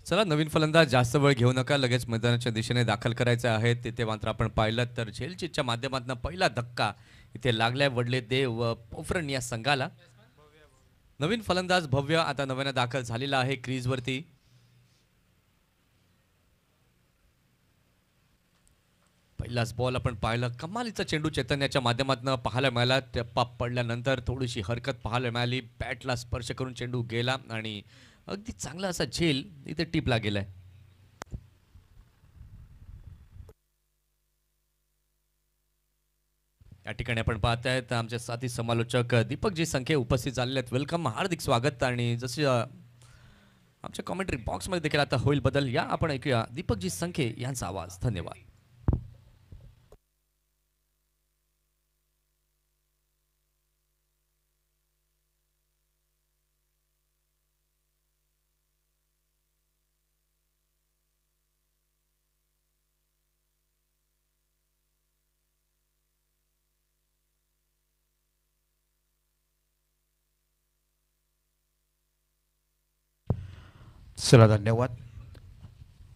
चला नवीन फलंदाज जास्त वेळ घेऊ नका, लगेच मैदानाच्या दिशेने दाखल करायचे आहे. तिथे मात्र आपण पाहिलं तर झेलचीच्या माध्यमातून पहिला धक्का इथे लागलाय वडले देव व पोफरण या संघाला. नवीन फलंदाज भव्य आता नव्याने दाखल झालेला आहे क्रीजवरती. पहिलाच बॉल आपण पाहिलं, कमालीचा चेंडू चैतन्याच्या माध्यमातून पाहायला मिळाला. टप्पा पडल्यानंतर थोडीशी हरकत पाहायला मिळाली, बॅटला स्पर्श करून चेंडू गेला आणि अगदी चांगला असा झेल इथे टिपला गेलाय. या ठिकाणी आपण पाहतायत आमचे साथी समालोचक दीपकजी संखे उपस्थित झालेले आहेत. वेलकम, हार्दिक स्वागत. आणि जसे आमच्या कॉमेंट्री बॉक्समध्ये देखील आता होईल बदल, या आपण ऐकूया दीपकजी संखे यांचा आवाज. धन्यवाद. चला धन्यवाद.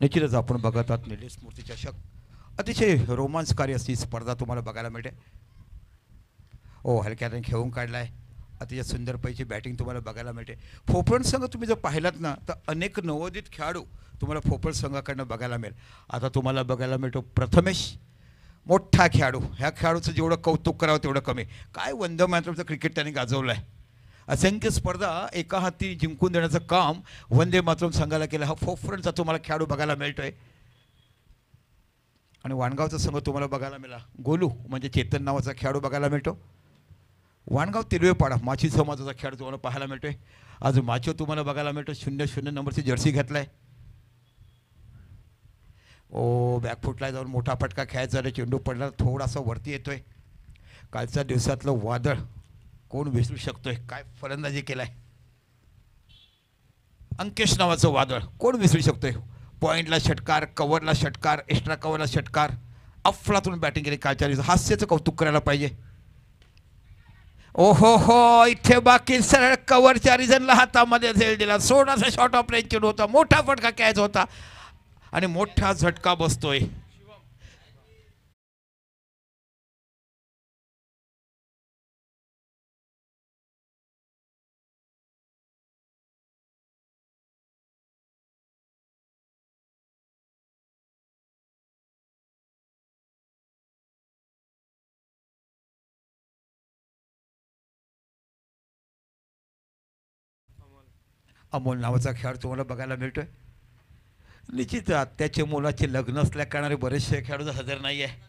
निश्चितच आपण बघत आहात निलेश मूर्ती चषक. अतिशय रोमांचकारी अशी स्पर्धा तुम्हाला बघायला मिळते. हलक्याने खेळून काढलाय. अतिशय सुंदर पैकी बॅटिंग तुम्हाला बघायला मिळते. फोफरण संघ तुम्ही जर पाहिलात ना तर अनेक नवोदित खेळाडू तुम्हाला फोफरण संघाकडनं बघायला मिळेल. आता तुम्हाला बघायला मिळतो प्रथमेश, मोठा खेळाडू. ह्या खेळाडूचं जेवढं कौतुक करावं तेवढं कमी. काय वंदे मातरमचं क्रिकेट त्यांनी गाजवलं आहे. असंख्य स्पर्धा एका हाती जिंकून देण्याचं काम वंदे मातरम संघाला केलं. हा फोफरणचा तुम्हाला खेळाडू बघायला मिळतोय. आणि वाणगावचा संघ तुम्हाला बघायला मिळाला. गोलू म्हणजे चेतन नावाचा खेळाडू बघायला मिळतो. वाणगाव तिरवेपाडा माची समाजाचा खेळाडू तुम्हाला पाहायला मिळतोय. आज माचो तुम्हाला बघायला मिळतो. 0-0 नंबरची जर्सी घेतलाय. बॅकफुटला जाऊन मोठा फटका खेळायचा. चेंडू पडला, थोडासा वरती येतोय. कालच्या दिवसातलं वादळ कोण विसरू शकतोय. काय फलंदाजी केलाय. अंकेश नावाचं वादळ कोण विसरू शकतोय. पॉईंटला षटकार, कव्हरला षटकार, एक्स्ट्रा कव्हरला षटकार, अफलातून बॅटिंग केली कालच्या दिवसात. हास्याचं कौतुक करायला पाहिजे. इथे बाकी सरळ कव्हरच्या रिझनला हातामध्ये झेल दिला. सोडाचा शॉर्ट ऑफ रेंज चेंडू होता. मोठा फटका खेळायचा होता आणि मोठा झटका बसतोय. अमोल नावाचा खेळाडू तुम्हाला बघायला मिळतोय. निश्चित त्याच्या मुलाचे लग्न असल्या कारणाने बरेचसे खेळाडू हजर नाही आहे.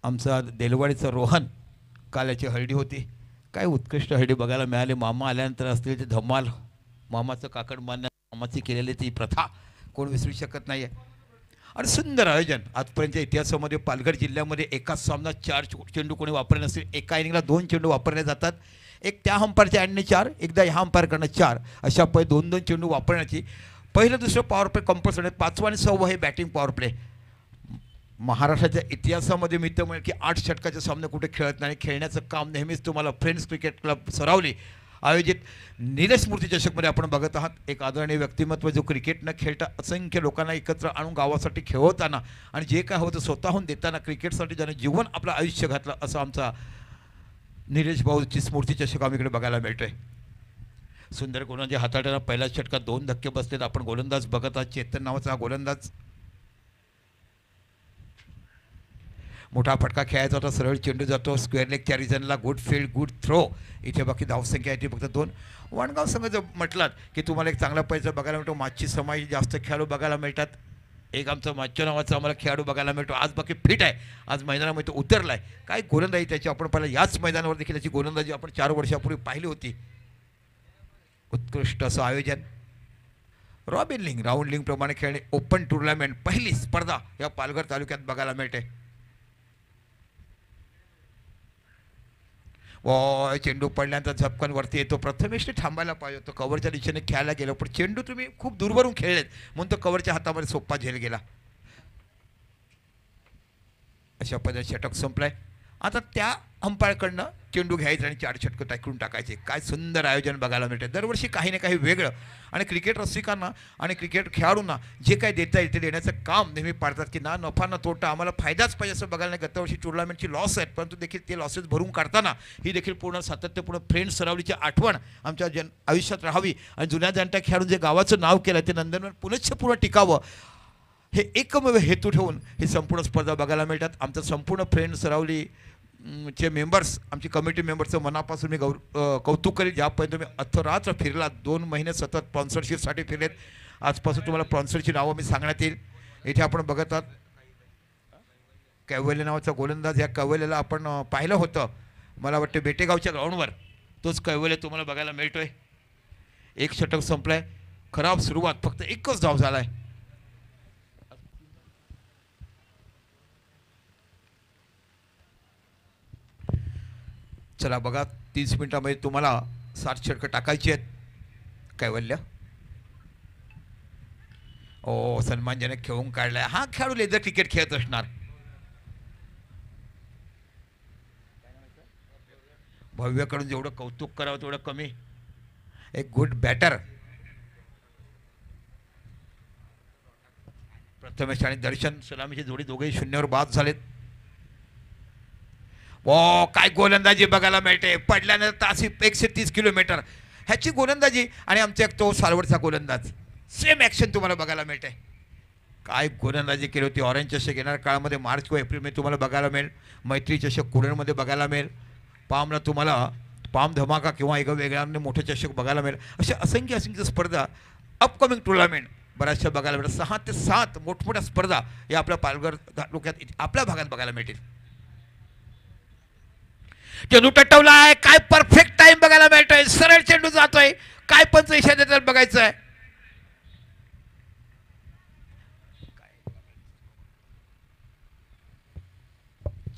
आमचा देलवाडीचा रोहन, काल याची हळदी होती. काय उत्कृष्ट हळदी बघायला मिळाली. मामा आल्यानंतर असलेली ती धमाल, मामाचं काकड मान्य, मामाची केलेली ती प्रथा कोण विसरू शकत नाही आहे. आणि सुंदर आयोजन. आजपर्यंतच्या इतिहासामध्ये पालघर जिल्ह्यामध्ये एकाच सामना 4 चेंडू कोणी वापरले नसतील. एका इनिंगला 2 चेंडू वापरले जातात. एक त्या अंपायरच्या अँडने 4, एकदा ह्या अंपायरकडनं 4, अशा 2-2 चेंडू वापरण्याची. पहिलं दुसरं पॉवर प्ले कंपल्सरी. 5वा आणि 6वा हे बॅटिंग पॉवर प्ले. महाराष्ट्राच्या इतिहासामध्ये मी तर म्हणेल की 8 षटकाचे सामने कुठे खेळत नाही. खेळण्याचं काम नेहमीच तुम्हाला फ्रेंड्स क्रिकेट क्लब सरावली आयोजित निलेश मूर्ती चषकमध्ये आपण बघत आहात. एक आदरणीय व्यक्तिमत्व जो क्रिकेट न खेळता असंख्य लोकांना एकत्र आणून गावासाठी खेळवताना आणि जे काय होतं स्वतःहून देताना, क्रिकेटसाठी ज्याने जीवन आपलं आयुष्य घातलं, असं आमचा निलेश भाऊची स्मृती चषक आम्हीकडे बघायला मिळतोय. सुंदर गोलंदाजी हाताळताना पहिला षटकात 2 धक्के बसलेत. आपण गोलंदाज बघत आहात. चेतन नावाचा गोलंदाज. मोठा फटका खेळायचा होता. सरळ चेंडू जातो स्क्वेअर लेगच्या रिजनला. Good field, good throw. इथे बाकी धावसंख्या आहे ती फक्त 2. वाणगाव संघ जर म्हटलात की तुम्हाला एक चांगला पैसा बघायला मिळतो. माची समाई जास्त खेळाडू बघायला मिळतात. एक आमचा माचो नावाचा आम्हाला खेळाडू बघायला मिळतो. आज बाकी फिट आहे. आज मैदानामध्ये तो उतरला आहे. काय गोलंदाजी त्याची आपण पाहिलं. याच मैदानावर देखील त्याची गोलंदाजी आपण 4 वर्षापूर्वी पाहिली होती. उत्कृष्ट असं आयोजन. रॉबिन लिंग, राऊंड लिंग प्रमाणे खेळणे. ओपन टुर्नामेंट पहिली स्पर्धा या पालघर तालुक्यात बघायला मिळते. चेंडू पडल्यानंतर झपकन वरती येतो. प्रथमेशने थांबायला पाहिजे होतं. कव्हरच्या दिशेने खेळायला गेलो, पण चेंडू तुम्ही खूप दूरवरून खेळलेत म्हणून तो कव्हरच्या हातामध्ये सोप्पा झेल गेला. अशा पद्धतीने षटक संपलाय. आता त्या अंपायरकडनं चेंडू घ्यायचा आणि 4 षटकं टाकून टाकायचे. काय सुंदर आयोजन बघायला मिळते दरवर्षी, काही ना काही वेगळं. आणि क्रिकेट रसिकांना आणि क्रिकेट खेळाडूंना जे काही देता येईल ते देण्याचं काम नेहमी पाडतात, की ना नफा ना तोटा, आम्हाला फायदाच पाहिजे असं बघायला नाही. गतवर्षी टुर्नामेंटची लॉस आहेत, परंतु देखील ते लॉसेस भरून काढताना ही देखील पूर्ण सातत्यपूर्ण फ्रेंड्स सरावलीची आठवण आमच्या आयुष्यात राहावी आणि जुन्या जाणत्या खेळाडून जे गावाचं नाव केलं ते नंदनवन पुनश्च पूर्ण टिकावं, हे एकमेव हेतू ठेवून ही संपूर्ण स्पर्धा बघायला मिळतात. आमचं संपूर्ण फ्रेंड सरावली चे मेंबर्स, आमची कमिटी मेंबर्सचं मनापासून मी कौतुक करेल. ज्यापर्यंत तुम्ही अथरात्र फिरलात, 2 महिने सतत स्पॉन्सरशिपसाठी फिरलेत. आजपासून तुम्हाला स्पॉन्सरची नावं मी सांगण्यात येईल. इथे आपण बघत आहात कैवल्य नावाचा गोलंदाज. या कैवल्याला आपण पाहिलं होतं मला वाटतं बेटेगावच्या ग्राउंडवर. तोच कैवल्य तुम्हाला बघायला मिळतोय. 1 षटक संपलंय. खराब सुरुवात, फक्त 1च धाव झालाय. चला बघा, 30 मिनिटांमध्ये तुम्हाला 60 षटकं टाकायची आहेत. कैवल्य सन्मानजनक खेळून काढलाय. हा खेळाडू लेदर क्रिकेट खेळत असणार. भव्यकडून जेवढं कौतुक करावं तेवढं कमी. एक गुड बॅटर. प्रथमेश आणि दर्शन सलामीची जोडी दोघेही 0वर बाद झालेत. काय गोलंदाजी बघायला मिळते. पडल्यानंतर तासी 130 किलोमीटर ह्याची गोलंदाजी. आणि आमचा एक तो सालवडचा गोलंदाज, सेम ॲक्शन तुम्हाला बघायला मिळते. काय गोलंदाजी केली होती. ऑरेंज चषक येणाऱ्या काळामध्ये मार्च किंवा एप्रिलमध्ये तुम्हाला बघायला मिळेल. मैत्री चषक कुरणमध्ये बघायला मिळेल. पामला तुम्हाला पाम धमाका किंवा एक वेगळ्याने मोठे चषक बघायला मिळेल. अशा असंख्य स्पर्धा अपकमिंग टुर्नामेंट बऱ्याचशा बघायला मिळेल. 6 ते 7 मोठमोठ्या स्पर्धा या आपल्या पालघर तालुक्यात आपल्या भागात बघायला मिळतील. चेंडू टटवलाय. काय परफेक्ट टाइम बघायला मिळतोय. सरळ चेंडू जातोय. काय पंच इशारा देतात बघायचं आहे.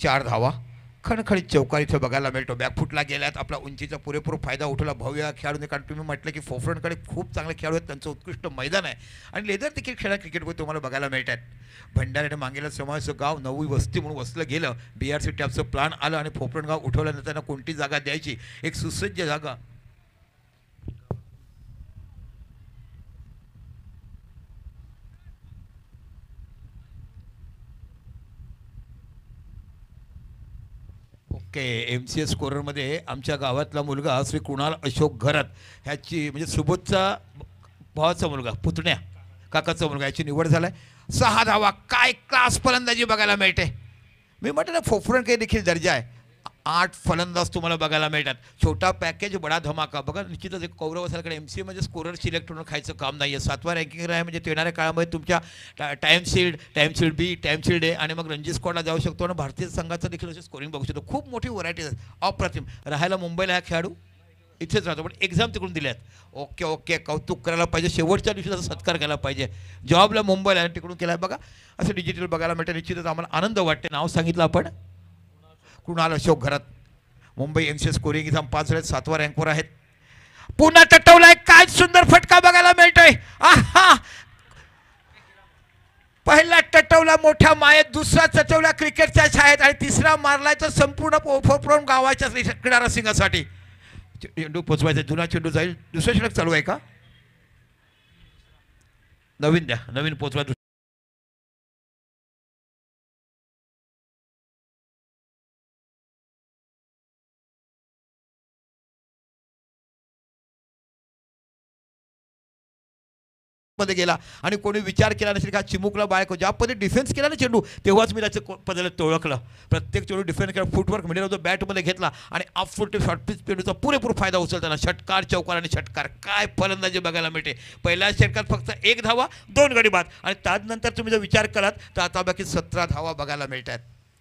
चार धावा खणखणीत चौकार इथं बघायला मिळतो. बॅकफुटला गेल्यात. आपला उंचीचा पुरेपूर फायदा उठवला भव्य खेळाडूने. कारण तुम्ही म्हटलं की फोफरणकडे खूप चांगले खेळाडू आहेत, त्यांचं उत्कृष्ट मैदान आहे आणि लेदर देखील खेळा क्रिकेटमध्ये तुम्हाला बघायला मिळतात. भंडाऱ्याने मागेला समाजाचं गाव नवी वस्ती म्हणून वसलं गेलं. BRC टॅपचं प्लॅन आलं आणि फोफरण गाव उठवल्यानंतर त्यांना कोणती जागा द्यायची, एक सुसज्ज जागा. ओके, MCS स्कोररमध्ये आमच्या गावातला मुलगा श्री कुणाल अशोक घरत ह्याची म्हणजे सुबोधचा भावाचा मुलगा, पुतण्या काकाचा मुलगा, याची निवड झालाय. 6 धावा. काय क्लास फलंदाजी बघायला मिळते. मी म्हटलं ना फोफरण काही देखील दर्जा आहे. 8 फलंदाज तुम्हाला बघायला मिळतात. छोटा पॅकेज बडा धमाका. बघा निश्चितच एक कौरव असायकडे MCA म्हणजे स्कोरर सिलेक्ट होऊन खायचं काम नाही आहे. 7व्या रँकिंगला आहे म्हणजे येणाऱ्या काळामध्ये तुमच्या टाइम शील्ड बी, टाइम शील्ड ए आणि मग रणजी स्क्वॉडला जाऊ शकतो आणि भारतीय संघाचं देखील असे स्कोरिंग बघू शकतो. खूप मोठी व्हरायटी आहे. अप्रतिम. राहायला मुंबईला हा खेळाडू इथेच राहतो पण एक्झाम तिकडून दिल्यात. ओके, कौतुक करायला पाहिजे. शेवटच्या दिवशी त्याचा सत्कार केला पाहिजे. जॉबला मुंबईला आणि तिकडून केला. बघा असं डिजिटल बघायला मिळतं. निश्चितच आम्हाला आनंद वाटते. नाव सांगितलं आपण कुणाल अशोक घरात. मुंबई MCS स्कोरिंग एक्झाम 5 झालेत. 7व्या रँकवर आहेत. पुन्हा टटवलाय. काय सुंदर फटका बघायला मिळतोय. आहा, पहिला टटवला मोठ्या मायेत, दुसरा टटवला क्रिकेटच्या छायेत आणि तिसरा मारलाय तर संपूर्ण फोफरण गावाच्या क्रीडा रसिंगासाठी. चेंडू पोचवायचा. जुना चेंडू जाईल. दुसरं षटक चालू आहे का? नवीन द्या. नवीन पोचवा. मध्ये गेला आणि कोणी विचार केला नसेल का चिमुकला बायको ज्या पद्धतीने डिफेन्स केला ना चेंडू, तेव्हाच मी त्याचं पद्धतीने ओळखलं. प्रत्येक चेंडू डिफेन्स केला. फुटवर्क मिळेल होतं. बॅटमध्ये घेतला आणि ऑफ फुट शॉर्ट पिच चेंडूचा पुरेपूर फायदा उचलताना षटकार, चौकार आणि षटकार. काय फलंदाजी बघायला मिळते. पहिल्या षटकात फक्त 1 धावा, 2 गडी बाद आणि त्यानंतर तुम्ही जर विचार कराल तर आता बाकी 17 धावा बघायला मिळतात.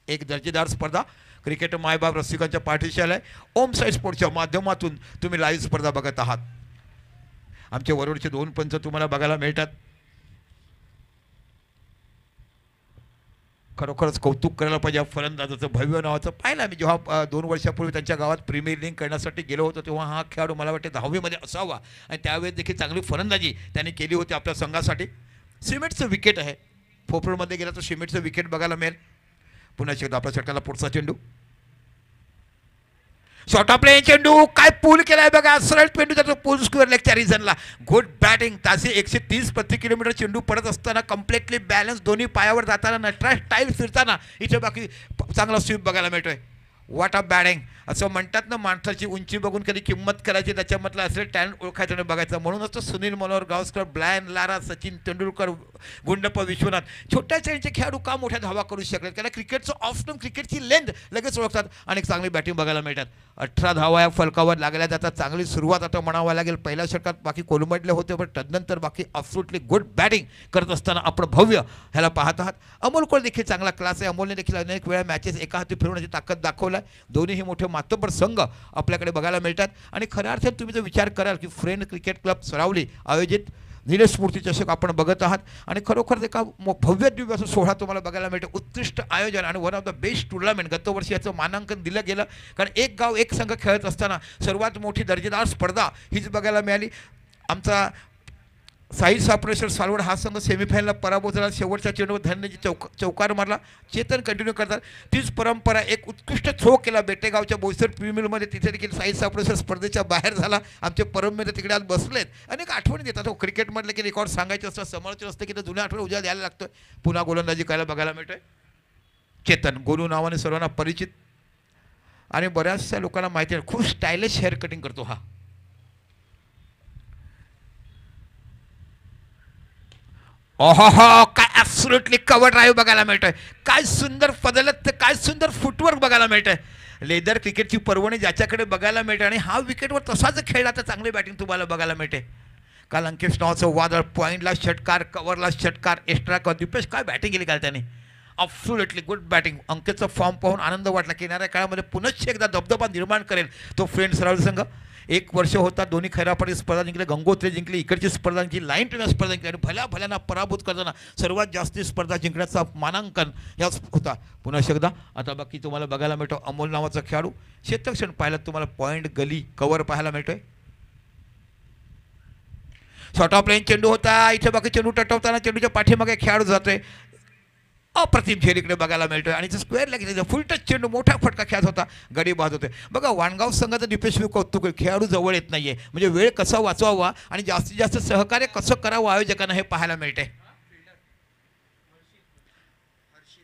एक दर्जेदार स्पर्धा क्रिकेट मायबाप रसिकांच्या पाठीशी आलाय. ओम साई स्पोर्ट्सच्या माध्यमातून तुम्ही लाईव्ह स्पर्धा बघत आहात. आमच्या वरोडचे 2 पंच तुम्हाला बघायला मिळतात. खरोखरच कौतुक करायला पाहिजे फलंदाजाचं. भव्य नावाचं पाहिलं मी जेव्हा 2 वर्षापूर्वी त्यांच्या गावात प्रीमियर लीग करण्यासाठी गेलो होतो तेव्हा हा खेळाडू मला वाटते 10वीमध्ये असावा आणि त्यावेळेस देखील चांगली फलंदाजी त्यांनी केली होती आपल्या संघासाठी. सिमेंटचं विकेट आहे. फोफरणमध्ये गेला तर सिमेंटचं विकेट बघायला मिळेल. पुन्हा एकदा आपल्या षटकाला पुढचा चेंडू. शॉर्ट ऑफ प्ले चेंडू काय पूल केलाय बघा, सरळ चेंडू जातो पूल स्क्वेअर लेगच्या रिझनला. Good batting. ताशी 130 प्रति किलोमीटर चेंडू पडत असताना कम्प्लिटली बॅलन्स, दोन्ही पायावर जाताना नटराज स्टाईल फिरताना इथे बाकी चांगला स्वीप बघायला मिळतोय. What a batting. असं म्हणतात ना, माणसाची उंची बघून कधी किंमत करायची, त्याच्यामधलं असले टॅलेंट ओळखायचं आणि बघायचं. म्हणूनच तो सुनील मनोहर गावस्कर, ब्रायन लारा, सचिन तेंडुलकर, गुंडप्पा विश्वनाथ छोट्या श्रेणीचे खेळाडू का मोठ्या धावा करू शकले, त्याला क्रिकेटचं ऑफ्टन क्रिकेटची लेंथ लगेच ओळखतात आणि चांगली बॅटिंग बघायला मिळतात. 18 धावा या फलकावर लागल्या जातात. चांगली सुरुवात आता म्हणावं लागेल. पहिल्या षटकात बाकी कोलमडले होते, पण तदनंतर बाकी अब्सोल्युटली गुड बॅटिंग करत असताना आपण भव्य ह्याला पाहत आहात. अमोल कोल देखील चांगला क्लास आहे. अमोलने देखील अनेक वेळा मॅचेस एका हाती फिरवण्याची ताकद दाखवला. दोन्हीही मोठे मातब्बर संघ आपल्याकडे बघायला मिळतात आणि खऱ्या अर्थात तुम्ही जर विचार कराल की फ्रेंड क्रिकेट क्लब सरावली आयोजित नीलेश स्फूर्ती चषक आपण बघत आहात आणि खरोखर एका भव्य दिव्य असं सोहळा तुम्हाला बघायला मिळतो. उत्कृष्ट आयोजन आणि one of the best tournament. गतवर्षी याचं मानांकन दिलं गेलं, कारण एक गाव एक संघ खेळत असताना सर्वात मोठी दर्जेदार स्पर्धा हीच बघायला मिळाली. आमचा साहिल सापरेश्वर सालवड हा संघ सेमीफायनलला पराभूत झाला. शेवटच्या चेंडूवर धन्यजी चौकार मारला. चेतन कंटिन्यू करतात तीच परंपरा. एक उत्कृष्ट थ्रो केला बेटेगावच्या बोईसर प्रीमियरमध्ये, तिथे देखील साहिल सापरेश्वर स्पर्धेच्या बाहेर झाला. आमचे परममित्र तिकडे आज बसलेत. अनेक आठवणी देतात हो क्रिकेटमधले, की रेकॉर्ड सांगायचे असतात, समोरचे असतं की ते जुन्या आठवणी उद्या द्यायला लागतोय. पुन्हा गोलंदाजी करायला बघायला मिळतोय. चेतन गोलू नावाने सर्वांना परिचित आणि बऱ्याचशा लोकांना माहिती आहे. खूप स्टायलिश हेअर कटिंग करतो हा. ओहो, काय ॲब्सोल्युटली कव्हर ड्राईव्ह बघायला मिळतोय. काय सुंदर पदलत, काय सुंदर फुटवर्क बघायला मिळतंय. लेदर क्रिकेटची पर्वणी ज्याच्याकडे बघायला मिळते आणि हा विकेटवर तसाच खेळला तर चांगली बॅटिंग तुम्हाला बघायला मिळते. काल अंकित नावाचं वादळ, पॉईंटला षटकार, कव्हरला षटकार, एक्स्ट्रा कव्हर. दीपेश काय बॅटिंग केली काल त्याने. Absolutely good batting. अंकितचा फॉर्म पाहून आनंद वाटला. येणाऱ्या काळामध्ये पुनश्च एकदा दबदबा निर्माण करेल तो फ्रेंड सरावली संघ. 1 वर्ष होता, दोन्ही खैरापाटी स्पर्धा जिंकले, गंगोत्री जिंकली, इकडची स्पर्धा जिंकली, लाईन टेनिस स्पर्धा जिंकली आणि भल्याना पराभूत करताना सर्वात जास्ती स्पर्धा जिंकण्याचा मानांकन याच होता. पुन्हा एकदा आता बाकी तुम्हाला बघायला मिळतो अमोल नावाचा खेळाडू. क्षेत्रक्षण पाहिलं तुम्हाला पॉईंट, गली, कव्हर पाहायला मिळतोय. शॉर्ट ऑफ लाईन चेंडू होता. इथे बाकी चेंडू टटवताना चेंडूच्या पाठीमागे खेळाडू जातोय. अप्रतिम झेल इकडे बघायला मिळतोय आणि स्क्वेअर लेग फुल टच चेंडू, मोठा फटका खेळत होता, गडी बाद होते. बघा वाणगाव संघाचं डिफेन्सिव्ह कौतुक आहे. खेळाडू जवळ येत नाहीये, म्हणजे वेळ कसा वाचवावा आणि जास्तीत जास्त सहकार्य कसं करावं आयोजकांना हे पाहायला मिळते.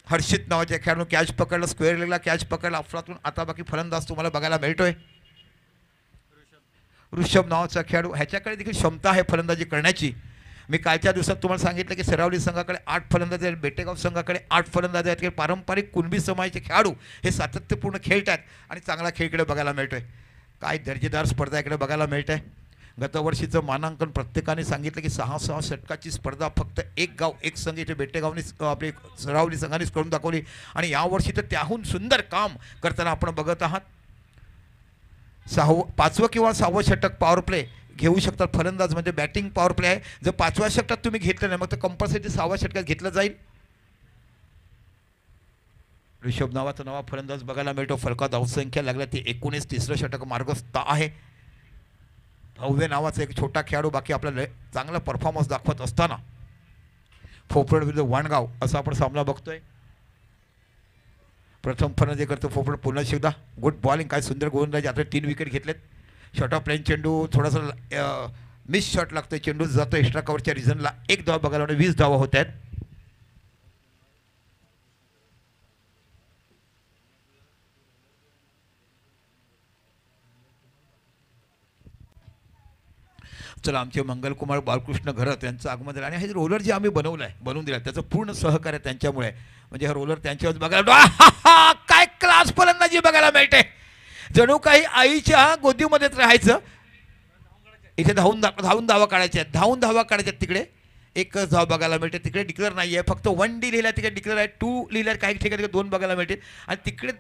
हर्षित नावाच्या खेळाडू कॅच पकडला, स्क्वेअर लेगला कॅच पकडला अफलातून. आता बाकी फलंदाज तुम्हाला बघायला मिळतोय. ऋषभ नावाचा खेळाडू, ह्याच्याकडे देखील क्षमता आहे फलंदाजी करण्याची. मी कालच्या दिवसात तुम्हाला सांगितलं की सरावली संघाकडे 8 फलंदाज आहेत, बेटेगाव संघाकडे 8 फलंदाज आहेत. की पारंपरिक कुणबी समाजाचे खेळाडू हे सातत्यपूर्ण खेळतात आणि चांगला खेळ इकडे बघायला मिळतोय. काय दर्जेदार स्पर्धा इकडे बघायला मिळते. गतवर्षीचं मानांकन प्रत्येकाने सांगितलं की 6 षटकाची स्पर्धा फक्त एक गाव एक संघ इथे बेटेगावने आपली सरावली संघानेच करून दाखवली आणि यावर्षी तर त्याहून सुंदर काम करताना आपण बघत आहात. 5वं किंवा 6वं षटक पॉवर प्ले घेऊ शकतात फलंदाज, म्हणजे बॅटिंग पॉवर प्ले आहे. जर 5व्या षटकात तुम्ही घेतलं नाही मग तर कंपल्सरी 6व्या षटकात घेतलं जाईल. ऋषभ नावाचा नवा फलंदाज बघायला मिळतो. फलका धावसंख्या लागल्या ती 19, तिसरं षटक मार्गस्थ आहे. भव्य नावाचा एक छोटा खेळाडू बाकी आपल्याला चांगला परफॉर्मन्स दाखवत असताना फोफड विरुद्ध वाणगाव असा आपण सामना बघतोय. प्रथम फलंदाजी करतो फोफड. पुन्हा एकदा गुड बॉलिंग, काय सुंदर गोलंदाजी. आता 3 विकेट घेतलेत. शॉर्ट ऑफ लाईन चेंडू थोडासा मिस शॉट लागतोय, चेंडू जातो एक्स्ट्रा कव्हरच्या रिझनला. 1 धाव बघायला 20 धावा होत आहेत. चला, आमचे मंगलकुमार बालकृष्ण घरत यांचं आगमन झालं आणि हे रोलर जे आम्ही बनवून दिलं त्याचं पूर्ण सहकार्य त्यांच्यामुळे. म्हणजे हा रोलर त्यांच्यावर बघायला काय क्लास फलंदाजी बघायला मिळते. जणू काही आईच्या गोदीमध्येच राहायचं. इथे धावून धावा काढायच्या आहेत, धावा काढायच्या आहेत. तिकडे 1 धाव बघायला मिळते. तिकडे डिक्लेअर नाही आहे, फक्त 1D लिहिला, तिकडे डिक्लेअर आहे. 2 लिहिला, काही ठिकाणी 2 बघायला मिळते आणि तिकडे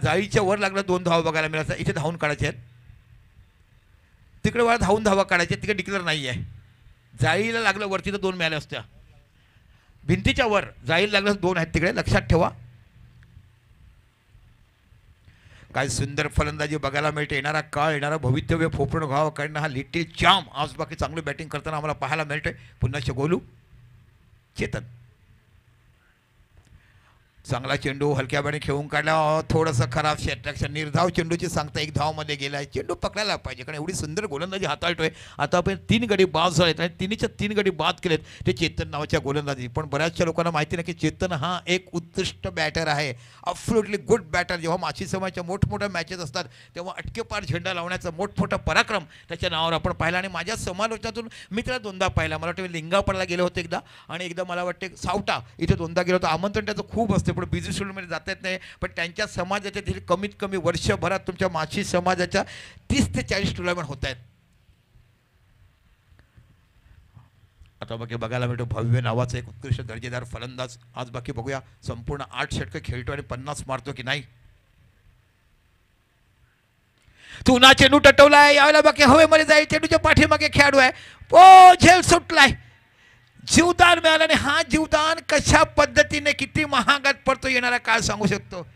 जाळीच्या वर लागला 2 धावा बघायला मिळायचा. इथे धावून काढायचे आहेत. तिकडे वर धावा काढायचे, तिकडे डिक्लेअर नाही आहे. जाळीला लागलं वरती तर 2 मिळाल्या असत्या. भिंतीच्या वर जाळीला लागलं 2 आहेत, तिकडे लक्षात ठेवा. काय सुंदर फलंदाजी बघायला मिळते. येणारा काळ, येणारा भवितव्य फोफरण गाव काढणं हा लिटिल चाम आज बाकी चांगली बॅटिंग करताना आम्हाला पाहायला मिळतंय. पुन्हा गोलू चेतन. चांगला चेंडू हलक्या बाणे खेळून काढला, थोडंसं खराब क्षेत्ररक्षण, निर्धाव चेंडूची सांगता एक धावमध्ये गेलाय. चेंडू पकडायला पाहिजे कारण एवढी सुंदर गोलंदाजी हाताळतोय. आता आपण 3 गडी बाद झालेत आणि तिन्हीच्या 3 गडी बाद केलेत ते चेतन नावाच्या गोलंदाजी. पण बऱ्याचशा लोकांना माहिती नाही की चेतन हा एक उत्कृष्ट बॅटर आहे, अब्सोल्युटली गुड बॅटर. जेव्हा माची समाजाच्या मोठमोठ्या मॅचेस असतात तेव्हा अटकेपार झेंडा लावण्याचा मोठमोठा पराक्रम त्याच्या नावावर आपण पाहिला. आणि माझ्या समालोचनातून मी त्याला 2दा पाहिला. मला वाटतं मी लिंगापडला गेलो होते एकदा आणि एकदा मला वाटते सावटा इथे 2दा गेलो होतो. आमंत्रण त्याचं खूप असते पण बिझी शेड्यूलमध्ये जाता येत नाही. पण त्यांच्या समाजाच्या देखील कमीत कमी वर्षभरात तुमच्या माची समाजाच्या 30 ते 40 टुर्नामेंट होत आहेत. आता बाकी बघायला मिळतो भव्य नावाचा एक उत्कृष्ट दर्जेदार फलंदाज. आज बाकी बघूया संपूर्ण 8 षटकं खेळतो आणि 50 मारतो की नाही. तुना चेंडू टटवलाय, यावेळेला बाकी हवेमध्ये जाईल, चेंडूच्या पाठीमागे खेळाडू आहे. ओ झेल सुटलाय, जीवदान मिळालं. आणि हा जीवदान कशा पद्धतीने किती महागात पडतो येणारा काळ सांगू शकतो.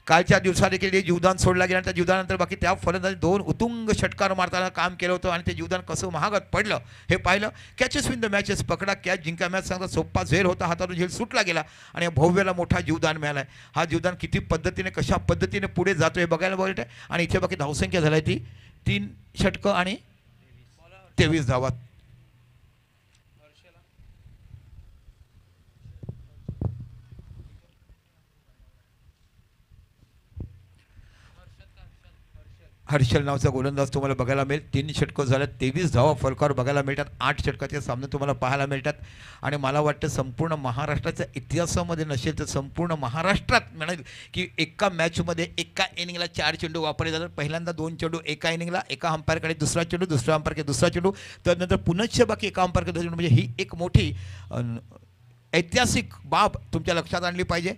कालच्या दिवसात देखील जीवदान सोडला गेला. त्या जीवदानानंतर बाकी त्या फलंदाजी 2 उतुंग षटकार मारताना काम केलं होतं आणि ते जीवदान कसं महागात पडलं हे पाहिलं. कॅचेस विन द मॅचेस, पकडा कॅच जिंका मॅच सांगता सोप्पा झेल होता, हातातून झेल सुटला गेला आणि भव्याला मोठा जीवदान मिळाला आहे. हा जीवदान किती पद्धतीने कशा पद्धतीने पुढे जातो हे बघायला बघत आहे. आणि इथे बाकी धावसंख्या झाली ती 3 षटकं आणि 23 धावा. हर्षल नावाचा गोलंदाज तुम्हाला बघायला मिळेल. 3 षटकं झाल्यात, 23 धावा फलकावर बघायला मिळतात. 8 षटकाचे सामने तुम्हाला पाहायला मिळतात. आणि मला वाटतं संपूर्ण महाराष्ट्राच्या इतिहासामध्ये नसेल तर संपूर्ण महाराष्ट्रात म्हणेल की एका मॅचमध्ये एका इनिंगला 4 चेंडू वापरले जातात. पहिल्यांदा 2 चेंडू एका इनिंगला, एका अंपायरकडे दुसरा चेंडू, दुसऱ्या अंपायरकडे दुसरा चेंडू, त्यानंतर पुनश्च बाकी एका अंपायरकडे दुसरा चेंडू. म्हणजे ही एक मोठी ऐतिहासिक बाब तुमच्या लक्षात आणली पाहिजे.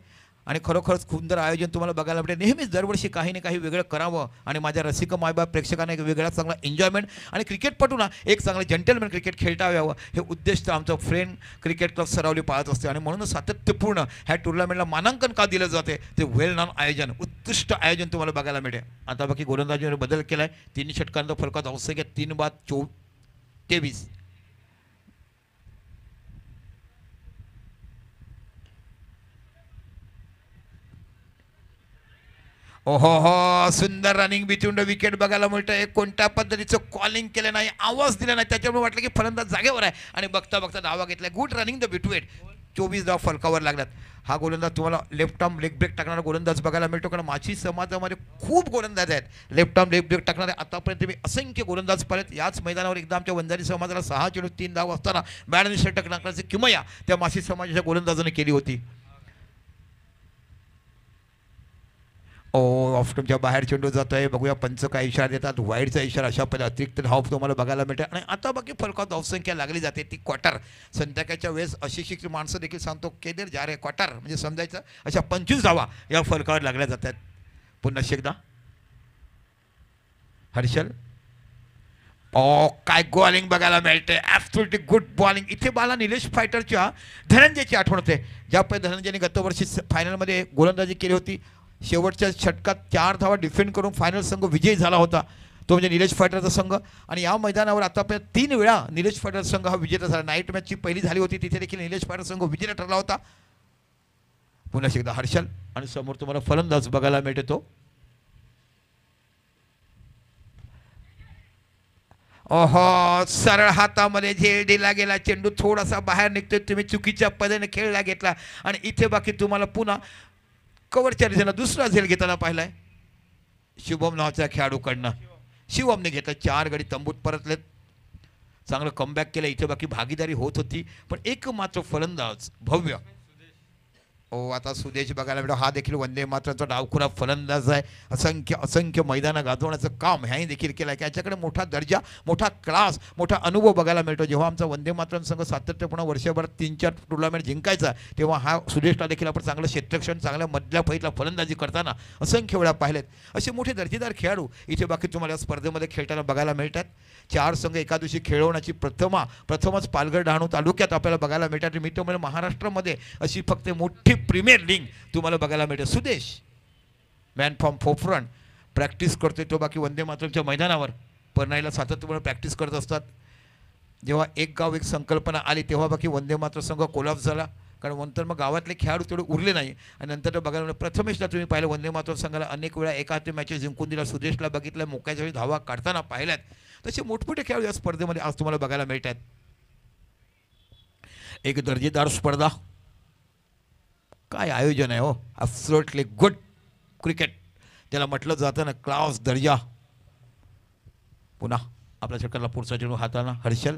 आणि खरोखरच सुंदर आयोजन तुम्हाला बघायला मिळते. नेहमीच दरवर्षी काही ना काही वेगळं करावं आणि माझ्या रसिक मायबाप प्रेक्षकांना एक वेगळा चांगला एन्जॉयमेंट आणि क्रिकेटपटूंना एक चांगलं जेंटलमॅन क्रिकेट खेळता यावं हे उद्देश तर आमचं फ्रेंड क्रिकेट क्लब सरावली पाहत असते. आणि म्हणून सातत्यपूर्ण ह्या टुर्नामेंटला मानांकन का दिलं जाते ते वेल नॉन आयोजन, उत्कृष्ट आयोजन तुम्हाला बघायला मिळते. आता बाकी गोलंदाजीने बदल केला आहे. 3 षटकांचा फलकात धावसंख्या 3 बाद 23. ओहो हो, सुंदर रनिंग बिटवीन द विकेट बघायला मिळतं. एक कोणत्या पद्धतीचं कॉलिंग केलं नाही, आवाज दिला नाही, त्याच्यामुळे वाटलं की फलंदाज जागेवर आहे आणि बघता बघता धावा घेतलाय. Good running the between. 24 धावा फलकावर लागल्यात. हा गोलंदाज तुम्हाला लेफ्ट आर्म लेग ब्रेक टाकणारा गोलंदाज बघायला मिळतो. कारण माची समाजामध्ये खूप गोलंदाज आहेत लेफ्ट आर्म लेग ब्रेक टाकणारे. आतापर्यंत मी असंख्य गोलंदाज पाहिलेत. याच मैदानावर एकदा आमच्या वंजारी समाजाला 6 चेंडू 3 धावा असताना 92 षटक टाकण्याची किमया त्या माची समाजाच्या गोलंदाजाने केली होती. ओ ऑफस्टमच्या बाहेर चेंडू जात आहे. बघूया पंच काय इशारा देतात. वाईडचा इशारा, अशा पद्धतीने अतिरिक्त धाव तुम्हाला बघायला मिळते. आणि आता बाकी फलकात धावसंख्या लागली जाते ती क्वार्टर. संध्याकाळच्या वेळेस अशिक्षित माणसं देखील सांगतो केदर जा रे क्वार्टर म्हणजे समजायचं अशा 25 धावा या फलकावर लागल्या जातात. पुन्हा एकदा हर्षल. ओ काय बॉलिंग बघायला मिळते, ॲब्सोल्युटली गुड बॉलिंग. इथे मला निलेश फायटरच्या धनंजयची आठवण होते. ज्या पद्धतीने धनंजयने गतवर्षी फायनलमध्ये गोलंदाजी केली होती. शेवटच्या षटकात 4 धावा डिफेंड करून फायनल संघ विजयी झाला होता, तो म्हणजे निलेश फायटरचा संघ. आणि या मैदानावर आतापर्यंत 3 वेळा निलेश फायटर संघ हा विजेता झाला. नाईट मॅचची पहिली झाली होती, तिथे देखील निलेश फायटर संघ विजेता ठरला होता. पुन्हा एकदा हर्षल आणि समोर तुम्हाला फलंदाज बघायला मिळतो. ओहो, सरळ हातामध्ये झेल दिला गेला, चेंडू थोडासा बाहेर निघतोय, तुम्ही चुकीच्या पद्धतीने खेळला घेतला. आणि इथे बाकी तुम्हाला पुन्हा कवरच्या दिशेला दुसरा झेल घेताना पाहिलाय शुभम नावाच्या खेळाडूकडनं. शिवमने घेतला. 4 गडी तंबूत परतलेत. चांगलं कमबॅक केलं. इथे बाकी भागीदारी होत होती पण एक मात्र फलंदाज भव्य. ओ आता सुदेश बघायला मिळतो. हा देखील वंदे मातरमचा डावखुरा फलंदाज आहे. असंख्य मैदानं गाजवण्याचं काम ह्याही देखील केलं आहे. त्याच्याकडे मोठा दर्जा, मोठा क्लास, मोठा अनुभव बघायला मिळतो. जेव्हा आमचा वंदे मातरम संघ सातत्यपूर्ण वर्षभर 3-4 टुर्नामेंट जिंकायचा तेव्हा हा सुदेशला देखील आपण चांगलं क्षेत्ररक्षण, चांगल्या मधल्या फळीतला फलंदाजी करताना असंख्य वेळा पाहिलेत. असे मोठे दर्जेदार खेळाडू इथे बाकी तुम्हाला स्पर्धेमध्ये खेळताना बघायला मिळतात. 4 संघ एका दिवशी खेळवण्याची प्रथमच पालघर डहाणू तालुक्यात आपल्याला बघायला मिळतात. मी तर म्हणजे महाराष्ट्रामध्ये अशी फक्त मोठी प्रीमियर लीग तुम्हाला बघायला मिळते. Sudesh man from forefront practice करतोय तो बाकी वंदे मातरमच्या मैदानावर. परनाईला सातत्यपूर्ण प्रॅक्टिस करत असतात. जेव्हा एक गाव एक संकल्पना आली तेव्हा बाकी वंदे मातरम संघ कोलॅप्स झाला. कारण नंतर मग गावातले खेळाडू तेवढे उरले नाही आणि नंतर बघायला मिळालं प्रथमेशला तुम्ही पाहिलं वंदे मातरम संघाला अनेक वेळा एका हाती मॅचेस जिंकून दिला. सुदेशला बघितलं मोक्याच्या वेळी धावा काढताना पाहिल्यात. तसे मोठमोठे खेळाडू या स्पर्धेमध्ये आज तुम्हाला बघायला मिळत आहेत. एक दर्जेदार स्पर्धा, काय आयोजन आहे हो. ॲब्सोल्युटली गुड क्रिकेट त्याला म्हटलं जातं ना, क्लास दर्जा. पुन्हा आपल्या षटकाला पुढचा चेंडू हाताना हर्षल,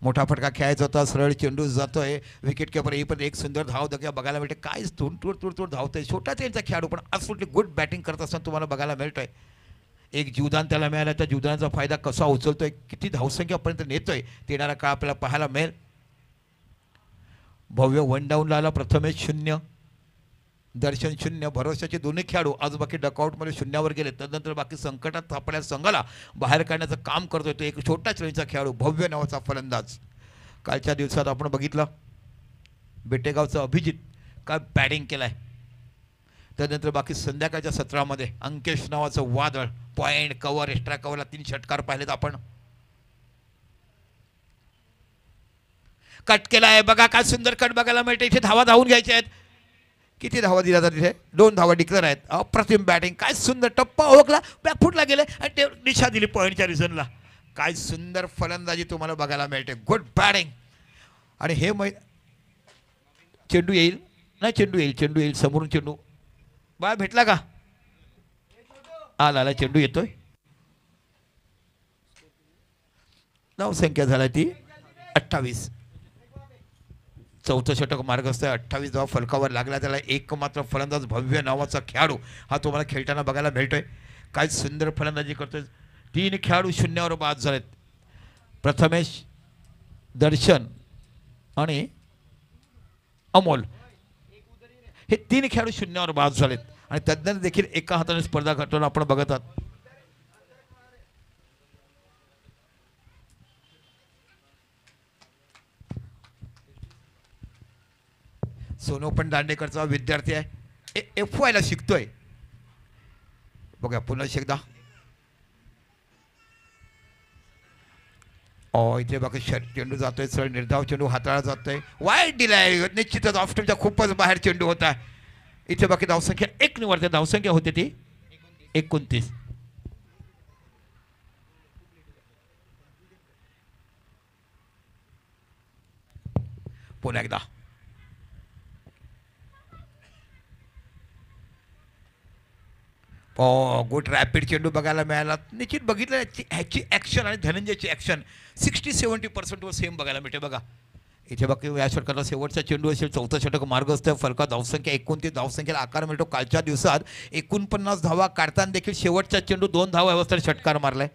मोठा फटका खेळायचा होता, सरळ चेंडू जातोय विकेट किपर येईपर्यंत एक सुंदर धाव दक्या बघायला मिळते. काय तूड धावतोय छोटा त्यांचा खेळाडू पण ॲब्सोल्युटली गुड बॅटिंग करत असताना तुम्हाला बघायला मिळतोय. एक जीवदान त्याला मिळालं, त्या जीवदानाचा फायदा कसा उचलतोय, किती धावसंख्यापर्यंत नेतोय ते येणारा काळ आपल्याला पाहायला मिळेल. भव्य वन डाऊनला आला प्रथमेश 0, दर्शन 0. भरोशाचे दोन्ही खेळाडू आज बाकी डकआउटमध्ये 0वर गेले. तदनंतर बाकी संकटात सापडल्या संघाला बाहेर काढण्याचं काम करतोय तो एक छोटा श्रेणीचा खेळाडू भव्य नावाचा फलंदाज. कालच्या दिवसात आपण बघितलं बेटेगावचा अभिजित काय बॅटिंग केलाय. त्यानंतर बाकी संध्याकाळच्या सत्रामध्ये अंकेश नावाचं वादळ पॉइंट कव्हर एक्स्ट्रा कव्हरला 3 षटकार पाहिलेत आपण. कट केला आहे बघा, काय सुंदर कट बघायला मिळते. इथे धावा धावून घ्यायच्या आहेत. किती धावा दिल्या जातात तिथे, 2 धावा डिक्लेअर आहेत. अप्रतिम बॅटिंग, काय सुंदर टप्पा ओळखला, बॅकफुटला गेले आणि ते दिशा दिली पॉईंटच्या रिझनला. काय सुंदर फलंदाजी तुम्हाला बघायला मिळते, गुड बॅटिंग. आणि हे चेंडू येईल नाही, चेंडू येईल समोरून चेंडू बा भेटला का, आला चेंडू येतोय. धावसंख्या झाला ती 28. चौथं षटक मार्गस्थ आहे. 28 धावा फलकावर लागला त्याला. एक मात्र फलंदाज भव्य नावाचा खेळाडू हा तुम्हाला खेळताना बघायला भेटतोय. काय सुंदर फलंदाजी करतोय. 3 खेळाडू 0वर बाद झालेत. प्रथमेश, दर्शन आणि अमोल हे 3 खेळाडू 0वर बाद झालेत आणि तज्ञांनी देखील एका हाताने स्पर्धा घडवताना आपण बघत आहात. सोनू पण दांडेकरचा विद्यार्थी आहे, FY ला शिकतोय. बघा पुन्हा एकदा इथे बघा चेंडू जातोय, सरळ निर्धाव चेंडू हाताळा जातोय, वाईट दिलाय निश्चितच. ऑफस्टमच्या खूपच बाहेर चेंडू होता. इथे बाकी धावसंख्या 1 निवडते. धावसंख्या होते ती 29. पुन्हा एकदा गुड रॅपिड चेंडू बघायला मिळाला. निश्चित बघितलं ह्याची ॲक्शन आणि धनंजयची ॲक्शन 60-70% सेम बघायला मिळते. बघा इथे बघा या षटकाला शेवटचा चेंडू असेल. चौथा षटक मार्गस्थ आहे. फलका धावसंख्या 29 धावसंख्येला आकार मिळतो. कालच्या दिवसात 49 धावा काढताना देखील शेवटचा चेंडू 2 धावा अवस्थेत षटकार मारलाय.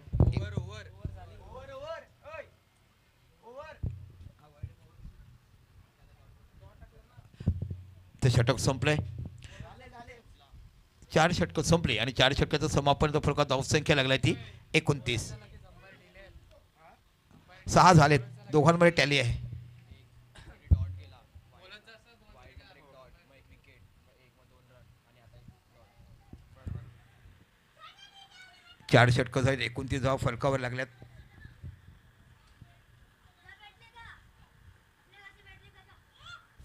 ते षटक संपलंय. 4 षटकं संपली आणि 4 षटकाचं समापन फलका धावसंख्या लागलाय ती 29. 6 झालेत. दोघांमध्ये टॅली आहे. चार षटकं झालीत. 29 धावा फलकावर लागल्यात.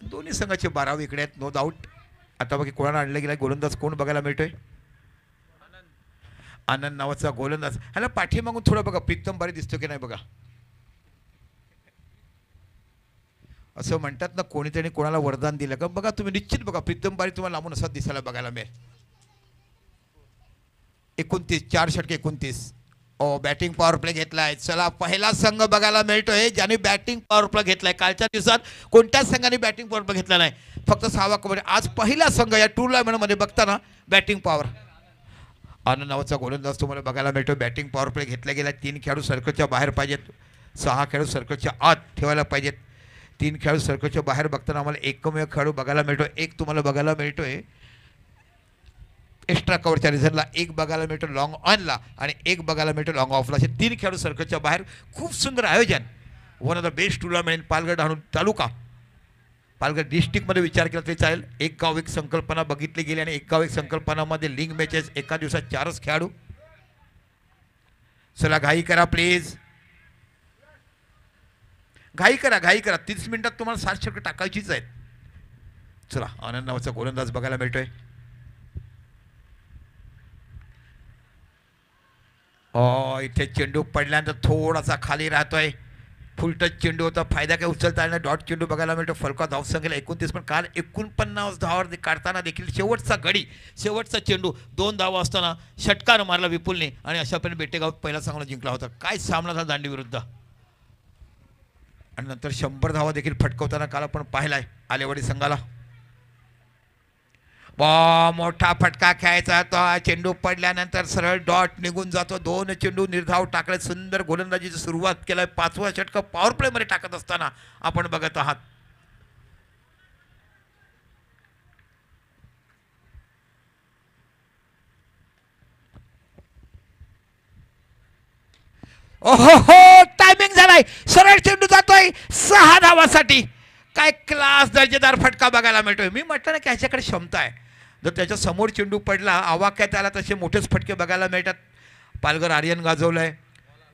दोन्ही संघाचे 12 विकेट आहेत. No doubt. आता बघा कोणाला आणलं गेला गोलंदाज कोण बघायला मिळतोय. आनंद नावाचा गोलंदाज. ह्याला पाठीमागून थोडं बघा प्रीतम बारी दिसतो की नाही बघा. असं म्हणतात ना कोणीतरी कोणाला वरदान दिलं का बघा तुम्ही निश्चित बघा प्रीतम बारी तुम्हाला लांबून असा दिसायला बघायला मिळेल. 29 4 षटके 29. बॅटिंग पॉवर प्ले घेतलाय. चला पहिला संघ बघायला मिळतोय ज्याने बॅटिंग पॉवर प्ले घेतलाय. कालच्या दिवसात कोणत्याच संघाने बॅटिंग पॉवर प्ले घेतला नाही. फक्त 6 कबड्डी. आज पहिला संघ या टुर्नामेंटमध्ये बघताना बॅटिंग पॉवर. आनंद नावाचा गोलंदाज तुम्हाला बघायला मिळतो. बॅटिंग पॉवर प्ले घेतला गेला. 3 खेळाडू सर्कलच्या बाहेर पाहिजेत. 6 खेळाडू सर्कलच्या आत ठेवायला पाहिजेत. 3 खेळाडू सर्कलच्या बाहेर बघताना आम्हाला एकमेव खेळाडू बघायला मिळतोय. एक तुम्हाला बघायला मिळतोय एक्स्ट्रा कव्हरच्या रिझनला. एक बघायला मिळतो लॉंग ऑनला आणि एक बघायला मिळतो लॉंग ऑफला. असे 3 खेळाडू सर्कलच्या बाहेर. खूप सुंदर आयोजन. One of the best tournament Palghar Dahanu taluka Palghar डिस्ट्रिक्टमध्ये विचार केला तरी चालेल. एक गाव एक संकल्पना बघितली गेली आणि एक गाव एक संकल्पनामध्ये लिंग मॅचेस एका दिवसात 4च खेळाडू. चला घाई करा प्लीज. घाई करा 30 मिनिटात तुम्हाला 7 षटकं टाकायचीच आहेत. चला आनंद नावाचा गोलंदाज बघायला मिळतोय. इथे चेंडू पडल्यानंतर थोडासा खाली राहतोय. फुल टच चेंडू होता, फायदा काय उचलता आला. डॉट चेंडू बघायला मिळतो. फलका धावसंख्येला 29, पण काल 49 धावावर काढताना देखील शेवटचा गडी, शेवटचा चेंडू 2 धावा असताना षटकार मारला विपुलने आणि अशाप्रकारे बेटेगाव पहिला सामना जिंकला होता. काय सामना झाला दांडी विरुद्ध. आणि नंतर 100 धावा देखील फटकवताना काल आपण पाहिलाय आलेवाडी संघाला. मोठा फटका खेळायचा तो. चेंडू पडल्यानंतर सरळ डॉट निघून जातो. 2 चेंडू निर्धाव टाकले. सुंदर गोलंदाजीची सुरुवात केलाय. 5वा षटक पॉवर प्ले मध्ये टाकत असताना आपण बघत आहात. ओहो टायमिंग झालाय. सरळ चेंडू जातोय 6 धावासाठी. काय क्लास दर्जेदार फटका बघायला मिळतोय. मी म्हटलं ना की ह्याच्याकडे क्षमता आहे. जर त्याच्या समोर चेंडू पडला आवाक्यात आला तसे मोठेच फटके बघायला मिळतात. पालघर आर्यन गाजवलाय,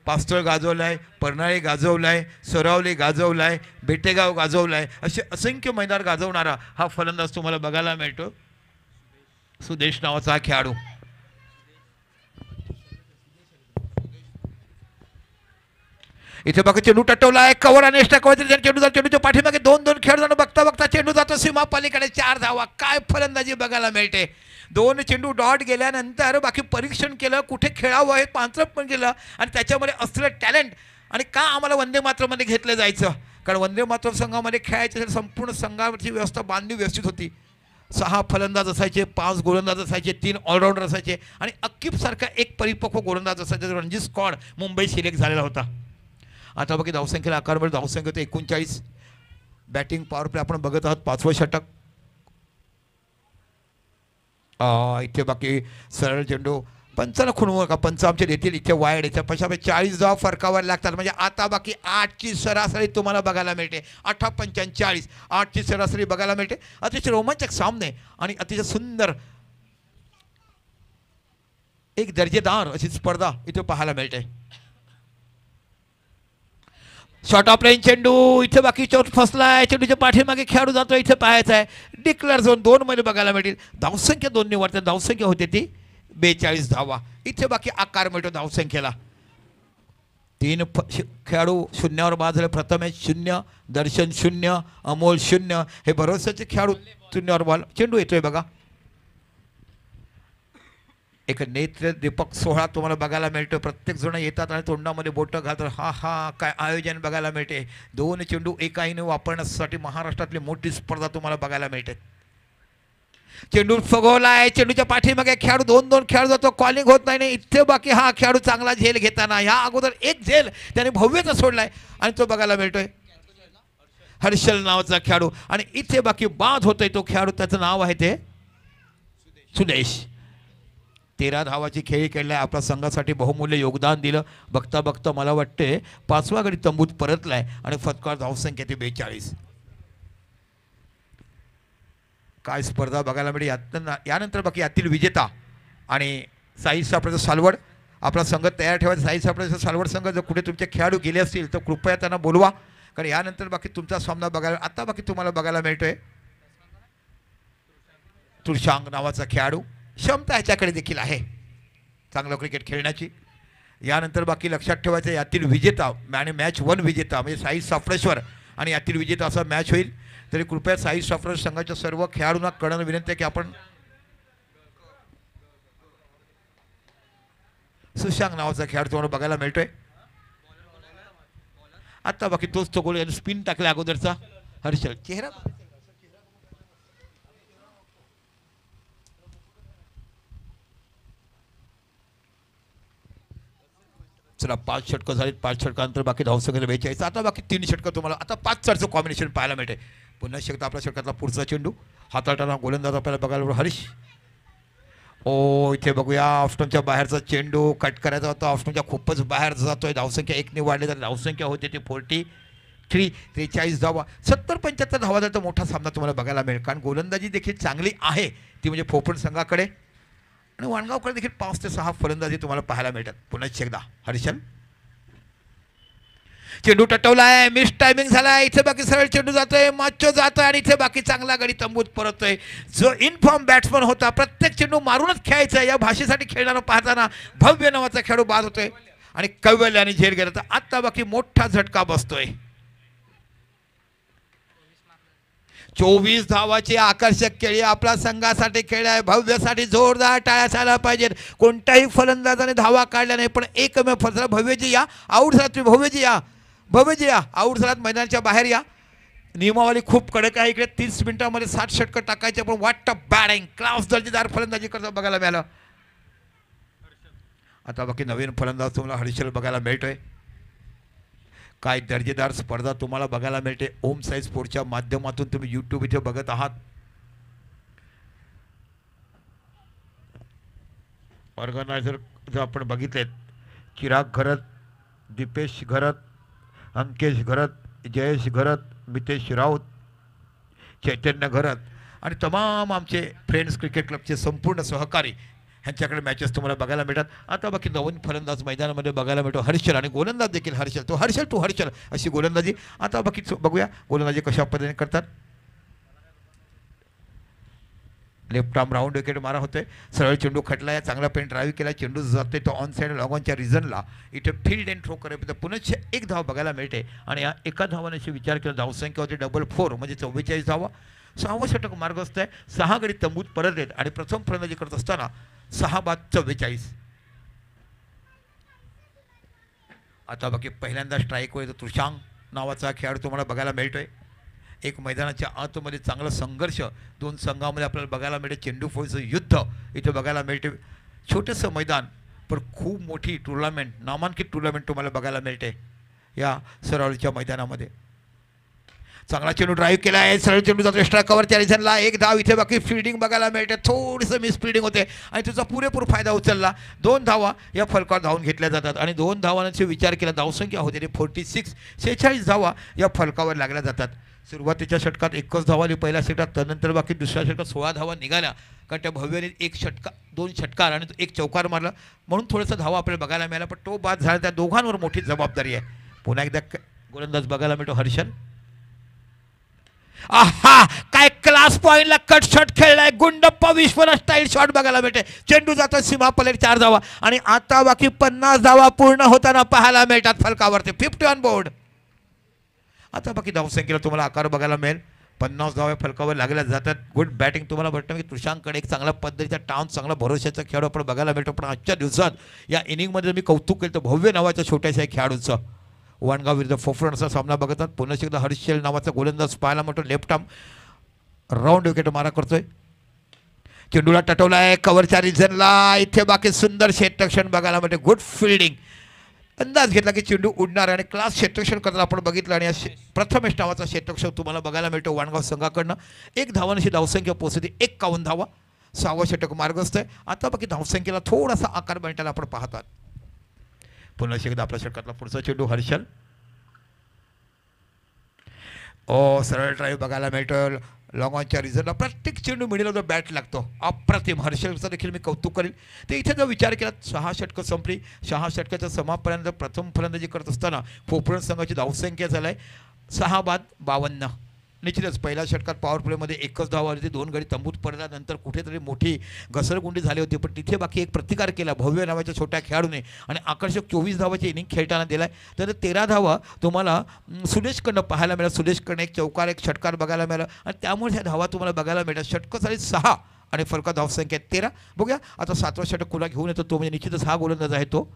पास्तळ गाजवलाय, परनाळी गाजवलाय, सरावली गाजवलाय, बेटेगाव गाजवलाय. असे असंख्य मैदान गाजवणारा हा फलंदाज तुम्हाला बघायला मिळतो. सुदेश नावाचा हा खेळाडू. इथे बघा चेंडू टटवलाय. कव्हर आणि चेंडूच्या पाठीमागे 2 खेळाडू बघता बघता चेंडू जातो सीमा पलीकडे. 4 धावा. काय फलंदाजी बघायला मिळते. 2 चेंडू डॉट गेल्यानंतर बाकी परीक्षण केलं, कुठे खेळावं हे पांचरप पण केलं आणि त्याच्यामध्ये असलेलं टॅलेंट. आणि का आम्हाला वंदे मातरमध्ये घेतलं जायचं, कारण वंदे मातरम संघामध्ये खेळायचं संपूर्ण संघावरची व्यवस्था बांधणी व्यवस्थित होती. 6 फलंदाज असायचे, 5 गोलंदाज असायचे, 3 ऑलराऊंडर असायचे आणि अक्कीप सारखा एक परिपक्व गोलंदाज असायचा. रणजी स्क्वॉड मुंबई सिलेक्ट झालेला होता. आता बघा धावसंख्येला आकारवर धावसंख्या होते 39. बॅटिंग पॉवर प्ले आपण बघत आहोत. 5वं षटक. इथे बाकी सरळ चेंडू पंचाला खुणवू नका. पंच आमचे देतील इथे वाईड. याच्या पश्चात 40 धावा फरकावर लागतात. म्हणजे आता बाकी 8ची सरासरी तुम्हाला बघायला मिळते. 8-45 8ची सरासरी बघायला मिळते. अतिशय रोमांचक सामने आणि अतिशय सुंदर एक दर्जेदार अशी स्पर्धा इथे पाहायला मिळते. शॉर्ट ऑफ लाईन चेंडू. इथे बाकी चौथ फसलाय. चेंडूच्या पाठीमागे खेळाडू जातो. इथे पाहायचा आहे. डिक्लेअर झोन 2 मध्ये बघायला मिळतील. धावसंख्या 2 निवडते. धावसंख्या होते ती 42 धावा. इथे बाकी आकार मिळतो धावसंख्येला. 3 खेळाडू शून्यावर बाद झाले. प्रथमेश 0, दर्शन 0, अमोल 0. हे भरोसाचे खेळाडू शून्यावर बॉल. चेंडू येतोय बघा. एक नेत्र दीपक सोहळा तुम्हाला बघायला मिळतो. प्रत्येक जण येतात आणि तोंडामध्ये बोटं घालतात. हा काय आयोजन बघायला मिळते. 2 चेंडू एका आईने वापरण्यासाठी महाराष्ट्रातली मोठी स्पर्धा तुम्हाला बघायला मिळते. चेंडू फगवलाय. चेंडूच्या पाठीमागे खेळाडू 2 खेळाडू जातो. कॉलिंग होत नाही. इथे बाकी हा खेळाडू चांगला झेल घेताना ह्या अगोदर एक झेल त्याने भव्यचा सोडलाय आणि तो बघायला मिळतोय. हर्षल नावाचा खेळाडू आणि इथे बाकी बाद होतोय तो खेळाडू. त्याचं नाव आहे ते सुदेश. 13 धावाची खेळी खेळलाय. आपल्या संघासाठी बहुमूल्य योगदान दिलं. बघता बघता मला वाटते 5वा गडी तंबूत परतलाय आणि फटकार धावसंख्या ती 42. काय स्पर्धा बघायला मिळेल. यानंतर बाकी यातील विजेता आणि साई सापळेचा सालवड आपला संघ तयार ठेवायचा. साई सापळेचा सालवड संघ जर कुठे तुमचे खेळाडू गेले असतील तर कृपया त्यांना बोलवा, कारण यानंतर बाकी तुमचा सामना बघायला आता बाकी तुम्हाला बघायला मिळतोय. तुळशांग नावाचा खेळाडू. क्षमता ह्याच्याकडे देखील आहे चांगलं क्रिकेट खेळण्याची. यानंतर बाकी लक्षात ठेवायचं यातील विजेता आणि मॅच 1 विजेता म्हणजे साई साफळेश्वर आणि यातील विजेता असा मॅच होईल. तरी कृपया साई साफळेश्वर संघाच्या सर्व खेळाडूंना कळणं विनंती आहे की आपण सुशांग नावाचा खेळाडू तुम्हाला बघायला मिळतोय. आता बाकी तोच तो गोल याने स्पिन टाकला अगोदरचा हर्षल. चेहरा चला 5 षटकं झालीत. 5 षटकानंतर बाकी धावसंख्येला 42. आता बाकी 3 षटकं तुम्हाला आता 5-4चं कॉम्बिनेशन पाहायला मिळते. पुन्हा शकता आपल्या षटकातला पुढचा चेंडू हाताळताना गोलंदाज आपल्याला बघायला मिळतो हरीश. इथे बघूया ऑफस्टमच्या बाहेरचा चेंडू कट करायचा होता. ऑफस्टमच्या खूपच बाहेर जातोय. धावसंख्या 1 ने वाढली तर धावसंख्या होते ती 43. 43 धावा. 70-75 धावा तर मोठा सामना तुम्हाला बघायला मिळेल, कारण गोलंदाजी देखील चांगली आहे ती म्हणजे फोपण संघाकडे आणि वाणगावकडे देखील 5 ते 6 फलंदाजी तुम्हाला पाहायला मिळतात. पुन्हा एकदा हर्षल चेंडू टटवलाय, मिस टायमिंग झालाय. इथे बाकी सरळ चेंडू जातोय, माचो जातोय आणि इथे बाकी चांगला गडी तंबूत परततोय. जो इनफॉर्म बॅट्समन होता, प्रत्येक चेंडू मारूनच खेळायचा या भाषेसाठी खेळणारा पाहताना भव्य नावाचा खेळाडू बाद होतोय आणि कैवल्याने झेल गेला. तर आता बाकी मोठा झटका बसतोय. 24 धावाची आकर्षक खेळी आपला संघासाठी खेळ आहे. भव्यसाठी जोरदार टाळ्या झाल्या पाहिजेत. कोणत्याही फलंदाजाने धावा काढल्या नाही, पण एकमेव फलंदाज भव्यजी या, आऊट झाला. तुम्ही भव्यजी या, भव्यजी या, आऊट झालात, मैदानाच्या बाहेर या. नियमावली खूप कडक आहे इकडे. 30 मिनिटांमध्ये 60 षटकं टाकायचे, पण वाट बॅटिंग क्लास दर्जेदार फलंदाजी करता बघायला मिळालं. आता बाकी नवीन फलंदाज तुम्हाला हर्षल बघायला मिळतोय. काय दर्जेदार स्पर्धा तुम्हाला बघायला मिळते. ओम साई स्पोर्ट्सच्या माध्यमातून तुम्ही यूट्यूब इथे बघत आहात. ऑर्गनायझर जर आपण बघितलेत, चिराग घरत, दीपेश घरत, अंकेश घरत, जयेश घरत, मितेश राऊत, चैतन्य घरत आणि तमाम आमचे फ्रेंड्स क्रिकेट क्लबचे संपूर्ण सहकारी ह्यांच्याकडे मॅचेस तुम्हाला बघायला मिळतात. आता बाकी नवीन फलंदाज मैदानामध्ये बघायला मिळतो हर्षल आणि गोलंदाज देखील हर्षल. तो हर्षल टू हर्षल अशी गोलंदाजी. आता बाकी बघूया गोलंदाजी कशा पद्धतीने करतात. लेफ्ट आर्म राऊंड विकेट मारा होते. सरळ चेंडू खटला, चांगला पेन ड्राईव्ह केला, चेंडू जाते तो ऑन साईड लॉगॉनच्या रिझनला. इथे फील्ड अँड थ्रो करेपर्यंत पुन्हा एक धाव बघायला मिळते आणि या एका धावाने विचार केला धावसंख्या होती 4 म्हणजे 44 धावा. 6वं षटक मार्गस्थ आहे. 6 गडी तंबूत परत येत आणि प्रथम फलंदाजी करत असताना 6 बाद 44. आता बाकी पहिल्यांदा स्ट्राईकवर येतो तुषांग नावाचा खेळाडू तुम्हाला बघायला मिळतोय. एक मैदानाच्या आतमध्ये चांगला संघर्ष दोन संघामध्ये आपल्याला बघायला मिळते. चेंडू फोडीचं युद्ध इथे बघायला मिळते. छोटंसं मैदान पण खूप मोठी टुर्नामेंट, नामांकित टुर्नामेंट तुम्हाला बघायला मिळते या सरळच्या मैदानामध्ये. चांगला चेंडू ड्राईव्ह केला आहे, सरळ चेंडू जातो स्ट्रायकावरच्या रिझनला. एक धाव. इथे बाकी फिल्डिंग बघायला मिळते, थोडीसं मिस फिल्डिंग होते आणि त्याचा पुरेपूर फायदा उचलला. 2 धावा या फलकावर धावून घेतल्या जातात आणि 2 धावांचे विचार केला धावसंख्या होते 46. 46 धावा या फलकावर लागल्या जातात. सुरुवातीच्या षटकात 21 धावा आली पहिल्या षटकात, त्यानंतर बाकी दुसऱ्या षटकात 16 धावा निघाल्या. कारण त्या भव्याने 2 षटकार आणि 1 चौकार मारला म्हणून थोडंसं धावा आपल्याला बघायला मिळाला. पण तो बाद झाला, त्या दोघांवर मोठी जबाबदारी आहे. पुन्हा एकदा गोलंदाज बघायला मिळतो हर्षल. आहा, काय क्लास पॉइंटला कट शॉट खेळलाय. गुंडप्पा विश्वनाथ स्टाईल शॉट बघायला मिळते. चेंडू जातो सीमा पलेट 4 धावा आणि आता बाकी 50 धावा पूर्ण होताना पाहायला मिळतात फलकावरती. 50 ऑन बोर्ड. आता बाकी धावसंख्येला तुम्हाला आकार बघायला मिळेल. 50 धावा फलकावर लागल्या जातात. गुड बॅटिंग तुम्हाला वाटतं की तुषांकडे एक चांगल्या पद्धतीचा टाउन, चांगला भरोशाचा खेळाडू आपण बघायला मिळतो. पण आजच्या दिवसात या इनिंगमध्ये मी कौतुक केलं तर भव्य नावाच्या छोट्याशा खेळाडूचं. वाणगाव विरुद्ध फोफरण असा सामना बघतात. पुन्हा एकदा हर्षल नावाचा गोलंदाज पाहायला मिळतो. लेफ्ट आर्म राऊंड विकेट मारा करतोय. चेंडूला टटवला आहे कव्हरच्या रिझनला. इथे बाकी सुंदर क्षेत्ररक्षण बघायला मिळते. Good fielding. अंदाज घेतला की चेंडू उडणार आणि क्लास क्षेत्ररक्षण करताना आपण बघितलं आणि प्रथमेश नावाचा क्षेत्ररक्षक तुम्हाला बघायला मिळतो वाणगाव संघाकडनं. 1 धावांची धावसंख्या पोहोचते 51 धावा. 6वं षटक मार्गस्थ आहे. आता बाकी धावसंख्येला थोडासा आकार बनताना आपण पाहतात. पुन्हा एकदा आपल्या षटकातला पुढचा चेंडू हर्षल. सरळ ड्राईव्ह बघायला मिळतो लॉंगॉनच्या रिझनला. प्रत्येक चेंडू मिडीला जो बॅट लागतो अप्रतिम. हर्षलचा देखील मी कौतुक करेल. ते इथे जर विचार केला 6 षटकं संपली. 6 षटकाच्या समाप्तीपर्यंत प्रथम फलंदाजी करत असताना पोपरण संघाची धावसंख्या झाली आहे 6 बाद 52. निश्चितच पहिल्या षटकात पॉवर प्लेमध्ये 1च धाव आली होती. 2 गडी तंबूत पडल्यानंतर कुठेतरी मोठी घसरगुंडी झाली होती. पण तिथे बाकी एक प्रतिकार केला भव्य नावाच्या छोट्या खेळाडूने आणि आकर्षक 24 धावाची इनिंग खेळताना दिला आहे. तर 13 धावा तुम्हाला सुरेशकडनं पाहायला मिळालं. सुरेशकडनं 1 चौकार 1 षटकार बघायला मिळालं आणि त्यामुळे ह्या धावा तुम्हाला बघायला मिळतात. षटकं झाली 6 आणि फलका धावसंख्या 13. बघूया आता 7वं षटक कुणा घेऊन येतो तो म्हणजे निश्चितच हा गोलंदाज आहे तो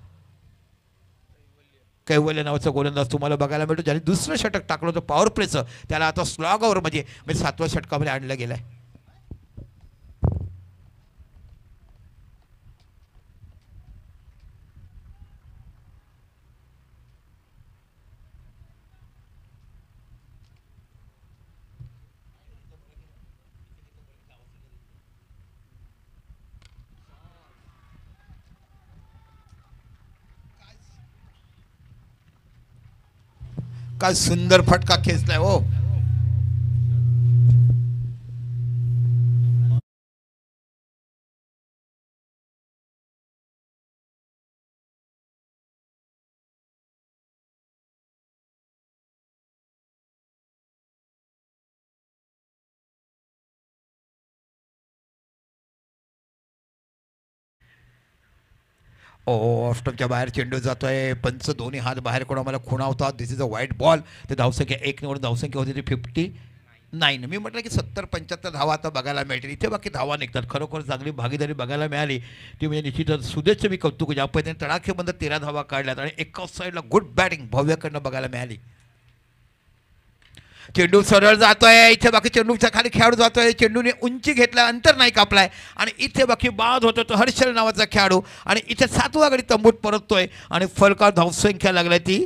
कैवल्य नावाचा गोलंदाज तुम्हाला बघायला मिळतो. ज्याने दुसरं षटक टाकलं होतं पॉवर प्लेचं त्याला आता स्लॉगवर म्हणजे 7व्या षटकामध्ये आणलं गेलं आहे. काय सुंदर फटका खेचलाय हो. ऑफस्टमच्या बाहेर चेंडू जातोय. पंच दोन्ही हात बाहेर करून आम्हाला खुणावतात. दिस इज अ वाईट बॉल. ते धावसंख्या 1 निवडून धावसंख्या होती ती 59. मी म्हटलं की 70-75 धावा आता बघायला मिळतील. इथे बाकी धावा निघतात. खरोखर चांगली भागीदारी बघायला मिळाली ती म्हणजे निश्चितच सुदेशचं मी कौतुक. ज्या पद्धतीने तडाखेबंद 13 धावा काढल्यात आणि एकाच साईडला गुड बॅटिंग भव्याकडनं बघायला मिळाली. चेंडू सरळ जातोय. इथे बाकी चेंडूच्या खाली खेळाडू जातोय. चेंडूने उंची घेतला, अंतर नाही कापलाय आणि इथे बाकी बाद होतो तो हर्षल नावाचा खेळाडू आणि इथे 7व्या गडी तंबूत परततोय आणि फलका धावसंख्या लागलाय ती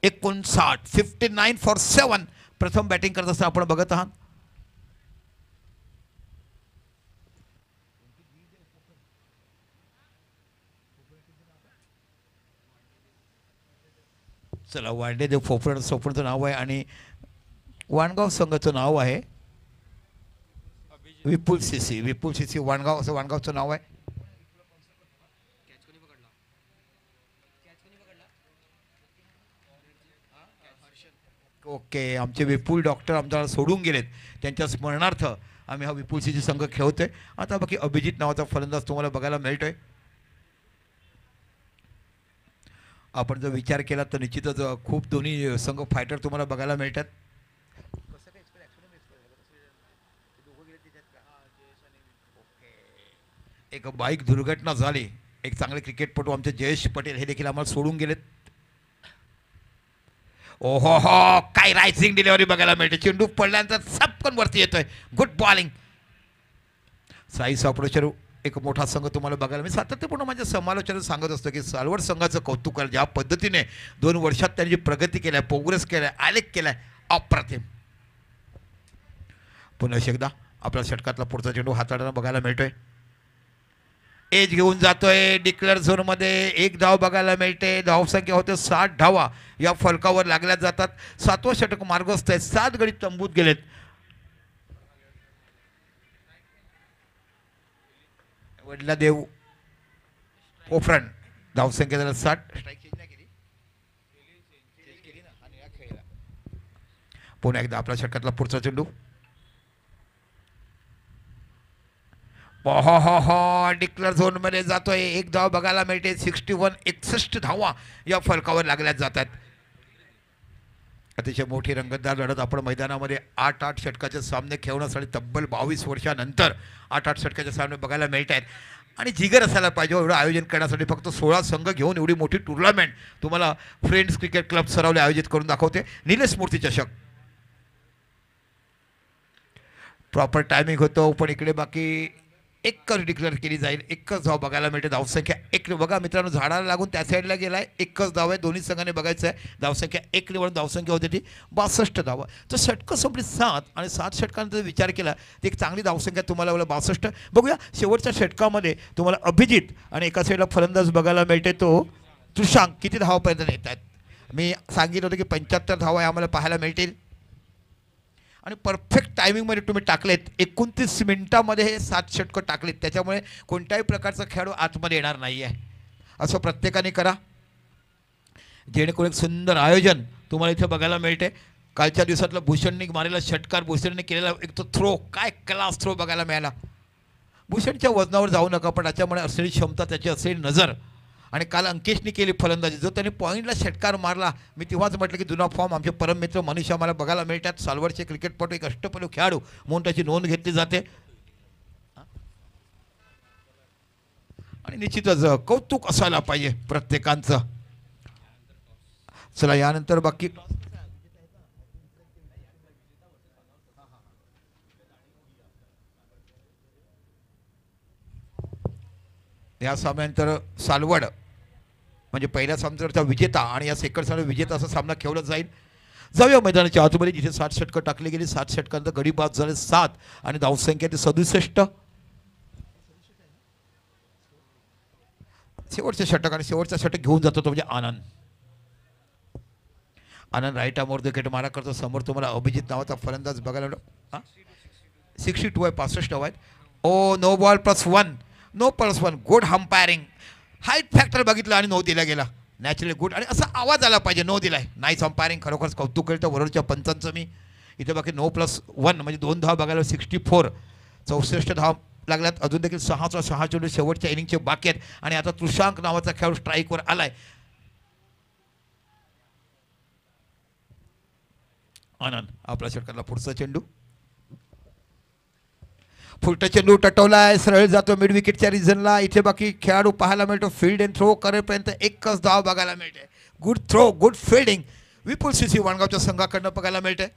59. 59 फॉर 7. प्रथम बॅटिंग करत असताना आपण बघत आहात. चला वांडेदेव सोफणचं नाव आहे आणि वाणगाव संघाचं नाव आहे विपुल सीसी वाणगाव असं वाणगावचं नाव आहे. ओके, आमचे विपुल डॉक्टर आमच्याला सोडून गेलेत. त्यांच्या स्मरणार्थ आम्ही हा विपुल सीसी संघ खेळतोय. आता बाकी अभिजित नावाचा फलंदाज तुम्हाला बघायला मिळतोय. आपण जर विचार केला तर निश्चितच खूप दोन्ही संघ फायटर तुम्हाला बघायला मिळतात. एक बाईक दुर्घटना झाली. एक चांगले क्रिकेटपटू आमचे जयेश पटेल हे देखील आम्हाला सोडून गेलेत. ओहो हो, काय रायझिंग डिलिव्हरी बघायला मिळते. चेंडू पडल्यानंतर सपकन वरती येतोय. Good bowling. साई सापडेश्वर एक मोठा संघ तुम्हाला बघायला मी सातत्यपूर्ण माझ्या समालोचनात सांगत असतो की सालवड संघाचं कौतुक करा. ज्या पद्धतीने 2 वर्षात त्यांनी प्रगती केली आहे, प्रोग्रेस केलाय, आलेख केलाय, अप्रतिम. पुन्हा एकदा आपल्या षटकातला पुढचा चेंडू हाताळताना बघायला मिळतोय. एज घेऊन जातोय. डिक्लेअर झोनमध्ये 1 धाव बघायला मिळते. धावसंख्या होते 60 धावा या फलकावर लागल्या जातात. 7वं षटक मार्गस्थ आहे. 7 गडी तंबूत गेलेत. वडलादेव पोफरण धावसंख्या झाला 60. पुन्हा एकदा आपल्या षटकातला पुढचा चेंडू. हो डिक्लेअर झोनमध्ये जातोय. 1 धाव बघायला मिळते. 61 धावा या फलकावर लागल्या जातात. अतिशय मोठी रंगतदार लढत आपण मैदानामध्ये 8 षटकाचे सामने खेळण्यासाठी तब्बल 22 वर्षानंतर 8 षटकाचे सामने बघायला मिळत आहेत. आणि जिगर असायला पाहिजे एवढं आयोजन करण्यासाठी. फक्त 16 संघ घेऊन एवढी मोठी टुर्नामेंट तुम्हाला फ्रेंड्स क्रिकेट क्लब सरावले आयोजित करून दाखवते. निलेश मूर्ती चषक प्रॉपर टायमिंग होतो. पण इकडे बाकी एकच डिक्लेअर केली जाईल. एकच धाव बघायला मिळते. धावसंख्या 1 बघा मित्रांनो, झाडाला लागून त्या साईडला गेलाय. एकच धाव आहे. दोन्ही संघाने बघायचं आहे. धावसंख्या 1 निवडून धावसंख्या होती ती 62 धावा. तर षटकं संपली 7 आणि 7 षटकांचा विचार केला तर एक चांगली धावसंख्या तुम्हाला 62. बघूया शेवटच्या षटकामध्ये तुम्हाला अभिजित आणि एका साईडला फलंदाज बघायला मिळते तो तुषांक किती धावापर्यंत येत आहेत. मी सांगितलं होतं की 75 धावा आम्हाला पाहायला मिळतील आणि परफेक्ट टायमिंगमध्ये तुम्ही टाकलेत. 29 मिनिटामध्ये हे 7 षटकं टाकलेत. त्याच्यामुळे कोणत्याही प्रकारचा खेळाडू आतमध्ये येणार नाही आहे. असं प्रत्येकाने करा जेणेकरून एक सुंदर आयोजन तुम्हाला इथे बघायला मिळते. कालच्या दिवसातला भूषणने मारलेला षटकार, भूषणने केलेला एक तो थ्रो, काय क्लास थ्रो बघायला मिळाला. भूषणच्या वजनावर जाऊ नका, पण त्याच्यामुळे असलेली क्षमता, त्याची असलेली नजर. आणि काल अंकेशने केली फलंदाजी. जो त्यांनी पॉईंटला षटकार मारला, मी तेव्हाच म्हटलं की जुना फॉर्म आमचे परममित्र मनीष आम्हाला बघायला मिळतात. सालवडचे क्रिकेटपटू एक अष्टपैलू खेळाडू म्हणून त्याची नोंद घेतली जाते. आणि निश्चितच कौतुक असायला पाहिजे प्रत्येकांचं. चला यानंतर बाकी या सामन्यानंतर सालवड म्हणजे पहिल्या सामन्याचा विजेता आणि या सेकंड सामन्याचा विजेता असा सामना खेळला जाईल. जाऊया मैदानाच्या आतमध्ये जिथे 60 षटकं टाकली गेली. 60 षटकांचा गडी बाद झाले 7 आणि धावसंख्या ती 67. शेवटचे षटक आणि शेवटचा षटक घेऊन जातो तो म्हणजे आनंद. आनंद राईट आर्मवर विकेट मारा करतो. समोर तुम्हाला अभिजित नावाचा फलंदाज बघायला मिळतो. 62 आहे, 65 आहेत. Oh no ball +1. No +1. Good umpiring. Height factor बघितलं आणि नो दिला गेला. Naturally good. आणि असा आवाज आला पाहिजे नो दिलाय. Nice umpiring. खरोखरच कौतुक करतो वरच्या पंचांचं मी. इथे बाकी नो +1 म्हणजे 2 धाव बघायला 64. 64 धाव लागल्यात. अजून देखील 6 चेंडू शेवटच्या इनिंगचे बाकी आहेत आणि आता त्रिशांक नावाचा खेळाडू स्ट्राईकवर आलाय. आनंद आपला षटकातला पुढचा चेंडू, फुलटा चेंडू टटवलाय, सरळ जातो मिड विकेटच्या रिजनला. इथे बाकी खेळाडू पाहायला मिळतो. फील्ड अँड थ्रो करेपर्यंत एकच धाव बघायला मिळते. गुड थ्रो, गुड फिल्डिंग विपुल सीसी वाणगावच्या संघाकडनं बघायला मिळते.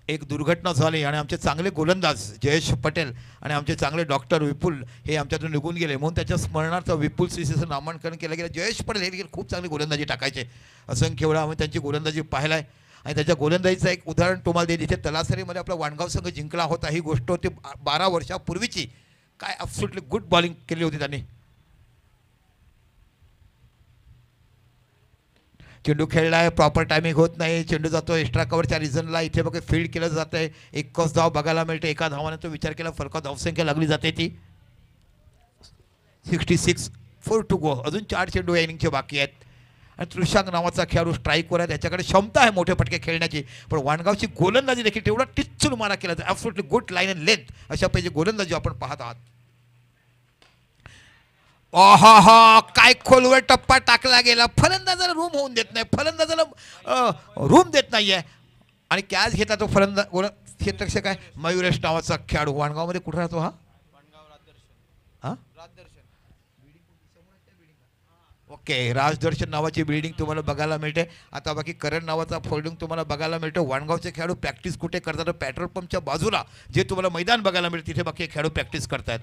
एक दुर्घटना झाली आणि आमचे चांगले गोलंदाज जयेश पटेल आणि आमचे चांगले डॉक्टर विपुल हे आमच्यातून निघून गेले, म्हणून त्याच्या स्मरणार्थ विपुल सीसीचं नामांकन केलं गेलं. जयेश पटेल हे देखील खूप चांगली गोलंदाजी टाकायचे. असंख्य वेळा आम्ही त्यांची गोलंदाजी पाहिलाय आणि त्याच्या गोलंदाजीचं एक उदाहरण तुम्हाला देईल. इथे तलासरीमध्ये आपला वाणगाव संघ जिंकला होता. ही गोष्ट होती 12 वर्षापूर्वीची. काय ॲब्सोल्युटली गुड बॉलिंग केली होती त्यांनी. चेंडू खेळलाय, प्रॉपर टायमिंग होत नाही, चेंडू जातो एक्स्ट्रा कव्हरच्या रिझनला. इथे बघा फील्ड केलं जात आहे. एकच धाव बघायला मिळते. एका धावाने तो विचार केला फरका धावसंख्या लागली जाते ती 66 4 टू गो. अजून 4 चेंडू या इनिंगचे बाकी आहेत आणि त्रिशांक नावाचा खेळाडू स्ट्राईकवर आहे. त्याच्याकडे क्षमता आहे मोठे फटके खेळण्याची, पण वाणगावची गोलंदाजी देखील तेवढा टिच्चून मारा केला जातो. Absolutely good line and length अशा पाहिजे गोलंदाजी आपण पाहत आहात. हा काय खोलवर टप्पा टाकला गेला. फलंदाजाला रूम होऊन देत नाही, फलंदाजाला रूम देत नाहीये आणि कॅच घेता तो फलंदाज क्षेत्ररक्षक आहे मयुरेश नावाचा खेळाडू. वाणगावमध्ये कुठे राहतो हा? ओके, राजदर्शन नावाची बिल्डिंग तुम्हाला बघायला मिळते. आता बाकी करण नावाचा फोल्डिंग तुम्हाला बघायला मिळतो. वाणगावचे खेळाडू प्रॅक्टिस कुठे करतात? पेट्रोल पंपच्या बाजूला जे तुम्हाला मैदान बघायला मिळते तिथे बाकी खेळाडू प्रॅक्टिस करतात.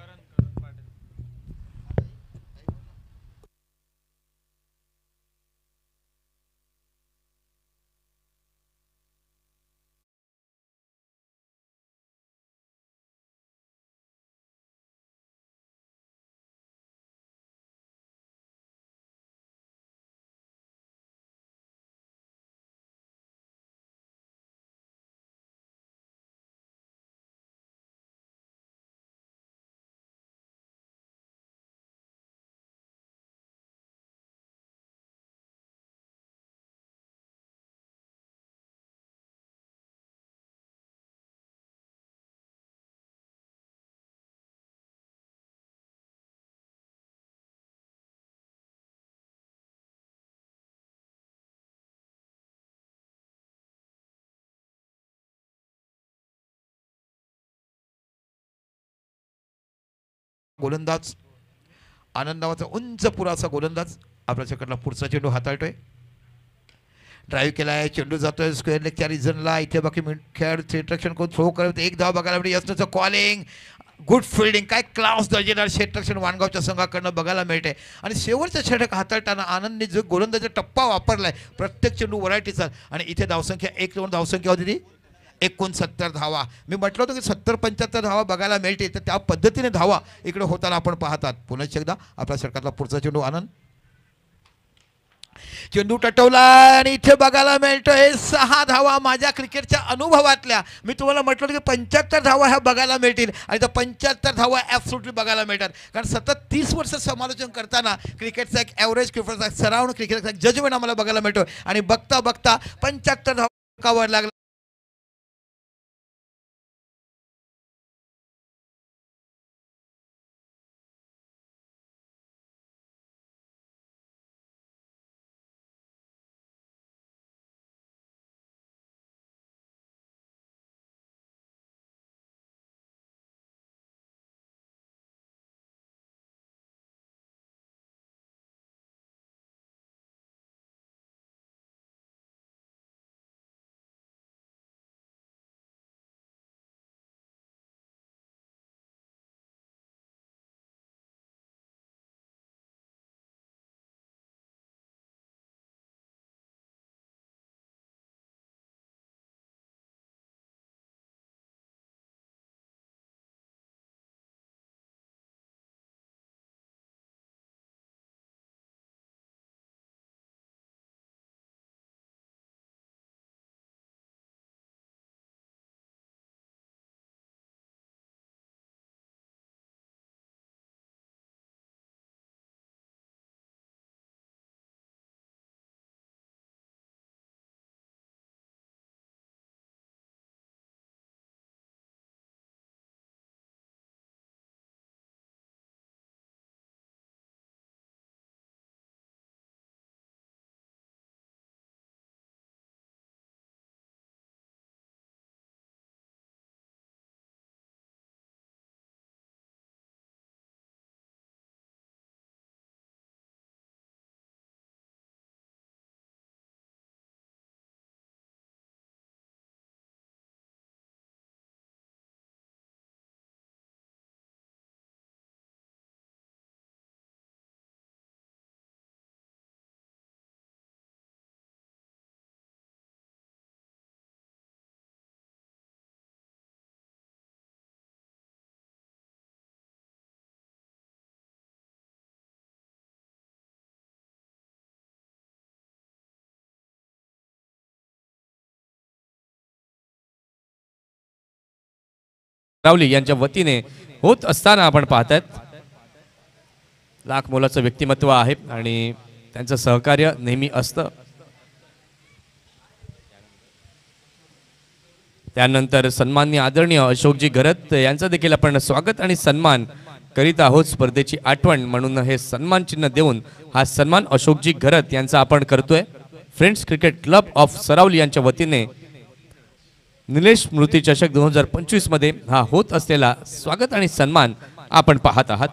गोलंदाज आनंद नावाचा उंच पुराचा गोलंदाज आपल्या चकडला पुढचा चेंडू हाताळतोय. ड्राईव्ह केलाय, चेंडू जातोय स्क्वेअर लेगच्या रिझनला. इथे बाकी खेळाडू क्षेत्ररक्षण करून थ्रो करत एक धाव बघायला मिळते. यशचं कॉलिंग, गुड फिल्डिंग, काय क्लास दर्जेदार क्षेत्ररक्षण वाणगावच्या संघाकडनं बघायला मिळते. आणि शेवटचं षटक हाताळताना आनंदने जो गोलंदाजीचा टप्पा वापरलाय प्रत्येक चेंडू व्हरायटीचा आणि इथे धावसंख्या 1-2 धावसंख्या होती ती 69 धावा. मी म्हटलं होतं की 70-75 धावा बघायला मिळते, तर त्या पद्धतीने धावा इकडे होताना आपण पाहतात. पुन्हा एकदा आपल्या षटकातला पुढचा चेंडू आनंद. चेंडू टटवला आणि इथे बघायला मिळतोय 6 धावा. माझ्या क्रिकेटच्या अनुभवातल्या मी तुम्हाला म्हटलं की 75 धावा ह्या बघायला मिळतील आणि त्या 75 धावा ॲब्सोल्युटली बघायला मिळतात. कारण सतत 30 वर्ष समालोचन करताना क्रिकेटचा एक ॲव्हरेज क्रिकेटचा सराउंड क्रिकेटचा जजमेंट आम्हाला बघायला मिळतो आणि बघता बघता 75 धावा लागला. सरावली यांच्या वतीने होत असताना आपण पाहतायत लाख मोलाचं व्यक्तिमत्व आहे आणि त्यांचं सहकार्य नेहमी असतं. त्यानंतर सन्माननीय आदरणीय अशोकजी घरत यांचं देखील आपण स्वागत आणि सन्मान करीत आहोत. स्पर्धेची आठवण म्हणून हे सन्मान चिन्ह देऊन हा सन्मान अशोकजी घरत यांचा आपण करतोय. फ्रेंड्स क्रिकेट क्लब ऑफ सरावली यांच्या वतीने निलेश स्मृती चषक 2025 मध्ये हा होत असलेला स्वागत आणि सन्मान आपण पाहत आहात.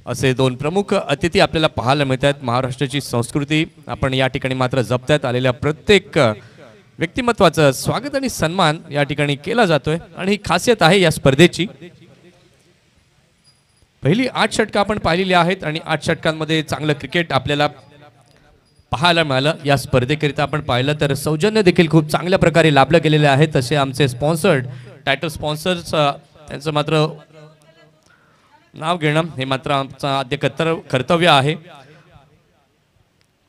असे दोन प्रमुख अतिथी आपल्याला पाहायला मिळतात. महाराष्ट्राची संस्कृती आपण या ठिकाणी मात्र जपण्यात आलेल्या प्रत्येक व्यक्तिमत्वाचं स्वागत आणि सन्मान या ठिकाणी केला जातोय आणि ही खासियत आहे या स्पर्धेची. पहिली 8 षटकं आपण पाहिलेली आहेत आणि 8 षटकांमध्ये चांगलं क्रिकेट आपल्याला पाहायला मिळालं. या स्पर्धेकरिता आपण पाहिलं तर सौजन्य देखील खूप चांगल्या प्रकारे लाभलं गेलेले आहे. तसे आमचे स्पॉन्सर्ड टायटल स्पॉन्सर्स त्यांचं मात्र नाव घेणं हे मात्र आमचं आद्य कर्तव्य आहे.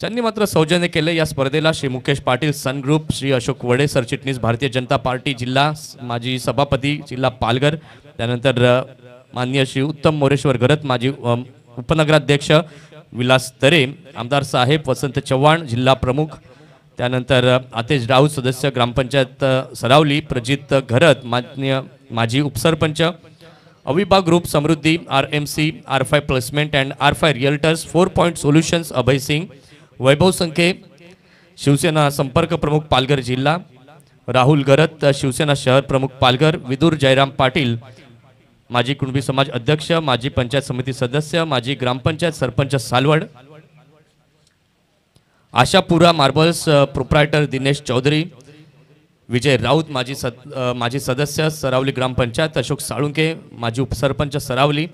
त्यांनी मात्र सौजन्य केलं या स्पर्धेला. श्री मुकेश पाटील सन ग्रुप, श्री अशोक वडे सरचिटणीस भारतीय जनता पार्टी जिल्हा, माजी सभापती जिल्हा पालघर, त्यानंतर माननीय श्री उत्तम मोरेश्वर घरत माजी उपनगराध्यक्ष विलास तरे, आमदार साहेब वसंत चव्हाण जिल्हा प्रमुख, त्यानंतर आतेश राऊत सदस्य ग्रामपंचायत सरावली, प्रजित घरत माननीय माजी उपसरपंच, Aviba group Samruddhi, RMC, R5 placement and R5 realtors, 4 point solutions Abhay Singh, Vaibhav Sankhe Shivsena संपर्क प्रमुख पालघर जिल्हा, राहुल घरत शिवसेना शहर प्रमुख पालघर, विदुर जयराम पाटील माजी कुणबी समाज अध्यक्ष, माजी पंचायत समिती सदस्य, माजी ग्रामपंचायत सरपंच सालवड, आशापुरा मार्बल्स प्रोप्रायटर दिनेश चौधरी, विजय राऊत माजी सदस्य सरावली ग्रामपंचायत, अशोक साळुंके माजी उपसरपंच सरावली,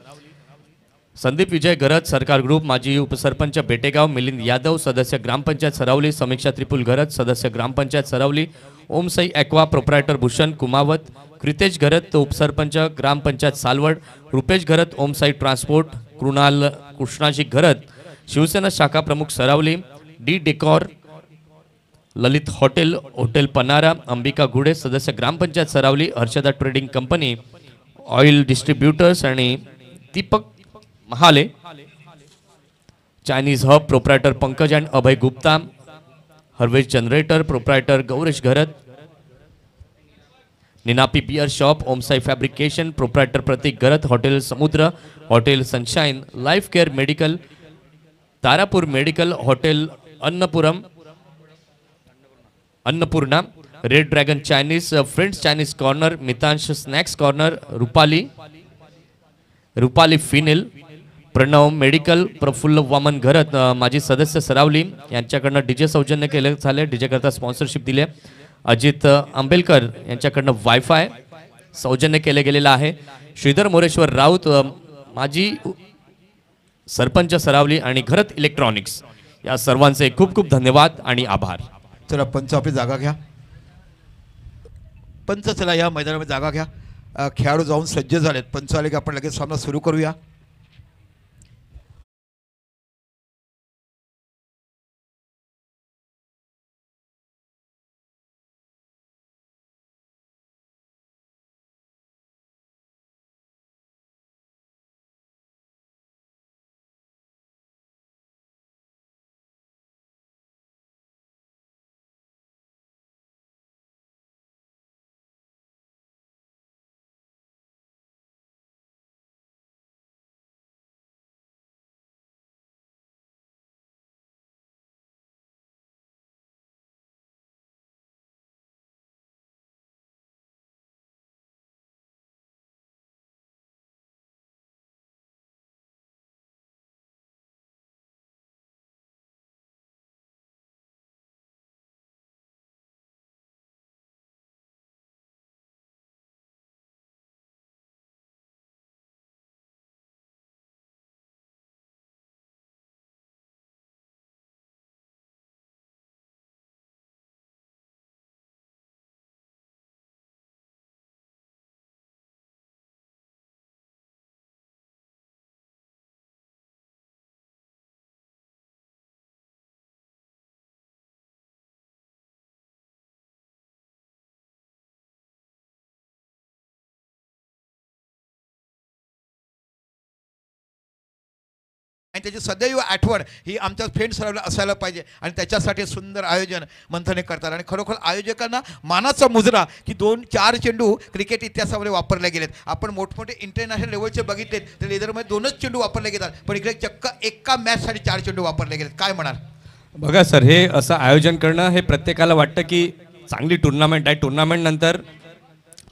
संदीप विजय घरत सरकार ग्रुप माजी उपसरपंच बेटेगाव, मिलिंद यादव सदस्य ग्रामपंचायत सरावली, समीक्षा त्रिपुल घरत सदस्य ग्रामपंचायत सरावली, ओमसाई ॲक्वा प्रोप्रायटर भूषण कुमावत, कृतेश घरत उपसरपंच ग्रामपंचायत सालवड, रुपेश घरत ओमसाई ट्रान्सपोर्ट, कृष्णाजी घरत शिवसेना शाखा प्रमुख Saravali, D decor Lalit hotel Panara, Ambika Ghude सदस्य grampanchayat Saravali, Harshada trading company oil distributors आणि Deepak Mahale, Chinese hub proprietor Pankaj and Abhay Gupta, हर्वेज जनरेटर प्रोप्रायटर गौरेश घरत, निनापी beer shop, Omsai fabrication proprietor Prateek Gharat, hotel Samudra, hotel sunshine, life care medical, Tarapur medical, hotel Annapurna, red dragon Chinese, friends Chinese corner, Mitansh snacks corner, Rupali phenyl, Pranav medical, Praphulla Waman Gharat माजी सदस्य सरावली यांच्याकडनं DJ सौजन्य केले झाले, DJ करता sponsorship दिले. Ajit आंबेलकर यांच्याकडनं wifi सौजन्य केले गेलेलं आहे. श्रीधर मोरेश्वर राऊत माजी सरपंच सरावली आणि घरत इलेक्ट्रॉनिक्स या सर्वांचे खूप खूप धन्यवाद आणि आभार. चला पंच आपली जागा घ्या. पंच चला या मैदानामध्ये जागा घ्या. खेळाडू जाऊन सज्ज झालेत. पंच आले की आपण लगेच सामना सुरू करूया. आणि त्याची सदैव आठवण ही आमच्या फ्रेंड सर्कलला असायला पाहिजे आणि त्याच्यासाठी सुंदर आयोजन मंथने करतात. आणि खरोखर आयोजकांना मानाचा मुजरा की 2-4 चेंडू क्रिकेट इतिहासामध्ये वापरले गेलेत. आपण मोठमोठे इंटरनॅशनल लेवलचे बघितलेत तर लेदरमध्ये 2च चेंडू वापरले घेतात, पण इकडे चक्क एका मॅचसाठी 4 चेंडू वापरले गेलेत. काय म्हणाल? बघा सर, हे असं आयोजन करणं हे प्रत्येकाला वाटतं की चांगली टुर्नामेंट आहे, टुर्नामेंट नंतर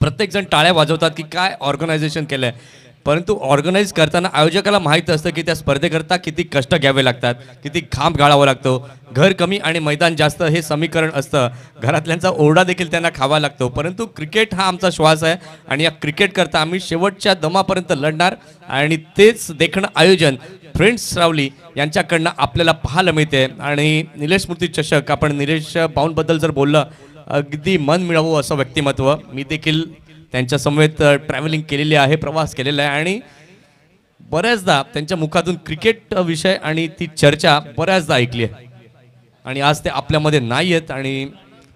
प्रत्येकजण टाळ्या वाजवतात की काय ऑर्गनायझेशन केलं आहे, परंतु ऑर्गनाईज करताना आयोजकाला माहीत असतं की त्या स्पर्धेकरता किती कष्ट घ्यावे लागतात, किती घाम गाळावा लागतो. घर कमी आणि मैदान जास्त हे समीकरण असतं, घरातल्यांचा ओरडा देखील त्यांना खावा लागतो. परंतु क्रिकेट हा आमचा श्वास आहे आणि या क्रिकेट करता आम्ही शेवटच्या दमापर्यंत लढणार आणि तेच देखणं आयोजन फ्रेंड्स रावली यांच्याकडनं आपल्याला पाहायला मिळते. आणि निलेश स्मृती चषक, आपण निलेश बाऊंबद्दल जर बोललं, अगदी मन मिळावं असं व्यक्तिमत्व. मी देखील त्यांच्या समवेत ट्रॅव्हलिंग केलेली आहे, प्रवास केलेला आहे आणि बऱ्याचदा त्यांच्या मुखातून क्रिकेट विषय आणि ती चर्चा बऱ्याचदा ऐकली आहे आणि आज ते आपल्यामध्ये नाही आहेत. आणि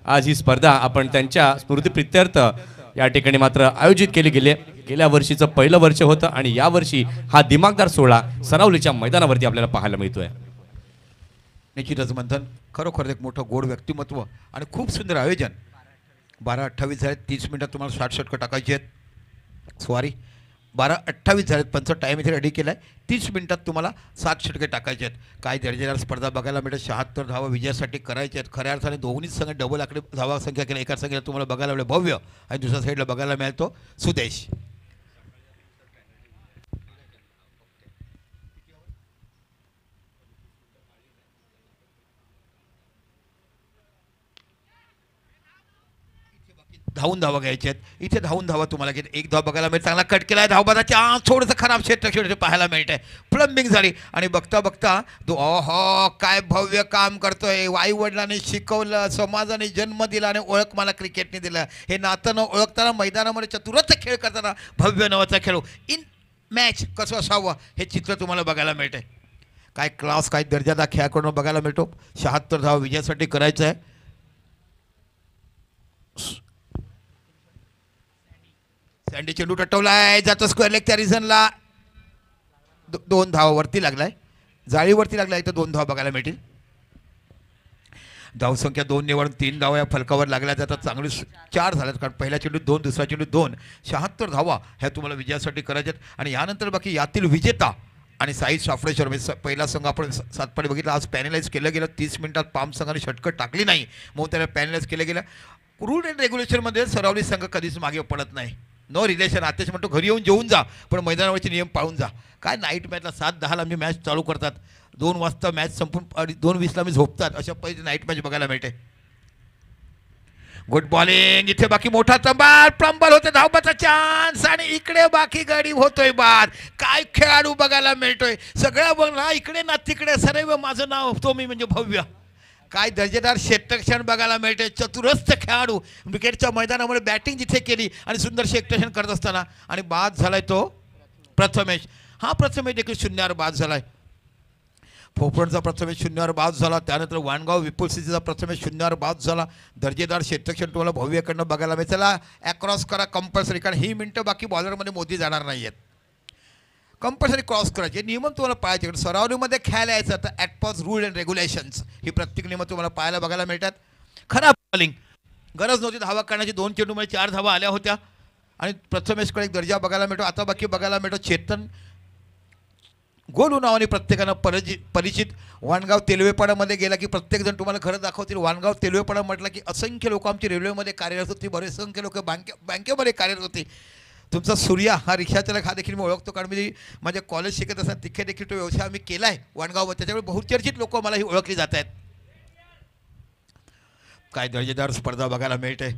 आज ही स्पर्धा आपण त्यांच्या स्मृतीप्रित्यर्थ या ठिकाणी मात्र आयोजित केली गेली आहे. गेल्या वर्षीचं पहिलं वर्ष होतं आणि यावर्षी हा दिमागदार सोहळा सरावलीच्या मैदानावरती आपल्याला पाहायला मिळतोय. निश्चितच मंथन, खरोखर एक मोठं गोड व्यक्तिमत्व आणि खूप सुंदर आयोजन. 12:28 झालेत, 30 मिनिटात तुम्हाला 60 षटकं टाकायची आहेत. सॉरी, 12:28 झालेत, पंच टाईम इथे रेडी केला आहे. 30 मिनिटात तुम्हाला 7 षटके टाकायचे आहेत. काय दर्जेदार स्पर्धा बघायला मिळते. 76 धावा विजयासाठी करायचे आहेत. खऱ्या अर्थाने दोन्ही संघ डबल आकडे धावा संख्या केल्या. एका संख्येला तुम्हाला बघायला मिळेल भव्य आणि दुसऱ्या साईडला बघायला मिळतो सुदेश. धावून धावा घ्यायचे आहेत. इथे धावून धावा तुम्हाला घेत. एक धाव बघायला मिळते, चांगला कट केला आहे धावबादा, चान्स थोडंसं खराब क्षेत्र पाहायला मिळतंय. प्लंबिंग झाली आणि बघता बघता ओहो काय भव्य काम करतोय. आई वडिलांनी शिकवलं, समाजाने जन्म दिला आणि ओळख मला क्रिकेटने दिलं. हे नातं न ओळखताना मैदानामध्ये चतुरच खेळ करताना भव्य नवाचा खेळू इन मॅच कसं असावं हे चित्र तुम्हाला बघायला मिळतंय. काय क्लास, काय दर्जादार खेळ करून बघायला मिळतो. 76 धावा विजयासाठी करायचं आहे. सँडी चेंडू टटवलाय, जातो स्क्वेअर लेग त्या रिझनला. 2 धावावरती लागलाय, जाळीवरती लागलाय, तर 2 धावा बघायला मिळतील. धावसंख्या 2 निवडून 3 धावा या फलकावर लागल्या जातात. चांगली 4 झाल्यात, कारण पहिला चेंडू 2, दुसरा चेंडू 2. 76 धावा ह्या तुम्हाला विजयासाठी करायच्यात. आणि यानंतर बाकी यातील विजेता आणि साई साफळेश्वर म्हणजे पहिला संघ आपण सातपाडी बघितला, आज पॅनलाइज केलं गेलं. 30 मिनिटात पाम संघाने षटकं टाकली नाही म्हणून त्याला पॅनलाइज केलं गेलं. रूल अँड रेग्युलेशनमध्ये सरावली संघ कधीच मागे पडत नाही. No relation. आतेश म्हणतो घरी येऊन जेवून जा, पण मैदानावरचे नियम पाळून जा. काय नाईट मॅचला 7:10ला आम्ही मॅच चालू करतात, 2 वाजता मॅच संपून 2:20ला आम्ही झोपतात. अशा पद्धतीने नाईट मॅच बघायला मिळते. गुड बॉलिंग, इथे बाकी मोठा चंबाल, प्लंबल होते, धावबाचा चान्स आणि इकडे बाकी गाडी होतोय बाद. काय खेळाडू बघायला मिळतोय. सगळं बघ ना, इकडे ना तिकडे सर्व माझं नाव तो मी म्हणजे भव्य. काय दर्जेदार क्षेत्ररक्षण बघायला मिळते. चतुरस्थ खेळाडू विकेटच्या मैदानामध्ये बॅटिंग जिथे केली आणि सुंदर क्षेत्ररक्षण करत असताना आणि बाद झालाय तो प्रथमेश. हा प्रथमेश देखील 0वर बाद झालाय. फोफरणचा प्रथमेश 0वर बाद झाला. त्यानंतर वाणगाव विपुल सिटीचा प्रथमेश 0वर बाद झाला. दर्जेदार क्षेत्ररक्षण तुम्हाला भव्यकडनं बघायला मिळेल. चला अक्रॉस करा कंपल्सरी, कारण ही मिनटं बाकी बॉलरमध्ये मोदी जाणार नाही आहेत. कंपल्सरी क्रॉस करायचे नियम तुम्हाला पाळायचे. सरावलीमध्ये खेळायला यायचं तर at pause rule and regulations ही प्रत्येक नियम तुम्हाला पाहायला बघायला मिळतात. खराब बॉलिंग, गरज नव्हती धावा करण्याची. 2 चेंडूमध्ये 4 धावा आल्या होत्या आणि प्रथमेशकडे एक दर्जा बघायला मिळतो. आता बाकी बघायला मिळतो चेतन गोलू नावाने प्रत्येकानं परिचित. वाणगाव तेलवेपाड्यामध्ये गेला की प्रत्येकजण तुम्हाला खरं दाखवतील. वाणगाव तेलवेपाडा म्हटलं की असंख्य लोक आमची रेल्वेमध्ये कार्यरत होती, बरेच संख्य लोक बँकेमध्ये कार्यरत होती. तुमचा सूर्या हा रिक्षाचालक हा देखील मी ओळखतो, कारण मी माझ्या कॉलेज शिकत असताना तिथे देखील तो व्यवसाय आम्ही केला आहे वाणगाववर. त्याच्यामुळे बहुचर्चित लोक मला ही ओळखली जात आहेत. काय दर्जेदार स्पर्धा बघायला मिळते.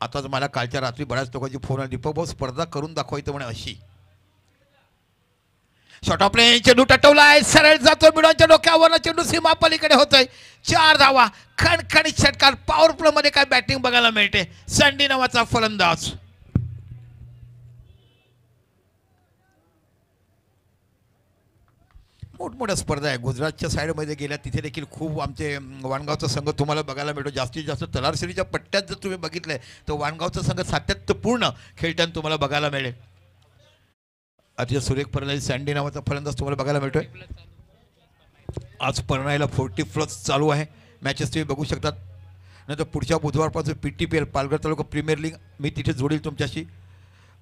आताच मला कालच्या रात्री बऱ्याच लोकांची फोन आली, दीपक भाऊ स्पर्धा करून दाखवायचं म्हणे अशी. शॉर्ट ऑफ प्लेन चेंडू टटवलाय, सरळ जातो मिडॉनच्या डोक्यावर, चेंडू सीमा पलीकडे होतोय. 4 धावा, खणखणीत षटकार. पॉवर प्ले मध्ये काय बॅटिंग बघायला मिळते. सँडी नावाचा फलंदाज. मोठमोठ्या स्पर्धा आहे. गुजरातच्या साईडमध्ये गेल्या तिथे देखील खूप आमचे वाणगावचा संघ तुम्हाला बघायला मिळतो. जास्तीत जास्त तलारसिरीच्या पट्ट्यात जर तुम्ही बघितलंय तर वाणगावचा संघ सातत्यपूर्ण खेळताना तुम्हाला बघायला मिळेल. अतिशय सुरेख फलंदाजी सँडी नावाचा फलंदाज तुम्हाला बघायला मिळतोय. आज परनाईला 40+ चालू आहे मॅचेस तुम्ही बघू शकतात. नंतर पुढच्या बुधवारपासून PTPL पालघर तालुका प्रीमियर लीग मी तिथे जोडेल तुमच्याशी.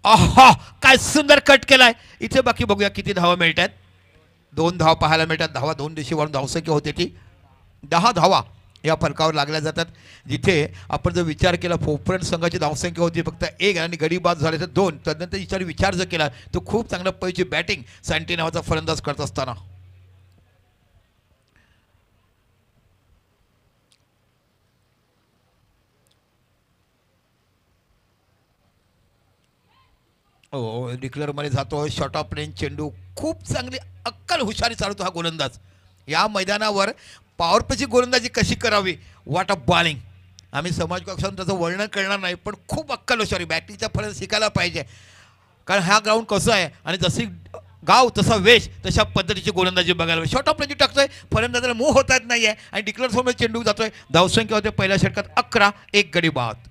आहा काय सुंदर कट केलाय. इथे बाकी बघूया किती धावा मिळत आहेत. 2 धावा पाहायला मिळतात. धावा 2 दिवशी वाढून धावसंख्या होते ती 10 धावा या फलकावर लागल्या जातात. जिथे आपण जर विचार केला पोफरण संघाची धावसंख्या होती फक्त 1 आणि गडी बाद झाले तर 2. तदनंतर विचार जर केला तर खूप चांगलं पैकी बॅटिंग सँटी नावाचा फलंदाज करत असताना डिक्लेअरमध्ये जातो. शॉर्ट ऑफ रेंज चेंडू खूप चांगली अक्कल हुशारी चालवतो हा गोलंदाज. या मैदानावर पॉवर प्लेची गोलंदाजी कशी करावी व्हॉट अ बॉलिंग. आम्ही समाज कक्षातून त्याचं वर्णन करणार नाही पण खूप अक्कल हुशारी बॅटिंगच्या फळत शिकायला पाहिजे. कारण हा ग्राउंड कसं आहे आणि जशी गाव तसा वेश तशा पद्धतीची गोलंदाजी बघायला. शॉर्ट ऑफ रेंज टाकतोय फलंदाजाला मूव्ह होता येत नाही आहे आणि डिक्लेअर समोर चेंडू जातोय. धावसंख्या होते पहिल्या षटकात 11 1 गडी बाद.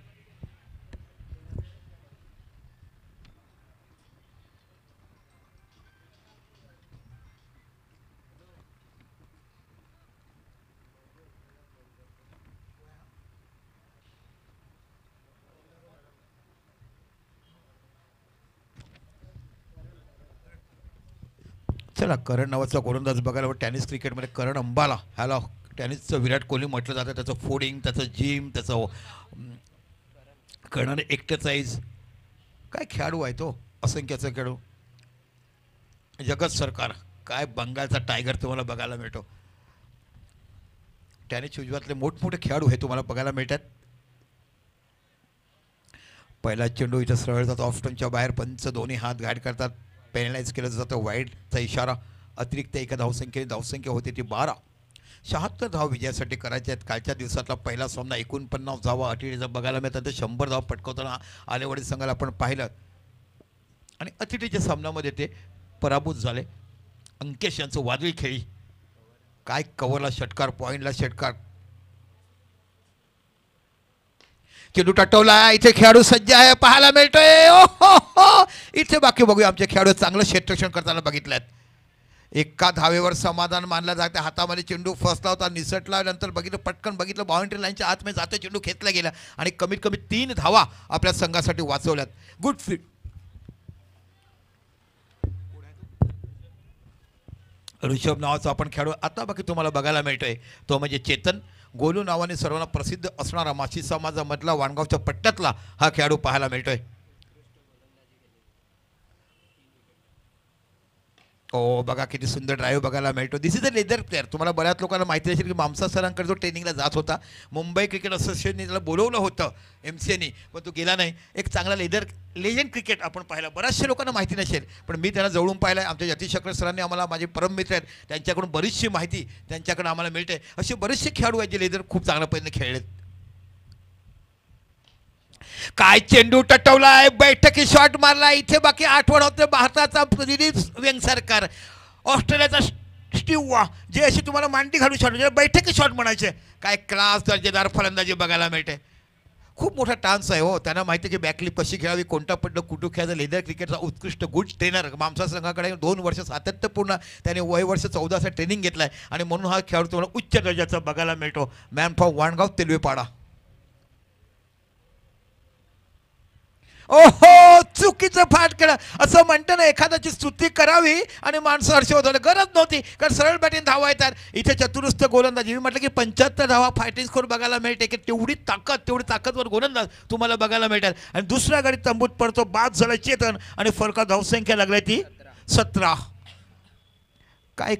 चला करण नावाचा गोलंदाज बघायला. टेनिस क्रिकेटमध्ये करण अंबाला ह्याला टेनिसचं विराट कोहली म्हटलं जातं. त्याचं फोडिंग त्याचं जिम त्याचं करणारे एक्सरसाइज काय खेळाडू आहे तो. असंख्याचा खेळाडू. जगत सरकार काय बंगालचा टायगर तुम्हाला बघायला मिळतो. टेनिस उजवातले मोठमोठे खेळाडू हे तुम्हाला बघायला मिळतात. पहिला चेंडू इथं सरळ जातो ऑफस्टंपच्या बाहेर. पंच दोन्ही हात गाईड करतात. पेनलाइज केलं जातं. वाईडचा इशारा. अतिरिक्त एका धावसंख्या होती ती 12. 76 धावा विजयासाठी करायच्या आहेत. कालच्या दिवसातला पहिला सामना 49 धावा अटीचा बघायला मिळतात. तर 100 धावा पटकवताना आलेवडी संघाला आपण पाहिलं आणि अतिथीच्या सामन्यामध्ये ते पराभूत झाले. अंकेश यांचं वादळी खेळी काय कव्हरला षटकार पॉईंटला षटकार. चेंडू टटवला. इथे खेळाडू सज्ज आहे पाहायला मिळतोय. हो इथे बाकी बघूया आमचे खेळाडू चांगलं क्षेत्ररक्षण करताना बघितल्यात. एका धावेवर समाधान मानलं जाते. हातामध्ये चेंडू फसला होता निसटला. नंतर बघितलं पटकन बघितलं बाउंड्री लाईनच्या आतमध्ये जातो चेंडू खेचला गेला आणि कमीत कमी 3 धावा आपल्या संघासाठी वाचवल्यात. Good fit. ऋषभ नावाचा आपण खेळाडू आता बाकी तुम्हाला बघायला मिळतोय तो म्हणजे चेतन गोलू नावाने सर्वांना प्रसिद्ध असणारा माची समाजामधला वाणगावच्या पट्ट्यातला हा खेळाडू पाहायला मिळतोय. ओ बघा किती सुंदर ड्राईव्ह बघायला मिळतो. दिस इज अ लेदर प्लेअर. तुम्हाला बऱ्याच लोकांना माहिती असेल की मामसा सरांकडे जो ट्रेनिंगला जात होता मुंबई क्रिकेट असोसिएशनने त्याला बोलवलं होतं MCAने पण तो गेला नाही. एक चांगला लेजंड क्रिकेट आपण पाहिला. बऱ्याचशा लोकांना माहिती नसेल पण मी त्याला जवळून पाहिलं. आमच्या यतीश चक्र सरांनी आम्हाला माझे परम मित्र आहेत त्यांच्याकडून बरीचशी माहिती त्यांच्याकडे आम्हाला मिळते. असे बरेचसे खेळाडू आहेत जे लेदर खूप चांगल्या पद्धतीने खेळलेत. काय चेंडू टटवलाय. बैठकी शॉट मारला. इथे बाकी आठवण होते भारताचा दिलीप वेंगसरकर. ऑस्ट्रेलियाचा स्टीव वॉ जे अशी तुम्हाला मांडी घालू शॉट बैठकी शॉट म्हणायचे. काय क्लास दर्जेदार फलंदाजी बघायला मिळते. खूप मोठा टान्स आहे हो. त्यांना माहिती आहे की बॅकलिप कशी खेळावी कोणता पट्ट कुठू खेळायचा. लेदर क्रिकेटचा उत्कृष्ट गुड ट्रेनर मामसा संघाकडे 2 वर्ष सातत्यपूर्ण त्याने वर्ष 14 ट्रेनिंग घेतलं आहे आणि म्हणून हा खेळाडू तुम्हाला उच्च दर्जाचा बघायला मिळतो. Man from Vangaon Telwepada. ओहो चुकीचं फाट केलं. असं म्हणतं ना एखाद्याची स्तुती करावी आणि माणसं हर्षवर्धन गरज नव्हती कारण सरळ बॅटिंग धावा येतात. इथे चतुरस्थ गोलंदाजी मी म्हटलं की 75 धावा फायटिंग स्कोर बघायला मिळते की तेवढी ताकदवर गोलंदाज तुम्हाला बघायला मिळतात. आणि दुसऱ्या गाडी तंबूत पडतो. बाद झाला चेतन आणि फलका धावसंख्या लागली ती 17. काय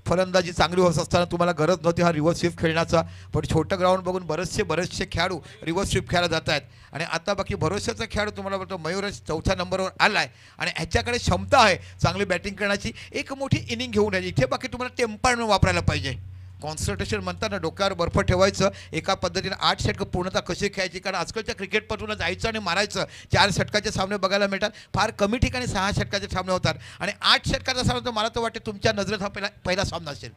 फलंदाजी चांगली होत असताना तुम्हाला गरज नव्हती हा रिव्हर्स स्वीप खेळण्याचा. पण छोटं ग्राउंड बघून बरेचसे खेळाडू रिव्हर्स स्वीप खेळायला जात आहेत. आणि आता बाकी भरोश्याचा खेळाडू तुम्हाला बोलतो मयूरज 4थ्या नंबरवर आला आहे आणि ह्याच्याकडे क्षमता आहे चांगली बॅटिंग करण्याची. एक मोठी इनिंग घेऊन यायची. इथे बाकी तुम्हाला टेम्परमेंट वापरायला पाहिजे. कॉन्सन्ट्रेशन म्हणतात ना डोक्यावर बर्फ ठेवायचं. एका पद्धतीने 8 षटकं पूर्णता कशी खेळायची कारण आजकालच्या क्रिकेटपटूला जायचं आणि मारायचं. 4 षटकाचे सामने बघायला मिळतात. फार कमी ठिकाणी 6 षटकाचे सामने होतात आणि 8 षटकाचा सामना तर मला तर वाटते तुमच्या नजरेत हा पहिला सामना असेल.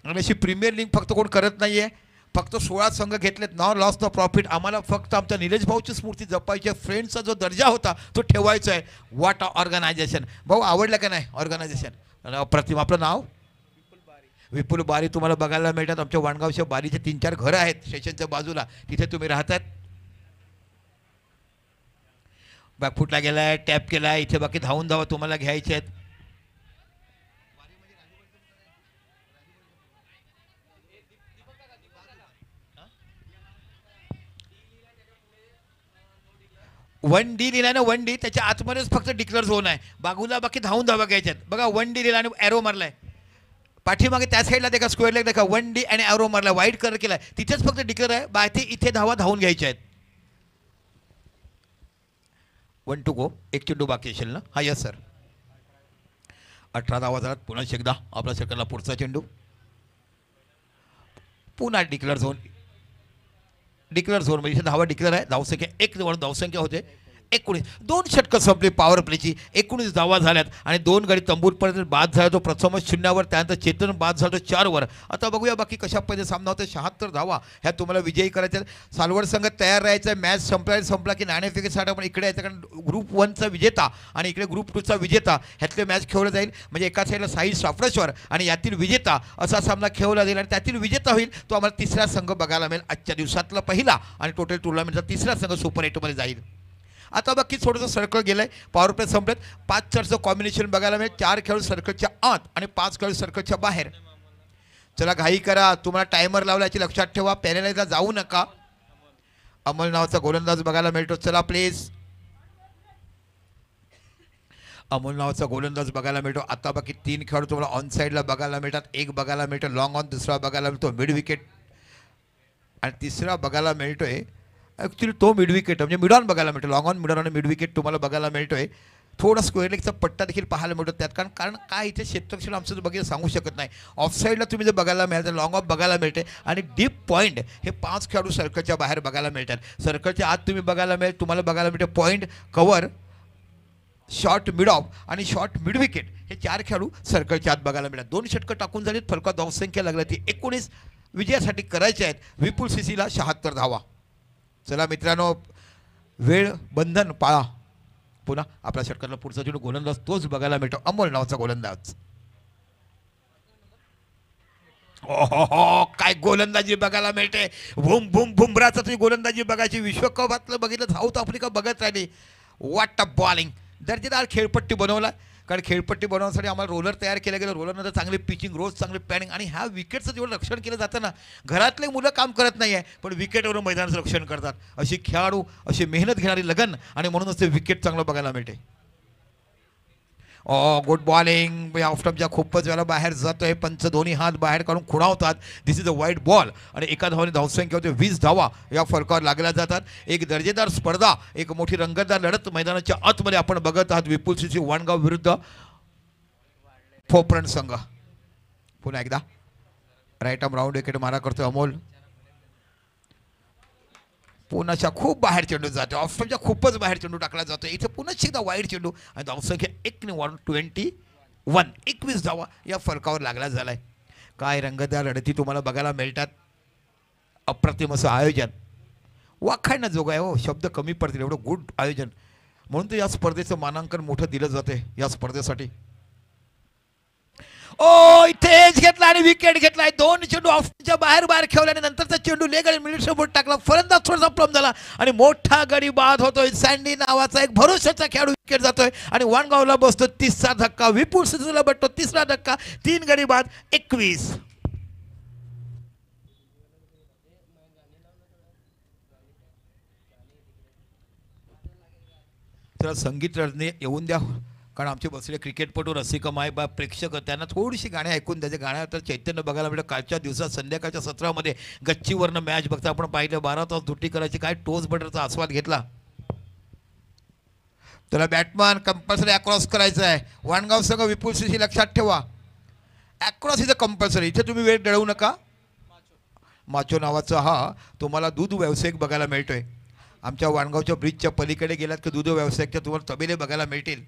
आणि अशी प्रीमियर लीग फक्त कोण करत नाही आहे. फक्त 16 संघ घेतलेत. नॉ लॉस द प्रॉफिट. आम्हाला फक्त आमच्या निलेश भाऊची स्मृती जपायची आहे. फ्रेंड्सचा जो दर्जा होता तो ठेवायचा आहे. What organization. भाऊ आवडलं का नाही ऑर्गनायझेशन. प्रतिमा आपलं नाव विपुल बारी तुम्हाला बघायला मिळतात. आमच्या वाणगावच्या बारीचे 3-4 घरं आहेत स्टेशनच्या बाजूला, तिथे तुम्ही राहतात. बॅकफुटला गेलाय, टॅप केलाय, इथे बाकी धावून धावा तुम्हाला घ्यायचे आहेत. वन डी लिहिला ना, वन डी त्याच्या आतमध्येच फक्त डिक्लेअर झोन आहे. बाजूला बाकी धावून धावा घ्यायच्यात. बघा वन डी लिहिला आणि ॲरो मारलाय. पाठीमागे त्या साईडला देखा स्क्वेअर लेग देखा वन डी आणि ॲरो मारला, व्हाईट कलर केलाय, तिथेच फक्त डिक्लेअर आहे. बाकी इथे धावा धावून घ्यायच्या आहेत. 1 to go. एक चेंडू बाकी असेल ना. हा यस सर. 18 धावा झाल्यात. पुन्हा एकदा आपला सेकंडला पुढचा चेंडू. पुन्हा डिक्लेअर झोन. डिक्लेअर झोन म्हणजे इथे धावा डिक्लेअर आहे. धावसंख्या 1 निवडून धावसंख्या होते 19. 2 षटकं संपली पॉवर प्लेची. 19 धावा झाल्यात आणि 2 गडी तंबूरपर्यंत बाद झाला तो प्रथमच 0वर. त्यानंतर चेतन बाद झाला तो 4वर. आता बघूया बाकी कशा पद्धतीने सामना होता. 76 धावा ह्या तुम्हाला विजयी करायच्या. सालवड संघ तयार राहायचा. मॅच संपला की नाणेफेकीसाठी आपण इकडे यायचं, कारण ग्रुप 1चा विजेता आणि इकडे ग्रुप 2चा विजेता ह्यातले मॅच खेळलं जाईल. म्हणजे एका साईडला साई साफरेश्वर आणि यातील विजेता असा सामना खेळला जाईल आणि त्यातील विजेता होईल तो आम्हाला तिसरा संघ बघायला मिळेल. आजच्या दिवसातला पहिला आणि टोटल टुर्नामेंटचा तिसरा संघ सुपर 8मध्ये जाईल. आता बाकी थोडंसं सर्कल गेलं आहे. पॉवर प्ले संपलेत. 5-4चं कॉम्बिनेशन बघायला मिळेल. 4 खेळाडू सर्कलच्या आत आणि 5 खेळाडू सर्कलच्या बाहेर. चला घाई करा, तुम्हाला टायमर लावला याची लक्षात ठेवा. पॅनलला जाऊ नका. अमोल नावाचा गोलंदाज बघायला मिळतो. चला प्लीज. अमोल नावाचा गोलंदाज बघायला मिळतो. आता बाकी 3 खेळाडू तुम्हाला ऑन साईडला बघायला मिळतात. एक बघायला मिळतो लॉंग ऑन, दुसरा बघायला मिळतो मिड विकेट आणि तिसरा बघायला मिळतोय ॲक्च्युली तो मिड विकेट म्हणजे मिड ऑन बघायला मिळतो. लॉंग ऑन, मिड ऑन आणि मिड विकेट तुम्हाला बघायला मिळतोय. थोडा स्क्वेअर लेगचा पट्टा देखील पाहायला मिळतो त्यात. कारण काय इथे क्षेत्ररक्षण आमचं बघायला सांगू शकत नाही. ऑफ साईडला तुम्ही जर बघायला मिळाल तर लॉंग ऑफ बघायला मिळते आणि डीप पॉईंट हे 5 खेळाडू सर्कलच्या बाहेर बघायला मिळतात. सर्कलच्या आत तुम्ही बघायला मिळेल तुम्हाला बघायला मिळते point, cover, short mid of आणि शॉर्ट मिड विकेट हे 4 खेळाडू सर्कलच्या आत बघायला मिळतात. 2 षटकं टाकून झालीत. फलका धावसंख्या लागली ती 19 विजयासाठी करायचे आहेत. विपुल सीसीला 76 धावा. चला मित्रांनो, वेळ बंधन पाळा. पुन्हा आपल्या षटकातला पुढचा चेंडू गोलंदाज तोच बघायला मिळतो. अमोल नावाचा गोलंदाज. ओहो, काय गोलंदाजी बघायला मिळते. भूम भूम बुमराचा तुम्ही गोलंदाजी बघायची. विश्वकपातलं बघितलं, साऊथ आफ्रिका बघत राहिली. वाट बॉलिंग. दर्जेदार खेळपट्टी बनवला. कारण खेळपट्टी बनवण्यासाठी आम्हाला रोलर तयार केलं गेलं. रोलरनंतर चांगली पिचिंग, रोज चांगली पॅनिंग आणि ह्या विकेटचं जेवढं रक्षण केलं जातं ना, घरातले मुलं काम करत नाही आहे पण विकेटवर मैदानाचं रक्षण करतात. अशी खेळाडू, अशी मेहनत घेणारी लगन आणि म्हणूनच ते विकेट चांगलं बघायला मिळते. Good bowling. ऑफटॉपच्या खूपच वेळेला बाहेर जातोय. पंच दोन्ही हात बाहेर काढून खुणावतात. दिस इज अ वाईट बॉल आणि एका धावाने धावसंख्या होते 20 धावा या फलकावर लागल्या जातात. एक दर्जेदार स्पर्धा, एक मोठी रंगतदार लढत मैदानाच्या आतमध्ये आपण बघत आहात. विपुल सीसी वाणगाव विरुद्ध फोपरण संघ. पुन्हा एकदा राईट आर्म राऊंड विकेट मारा करतोय अमोल. पुन्हाच्या खूप बाहेर चेंडू जातो. ऑफच्या खूपच बाहेर चेंडू टाकला जातो. इथे पुन्हा एकदा वाईट चेंडू आणि धावसंख्या 1 ने वाढून 21 धावा या फलकावर लागला झालाय. काय रंगतदार लढती तुम्हाला बघायला मिळतात. अप्रतिम असं आयोजन. वाखाणण्याजोगं आहे हो, शब्द कमी पडतील एवढं गुड आयोजन. म्हणून तर या स्पर्धेचं मानांकन मोठं दिलं जाते या स्पर्धेसाठी. इथेच घेतला आणि विकेट घेतलाय. 2 चेंडू ऑफच्या बाहेर खेळला आणि नंतरचा चेंडू लेग आणि मिडल बोट टाकला. फलंदाज थोडासा प्रॉब्लेम झाला आणि मोठा गडी बाद होतोय. सँडी नावाचा एक भरोशाचा खेळाडू विकेट जातोय आणि वाणगावला बसतो 30चा धक्का. विपुल सीसीला बसतो 3रा धक्का. 3 गडी बाद 21. तर संगीत रचने येऊन द्या, कारण आमचे बसले क्रिकेटपटू, रसिक माय बा प्रेक्षक त्यांना थोडीशी गाणी ऐकून द्यायचे. गाण्यावर चैतन्य बघायला मिळतं. कालच्या दिवसात संध्याकाळच्या सत्रामध्ये गच्चीवरनं मॅच बघता आपण पाहिलं. 12 तास दुट्टी करायची. काय टोस बटरचा आस्वाद घेतला. त्याला बॅटमॅन कंपल्सरी अक्रॉस करायचं आहे. वाणगाव संघ विपुल सीसी लक्षात ठेवा. अक्रॉस इथं कंपल्सरी. इथे तुम्ही वेळ दळवू नका. माचो नावाचा हा तुम्हाला दूध व्यावसायिक बघायला मिळतोय. आमच्या वाणगावच्या ब्रिजच्या पलीकडे गेलात की दूध व्यावसायिकच्या तुम्हाला तबेले बघायला मिळतील.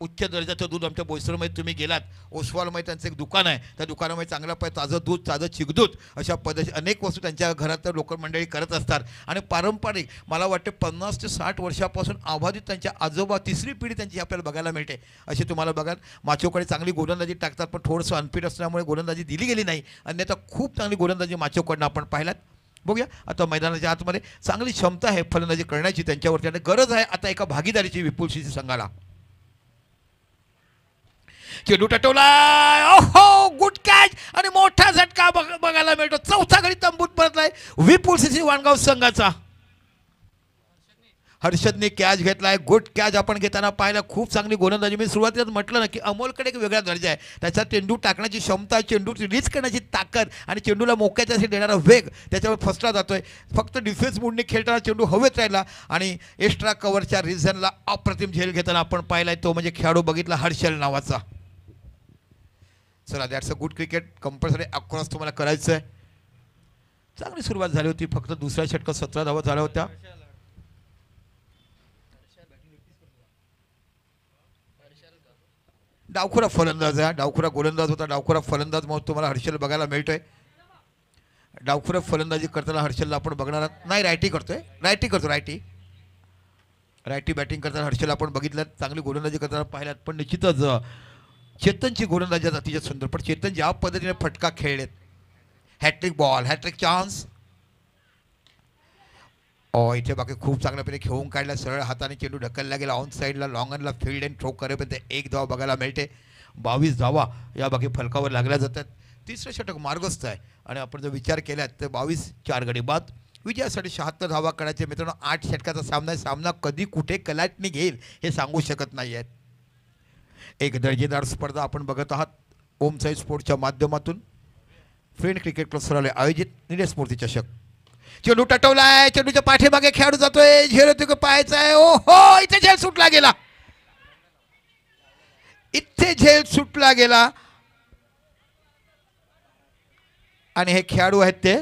उच्च दर्जाचं दूध आमच्या बोईसरमध्ये तुम्ही गेलात, ओसवालमध्ये त्यांचं एक दुकान आहे, त्या दुकानामध्ये चांगलं ताजं दूध, ताजं चिकदूध अशा पद्धतीची अनेक वस्तू त्यांच्या घरात लोक मंडळी करत असतात. आणि पारंपरिक मला वाटते 50 ते 60 वर्षापासून अबाधित त्यांच्या आजोबा तिसरी पिढी त्यांची आपल्याला बघायला मिळते. अशी तुम्हाला बघाल माचोकडे चांगली गोलंदाजी टाकतात, पण थोडंसं अनफिट असल्यामुळे गोलंदाजी दिली गेली नाही. अन्यथा खूप चांगली गोलंदाजी माचोकडनं आपण पाहिलात. बघूया आता मैदानाच्या आतमध्ये चांगली क्षमता आहे फलंदाजी करण्याची त्यांच्यावरती आणि गरज आहे आता एका भागीदारीची विपुल शिसी संघाला. चेंडू टटवला, ओहो गुड कॅच आणि मोठा झटका बघायला मिळतो. चौथा गडी तंबूत परतलाय विपुल शिसी वाणगाव संघाचा. हर्षदने कॅच घेतलाय, गुड कॅच आपण घेताना पाहिला. खूप चांगली गोलंदाजी. मी सुरुवातीलाच म्हटलं ना की अमोलकडे एक वेगळा दर्जा आहे. त्याचा चेंडू टाकण्याची क्षमता, चेंडू रिलीज करण्याची ताकद आणि चेंडूला मोक्याच्यासाठी देणारा वेग त्याच्यावर फसला जातोय. फक्त डिफेन्स मोडने खेळताना चेंडू हवेत राहिला आणि एक्स्ट्रा कव्हरच्या रिझनला अप्रतिम झेल घेताना आपण पाहिलाय तो म्हणजे खेळाडू बघितला हर्षल नावाचा. चला that's a good cricket. Compulsory across तुम्हाला करायचं आहे. चांगली सुरुवात झाली होती. फक्त दुसऱ्या षटकात 17 धावा झाल्या होत्या. डावखुरा फलंदाज आहे, डावखुरा गोलंदाज होता, डावखुरा फलंदाज म्हणून तुम्हाला हर्षल बघायला मिळतोय. डावखुरा फलंदाजी करताना हर्षलला आपण बघणार नाही. रायटी करतोय, रायटी करतो, रायटी बॅटिंग करताना हर्षल आपण बघितलं. चांगली गोलंदाजी करताना पाहिल्यात. पण निश्चितच चेतनची गोलंदाजी अतिशय सुंदर. पण चेतन ज्या पद्धतीने फटका खेळलेत, हॅट्रिक बॉल, हॅट्रिक चान्स. इथे बाकी खूप चांगल्यापैकी खेळून काढला. सरळ हाताने चेंडू ढकलला गेला ऑन साईडला. लॉंगनला फील्ड अँड थ्रो करेपर्यंत एक धावा बघायला मिळते. 22 धावा या बाकी फलकावर लागल्या जातात. तिसरं षटक मार्गस्थ आहे आणि आपण जर विचार केला तर 22-4 गडी बाद विजयासाठी 76 धावा करायचे. मित्रांनो 8 षटकाचा सामना आहे. सामना कधी कुठे कलाटणी घेईल हे सांगू शकत नाही आहेत. एक दर्जेदार स्पर्धा आपण बघत आहात ओम साई स्पोर्ट्सच्या माध्यमातून. फ्रेंड क्रिकेट क्लब सराले आयोजित निलेश मूर्ती चषक. चेंडू टटवलाय, चेंडूच्या पाठीमागे खेळाडू जातोय, झेल होतो पाहायचा आहे. ओहो इथे झेल सुटला गेला, इथे झेल सुटला गेला आणि हे खेळाडू आहेत ते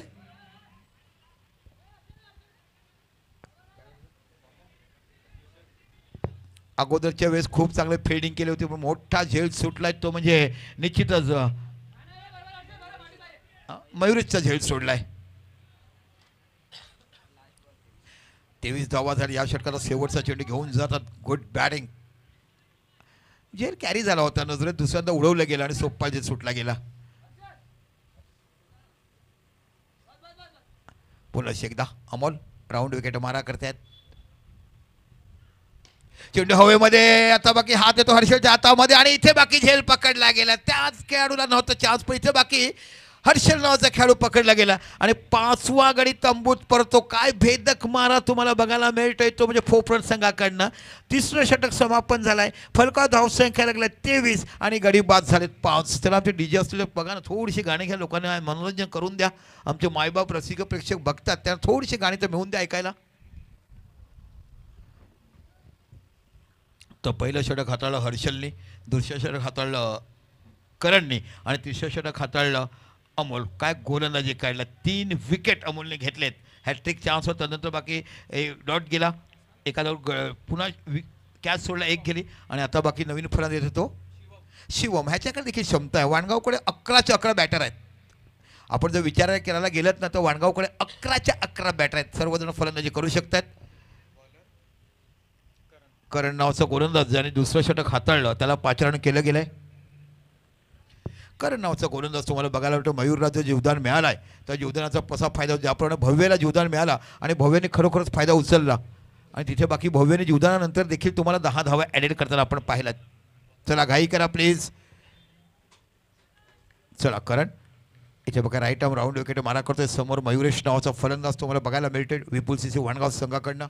अगोदरच्या वेळेस खूप चांगले फिल्डिंग केली होती, पण मोठा झेल सुटलाय तो म्हणजे निश्चितच मयुरेशचा झेल सोडलाय. 23 धावा झाली. या षटकाला शेवटचा चेंडू घेऊन जातात. Good batting. झेल कॅरी झाला होता, नजरेत दुसऱ्यांदा उडवलं गेलं आणि सोप्पा झेल सुटला गेला. पुन्हा एकदा अमोल राऊंड विकेट मारा करतायत. चेंडू हवेमध्ये. आता बाकी हात येतो हर्षलच्या हातामध्ये आणि इथे बाकी झेल पकडला गेला. त्याच खेळाडूला नव्हतं चान्स, पण इथे बाकी हर्षल नावाचा खेळाडू पकडला गेला आणि 5वा गडी तंबूत परतो. काय भेदक मारा तुम्हाला बघायला मिळतोय तो म्हणजे फोफरन संघाकडनं. तिसरं षटक समापन झालाय. फलका धावसंख्या लागल्या 23 आणि गडी बाद झालेत 5. त्याला आमचे डीजे असलेले बघा ना, थोडीशी गाणी घ्या, लोकांना मनोरंजन करून द्या. आमचे मायबाप रसिक प्रेक्षक बघतात, त्यांना थोडीशी गाणी तर मिळून द्या ऐकायला. तर पहिलं षटक हाताळलं हर्षलनी, दुसरं षटक हाताळलं करणनी आणि तिसरं षटक हाताळलं अमोल. काय गोलंदाजी काढला. 3 विकेट अमोलने घेतलेत. हॅट्रिक चान्स होता. नंतर बाकी डॉट गेला, एखादा पुन्हा कॅच सोडला, 1 गेली आणि आता बाकी नवीन फलंदाज येतो तो शिवम. ह्याच्याकडे देखील क्षमता आहे. वाणगावकडे 11चे 11 बॅटर आहेत. आपण जर विचार करायला गेलात ना तर वाणगावकडे 11च्या 11 बॅटर आहेत. सर्वजण फलंदाजी करू शकतात. करण नावाचा गोलंदाज ज्याने दुसरं षटक हाताळलं त्याला पाचारण केलं गेलंय. करण नावाचा गोलंदाज तुम्हाला बघायला मिळतो. मयूरराज जीवदान मिळाला आहे, त्या जीवदानाचा कसा फायदा, ज्याप्रमाणे भव्यला जीवदान मिळाला आणि भव्याने खरोखरच फायदा उचलला आणि तिथे बाकी भव्याने जीवदानानंतर देखील तुम्हाला 10 धावा ॲडेड करताना आपण पाहिलात. चला घाई करा प्लीज. चला करण इथे बघा राईट आर्म राऊंड विकेट मारा करतोय. समोर मयुरेश नावाचा फलंदाज तुम्हाला बघायला मिळतोय विपुल सिसी वाणगाव संघाकडनं.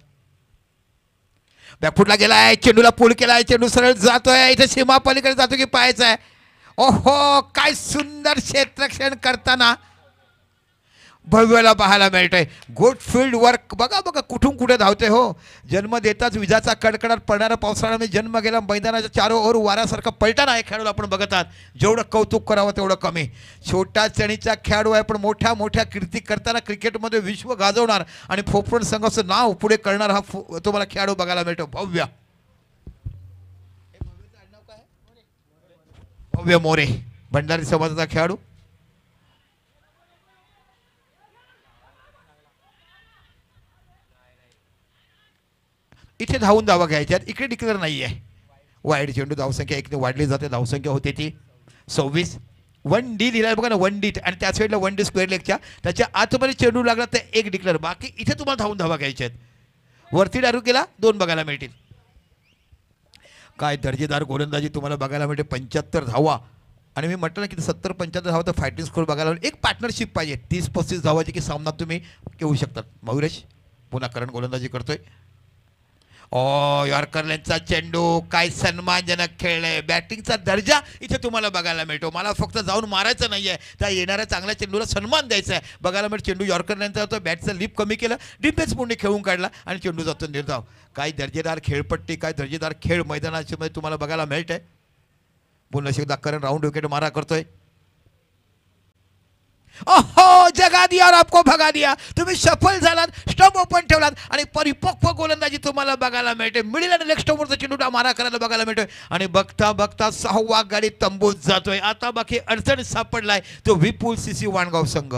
बॅकफुटला गेलाय, चेंडूला पूल केलाय, चेंडू सरळ जातोय, इथे सीमा पलीकडे जातो की पाहायचा आहे. ओहो काय सुंदर क्षेत्ररक्षण करताना भव्यला पाहायला मिळतंय. Good field work. बघा बघा कुठून कुठे धावते हो. जन्म देताच विजाचा कडकडाट पडणारा पावसाळ्यामध्ये जन्म गेला. मैदानाच्या चारो ओर वाऱ्यासारखा पलटाना आहे खेळाडू आपण बघत आहात. जेवढं कौतुक करावं तेवढं कमी. छोटा श्रेणीचा खेळाडू आहे पण मोठ्या मोठ्या कीर्ती करताना क्रिकेटमध्ये विश्व गाजवणार आणि फोफरन संघाचं नाव पुढे करणार हा तुम्हाला खेळाडू बघायला मिळतो. भव्य भव्य मोरे भंडारी समाजाचा खेळाडू. इथे धावून धावा घ्यायच्यात. इकडे डिक्लेअर नाही आहे. वाईड चेंडू. धावसंख्या 1 ने वाढली जाते. धावसंख्या होते ती 26. 1D लिहिला बघा ना, 1D. आणि त्या साईडला 1D स्क्वेअर लेगच्या त्याच्या आतमध्ये चेंडू लागला तर 1 डिक्लेअर. बाकी इथे तुम्हाला धावून धावा घ्यायच्या आहेत. वरती डारू केला 2 बघायला मिळतील. काय दर्जेदार गोलंदाजी तुम्हाला बघायला मिळते. 75 धावा. आणि मी म्हटलं ना की 70-75 धावा तर फायटिंग स्कोर बघायला मिळेल. एक पार्टनरशिप पाहिजे. 30-35 धावाची की सामना तुम्ही घेऊ शकतात. मयुरेश पुन्हा करण गोलंदाजी करतोय. यॉर्करलँडचा चेंडू. काय सन्मानजनक खेळलंय. बॅटिंगचा दर्जा इथे तुम्हाला बघायला मिळतो. मला फक्त जाऊन मारायचं नाहीये, त्या येणाऱ्या चांगल्या चेंडूला सन्मान द्यायचा आहे. बघायला मिळतो चेंडू यॉर्करलँडचा होता. बॅटचा लिप कमी केलं. डिफेन्स पूर्ण खेळून काढला आणि चेंडू जातो निर्धाव. काय दर्जेदार खेळपट्टी, काय दर्जेदार खेळ मैदानाच्या मध्ये तुम्हाला बघायला मिळतंय. पुन्हा एकदा करण राऊंड विकेट मारा करतोय. ओहो, जगा दिया और आपको भगा दिया. तुम्ही सफल झालात. स्टंप ओपन ठेवलात आणि परिपक्व गोलंदाजी तुम्हाला बघायला मिळते. मिडल आणि लेग स्टंपवरचा चेंडू मारा करायला बघायला मिळतोय. आणि बघता बघता 6वा गाडी तंबूत जातोय. आता बाकी अडचण सापडलाय तो विपुल सीसी वाणगाव संघ.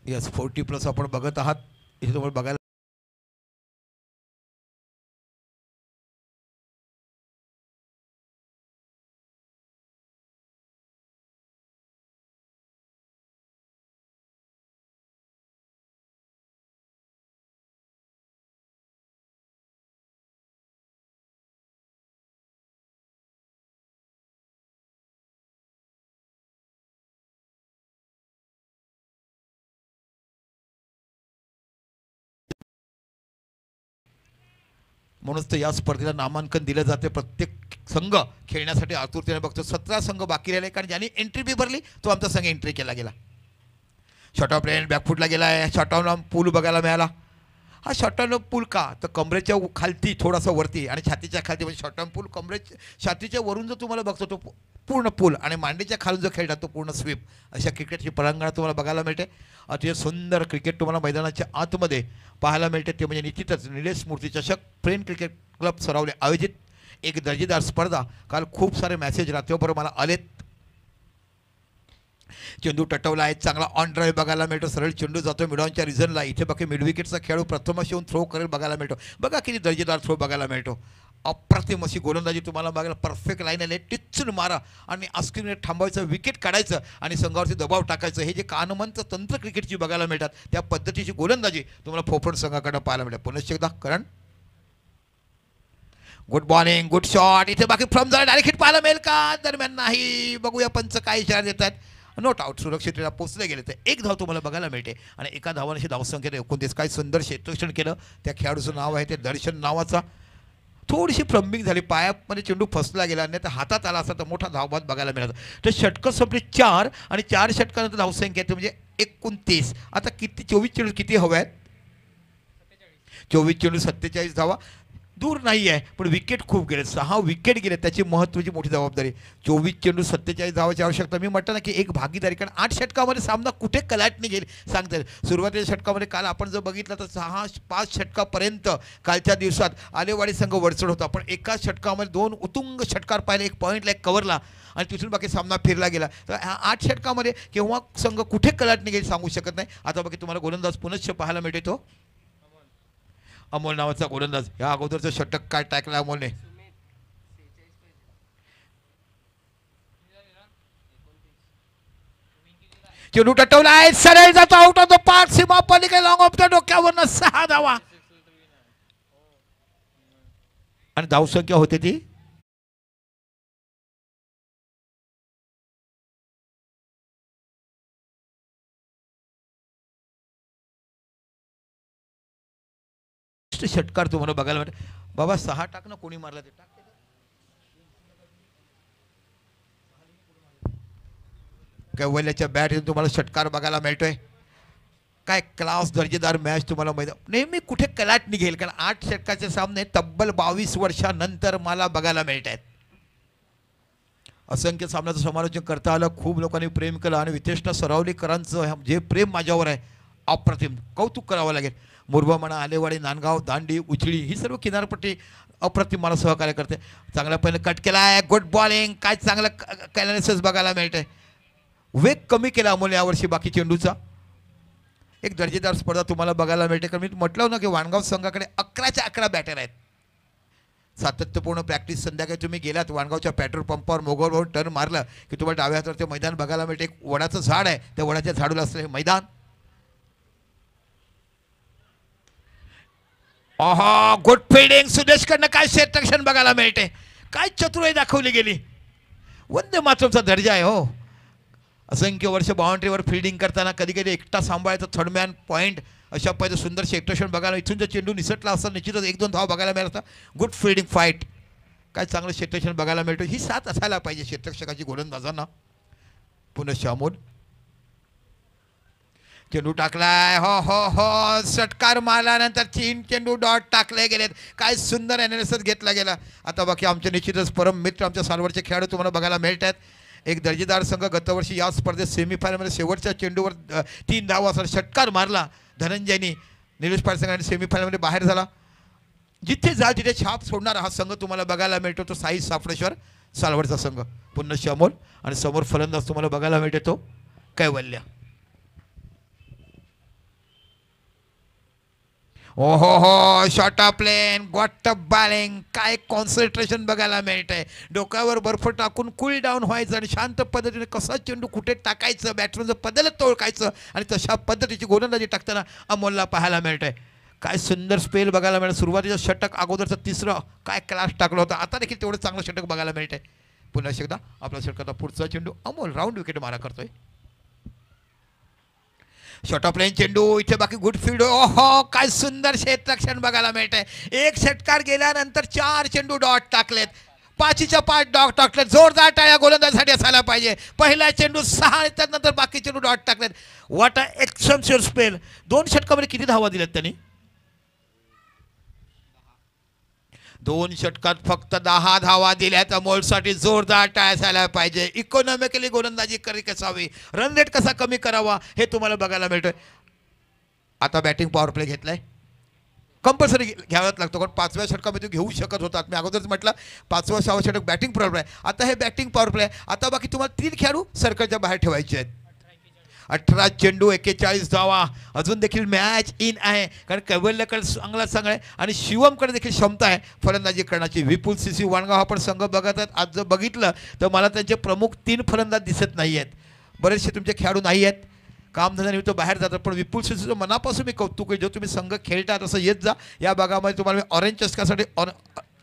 यस 40+ आपण बघत आहात. इथे तुम्हाला बघायला म्हणूनच तर या स्पर्धेला नामांकन दिलं जाते. प्रत्येक संघ खेळण्यासाठी आतुरतेने बघतो. 17 संघ बाकी राहिले कारण ज्यांनी एंट्री बी भरली तो आमचा संघ एंट्री केला गेला. शॉर्ट ऑफ रेंज बॅकफुटला गेला आहे. शॉर्ट ऑफ पूल बघायला मिळाला. हा शॉर्ट ऑफ पूल का तर कमरेच्या खालती थोडासा वरती आणि छातीच्या खालती म्हणजे शॉर्ट ऑफ पूल कमरेच्या छातीच्या वरून जो तुम्हाला बघतो तो पूर्ण पूल आणि मांडीच्या खालून जो खेळतात तो पूर्ण स्वीप. अशा क्रिकेटची परांगणा तुम्हाला बघायला मिळते. अतिशय सुंदर क्रिकेट तुम्हाला मैदानाच्या आतमध्ये पाहायला मिळते. ते म्हणजे निश्चितच निलेश मूर्ती चषक फ्रेंड क्रिकेट क्लब सरावले आयोजित एक दर्जेदार स्पर्धा. काल खूप सारे मॅसेज रात्रीभर मला आलेत. चेंडू टटवला आहे. चांगला ऑन ड्राईव्ह बघायला मिळतो. सरळ चेंडू जातो मिडॉनच्या रिझनला. इथे बाकी मिड विकेटचा खेळाडू प्रथमच येऊन थ्रो करेल बघायला मिळतो. बघा किती दर्जेदार थ्रो बघायला मिळतो. अप्रतिम अशी गोलंदाजी तुम्हाला बघायला. परफेक्ट लाईन आले. टिचून मारा आणि आस्क्रीने थांबवायचं. विकेट काढायचं आणि संघावरती दबाव टाकायचं. हे जे कानमंत तंत्र क्रिकेटची बघायला मिळतात त्या पद्धतीची गोलंदाजी तुम्हाला फोफड संघाकडनं पाहायला मिळते. पुन्हा एकदा Karan. Good morning. Good shot. इथे बाकी फ्रॉम जरा डायरेक्ट हिट पाहायला मिळेल का. दरम्यान नाही. बघूया पंच काय इशारा देतात. Note out. सुरक्षितरित्या पोहोचले गेले तर 1 धाव तुम्हाला बघायला मिळते आणि एका धावाने धावसंख्येने 29. काय सुंदर क्षेत्ररक्षण केलं. त्या खेळाडूचं नाव आहे ते दर्शन नावाचा. थोडीशी फ्लंबिंग झाली. पायामध्ये चेंडू फसला गेला नाही तर हातात आला असता तर मोठा धावबाद बघायला मिळाला. तर षटकं संपली 4 आणि 4 षटकानंतर धावसंख्या येते म्हणजे 29. आता किती 24 चेंडू किती हवे आहेत. 24 चेंडू 47 धावा. दूर नाही आहे पण विकेट खूप गेले. 6 विकेट गेले. त्याची महत्त्वाची मोठी जबाबदारी. 24 चेंडू 47 धावाची आवश्यकता. मी म्हटलं ना की एक भागीदारी कारण 8 षटकामध्ये सामना कुठे कलाटणी गेली सांगता येईल. सुरुवातीच्या षटकामध्ये काल आपण जर बघितलं तर 5 षटकापर्यंत कालच्या दिवसात आलेवाडी संघ वरचढ होता. पण एकाच षटकामध्ये 2 उत्तुंग षटकार पाहिले. एक पॉईंटला एक कव्हरला आणि तिथून बाकी सामना फिरला गेला. तर ह्या 8 षटकामध्ये केव्हा संघ कुठे कलाटणी गेली सांगू शकत नाही. आता बाकी तुम्हाला गोलंदाज पुनश्च पाहायला मिळते तो अमोल नावाचा गोलंदाज. या अगोदरचं षटक काय टाकलं अमोलने. चेंडू टटवला आहे. सरळ जातो आउट ऑफ द पार्क. सीमा पलीकडे लॉंग ऑफ द डोक्यावरनं 6 धावा आणि धावसंख्या होते ती षटकार तुम्हाला बघायला मिळते. बाबा 6 टाक ना. कोणी मारला ते टाक. कैवल्याच्या बॅट तुम्हाला षटकार बघायला मिळतोय. काय क्लास दर्जेदार मॅच तुम्हाला मैदान नेहमी कुठे कलाट निघेल, कारण 8 षटकाचे सामने तब्बल 22 वर्षानंतर मला बघायला मिळत आहेत. असंख्य सामन्याचं समालोचन करता आलं, खूप लोकांनी प्रेम केलं आणि वितेष्णा सरावलीकरांचं जे प्रेम माझ्यावर आहे अप्रतिम, कौतुक करावं लागेल. मुरबामणा, आलेवाडी, नांदगाव, दांडी, उचळी ही सर्व किनारपट्टी अप्रतिम मला सहकार्य करते. चांगला पहिलं कट केला आहे, गुड बॉलिंग, काय चांगलं कॅलॅनिसेस बघायला मिळतंय. वेग कमी केला अमोल यावर्षी बाकी चेंडूचा. एक दर्जेदार स्पर्धा तुम्हाला बघायला मिळते, कारण मी म्हटलं ना की वाणगाव संघाकडे 11च्या 11 बॅटर आहेत. सातत्यपूर्ण प्रॅक्टिस संध्याकाळी तुम्ही गेलात वाणगावच्या पेट्रोल पंपावर मोगलवर टर्न मारलं की तुम्हाला डाव्या हातावर ते मैदान बघायला मिळते. एक वडाचं झाड आहे, त्या वडाच्या झाडूला असलं हे मैदान. ओहो, गुड फिल्डिंग सुदेशकडनं, काय क्षेत्ररक्षण बघायला मिळते, काय चतुराई दाखवली गेली. वंदे मातरमचा दर्जा आहे हो. असंख्य वर्ष बाउंड्रीवर फिल्डिंग करताना कधी कधी एकटा सांभाळायचं, थर्डमॅन पॉईंट अशा पाहिजे सुंदर क्षेत्ररक्षण बघायला. इथून जर चेंडू निसटला असता निश्चितच 1-2 धाव बघायला मिळत असता. गुड फिल्डिंग फाईट, काय चांगलं क्षेत्ररक्षण बघायला मिळतं. ही साथ असायला पाहिजे क्षेत्ररक्षकाची गोलंदाजांना. पुन्हा शामोल चेंडू टाकलाय, हो हो हो, षटकार मारल्यानंतर 3 चेंडू डॉट टाकले गेलेत. काय सुंदर ॲनालिसिस घेतला गेला. आता बाकी आमचे निश्चितच परम मित्र आमच्या सालवरचे खेळाडू तुम्हाला बघायला मिळत आहेत. एक दर्जेदार संघ गतवर्षी या स्पर्धेत सेमीफायनलमध्ये शेवटच्या चेंडूवर 3 धावा असा षटकार मारला धनंजयनी. निलेश पाटील संघाने सेमीफायनलमध्ये बाहेर झाला. जिथे जाल तिथे छाप सोडणारा हा संघ तुम्हाला बघायला मिळतो, तो साई साफडेश्वर सालवडचा संघ. पुन्हा शामोल आणि समोर फलंदाज तुम्हाला बघायला मिळते तो कैवल्य. ओहो हो, शॉर्ट ऑफ प्लेन, गॉट बॅलिंग, काय कॉन्सन्ट्रेशन बघायला मिळतंय. डोक्यावर बर्फ टाकून कूल डाऊन व्हायचं आणि शांत पद्धतीने कसा चेंडू कुठे टाकायचं, बॅट्समनचं पदलच ओळखायचं आणि तशा पद्धतीची गोलंदाजी टाकताना अमोलला पाहायला मिळतंय. काय सुंदर स्पेल बघायला मिळतं. सुरुवातीचं षटक अगोदरचं तिसरं काय क्लास टाकलं होतं, आता देखील तेवढं चांगलं षटक बघायला मिळतंय. पुन्हा एकदा आपला षटकाचा पुढचा चेंडू अमोल राऊंड विकेट मारा करतोय. शॉर्ट ऑफ लाईन चेंडू, इथे बाकी गुड फील्ड. ओहो, काय सुंदर क्षेत्ररक्षण बघायला मिळतंय. एक षटकार गेल्यानंतर 4 चेंडू डॉट टाकलेत, 5च्या 5 डॉट टाकलेत. जोरदार टाळ्या गोलंदाजासाठी असायला पाहिजे. पहिला चेंडू 6 आणि त्यानंतर बाकी चेंडू डॉट टाकलेत. What a exceptional spell. 2 षटकामध्ये किती धावा दिल्यात त्यांनी? 2 षटकात फक्त 10 धावा दिल्यात. अमोलसाठी जोरदार टाळ्या असायला पाहिजे. इकॉनॉमिकली गोलंदाजी करी कसावी, रन रेट कसा कमी करावा हे तुम्हाला बघायला मिळतंय. आता बॅटिंग पॉवर प्ले घेतलाय, कंपल्सरी घ्यावाच लागतो, कारण 5व्या षटकामध्ये घेऊ शकत होतात. मी अगोदरच म्हटलं 5वा 6वा षटक बॅटिंग पॉवर प्ले आहे. आता हे बॅटिंग पॉवर प्ले आहे. आता बाकी तुम्हाला 3 खेळाडू सर्कलच्या बाहेर ठेवायचे आहेत. 18 चेंडू 41 धावा. अजून देखील मॅच इन आहे, कारण कैवल्यकडे चांगला आहे आणि शिवमकडे देखील क्षमता आहे फलंदाजी करण्याची. विपुल सीसी वाणगाव हा पण संघ बघत आहेत. आज जर बघितलं तर मला त्यांचे प्रमुख 3 फलंदाज दिसत नाही आहेत. बरेचसे तुमचे खेळाडू नाही आहेत, कामधंद्यानिमित्त बाहेर जातात. पण विपुल सीसीचं मनापासून मी कौतुक आहे. जो तुम्ही संघ खेळता तसं येत जा. या भागामध्ये तुम्हाला मी ऑरेंज चषकासाठी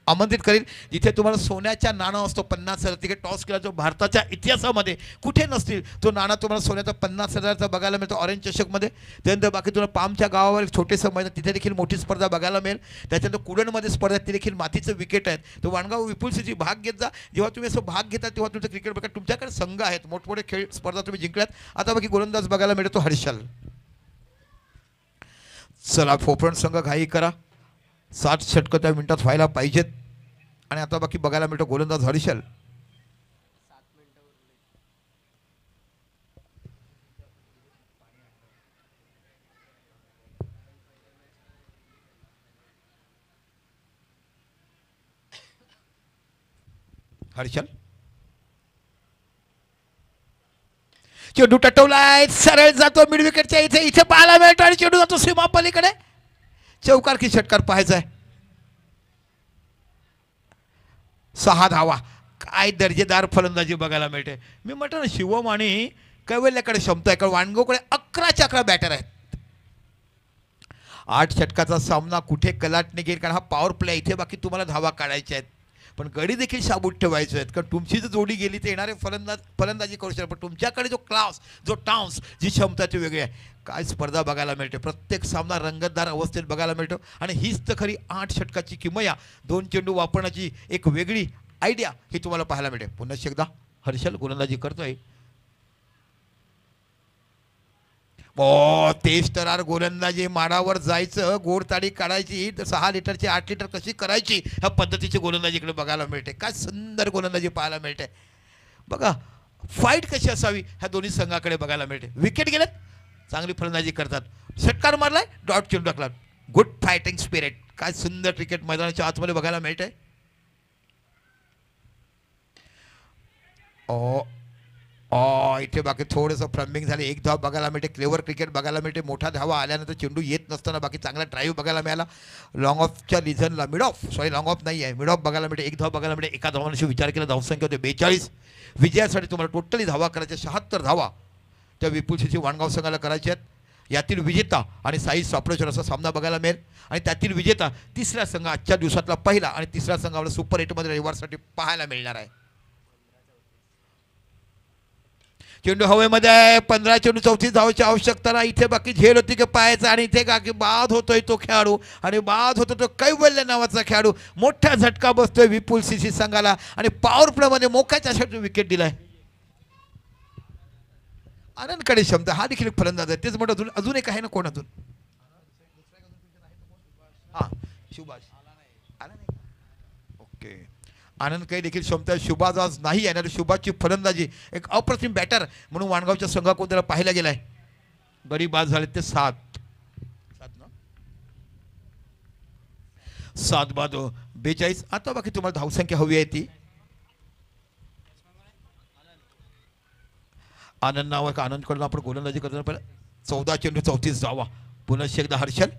आमंत्रित करीन, जिथे तुम्हाला सोन्याच्या नाणं असतो 50,000. तिकडे टॉस केला जो भारताच्या इतिहासामध्ये कुठे नसतील तो नाणं तुम्हाला सोन्याचा 50,000चा बघायला मिळतो ऑरेंज चषकमध्ये. त्यानंतर बाकी तुम्हाला पामच्या गावावर एक छोटेसं मैदान, तिथे देखील मोठी स्पर्धा बघायला मिळेल. त्याच्यानंतर कुडणमध्ये स्पर्धा, ती देखील मातीचं विकेट आहेत. तो वाणगाव विपुलसीची भाग घेत जा. जेव्हा तुम्ही असं भाग घेता तेव्हा तुमचं क्रिकेट बघा, तुमच्याकडे संघ आहेत, मोठमोठे खेळ स्पर्धा तुम्ही जिंकल्यात. आता बाकी गोलंदाज बघायला मिळतो हर्षल. चला फोपरण संघ घाई करा, 7 षटकं त्या मिनिटात व्हायला पाहिजेत. आणि आता बाकी बघायला मिळतो गोलंदाज हर्षल. हर्षल चेंडू टटवलाय, सरळ जातो मिड विकेटच्या इथे. इथे पाहायला मिळतो आणि चेंडू जातो सीमा पलीकडे. चौकार की षटकार पाहायचा आहे. 6 धावा. काय दर्जेदार फलंदाजी बघायला मिळते. मी म्हटलं ना शिवम आणि कैवल्याकडे क्षमता आहे, कारण वाणगावकडे 11च्या 11 बॅटर आहेत. 8 षटकाचा सामना कुठे कलाट निघेल, कारण हा पॉवर प्ले इथे बाकी तुम्हाला धावा काढायच्या आहेत, पण गडी देखील शाबूत ठेवायचे आहेत. कारण तुमची जर जोडी गेली तर येणारे फलंदाजी करू शकतात, पण तुमच्याकडे जो क्लास, जो टाउन्स, जी क्षमता ती वेगळी आहे. काय स्पर्धा बघायला मिळते. प्रत्येक सामना रंगतदार अवस्थेत बघायला मिळतो. आणि हीच तर खरी 8 षटकाची किमया, 2 चेंडू वापरण्याची एक वेगळी आयडिया ही तुम्हाला पाहायला मिळते. पुन्हा एकदा हर्षल गोलंदाजी करतोय. तेच तर गोलंदाजी माडावर जायचं, गोडताडी काढायची, तर 6 लिटरची 8 लिटर कशी करायची ह्या पद्धतीची गोलंदाजी इकडे बघायला मिळते. काय सुंदर गोलंदाजी पाहायला मिळते बघा. फाईट कशी असावी ह्या दोन्ही संघाकडे बघायला मिळते. विकेट गेलेत, चांगली फलंदाजी करतात, षटकार मारलाय, डॉट चेंडू टाकला. Good fighting spirit. काय सुंदर क्रिकेट मैदानाच्या आतमध्ये बघायला मिळते. इथे बाकी थोडंसं फ्रमिंग झाले. एक धाव बघायला मिळते. क्लेवर क्रिकेट बघायला मिळते. मोठा धावा आल्यानंतर चेंडू येत नसताना बाकी चांगला ड्राईव्ह बघायला मिळाला. लॉंग ऑफच्या लिझनला लॉंग ऑफ नाही आहे, मिड ऑफ बघायला मिळते. एक धाव बघायला मिळते. एका धावांशी विचार केला धावसंख्या होते 42. विजयासाठी तुम्हाला टोटली धावा करायच्या 76 धावा त्या विपुल सिंह वाणगाव संघाला करायच्या आहेत. यातील विजेता आणि साई सापळेश्वर असा सामना बघायला मिळेल. आणि त्यातील विजेता तिसरा संघ आजच्या दिवसातला पहिला आणि तिसरा संघ आपला सुपर 8मध्ये रविवारसाठी पाहायला मिळणार आहे. चेंडू हवेमध्ये 15 चेंडू 34 धावाची आवश्यकता नाही. इथे बाकी झेल होती की पाहायचा आणि इथे का की बाद होतोय तो खेळाडू आणि बाद होतो तो कैवल्य नावाचा खेळाडू. मोठा झटका बसतोय विपुल सिंह संघाला आणि पॉवर प्लेमध्ये मोक्याच्या साठी विकेट दिलाय. आनंदकडे क्षमता, हा देखील एक फलंदाज आहे. तेच म्हणतो अजून एक आहे ना कोण अजून. हा सुभाष आला नाही. ओके, आनंद काही देखील क्षमता. शुभाज आज नाही येणार. शुभाची फलंदाजी एक अप्रतिम बॅटर म्हणून वाणगावच्या संघाकडून त्याला पाहिला गेलाय. गडी बाद झाले ते 7 बाद 42. आता बाकी तुम्हाला धावसंख्या हवी आहे ती. आनंद नाव आहे. आनंदकडून आपण गोलंदाजी करताना पहिला 14 चेंडू 34 धावा. पुन्हा एकदा हर्षल.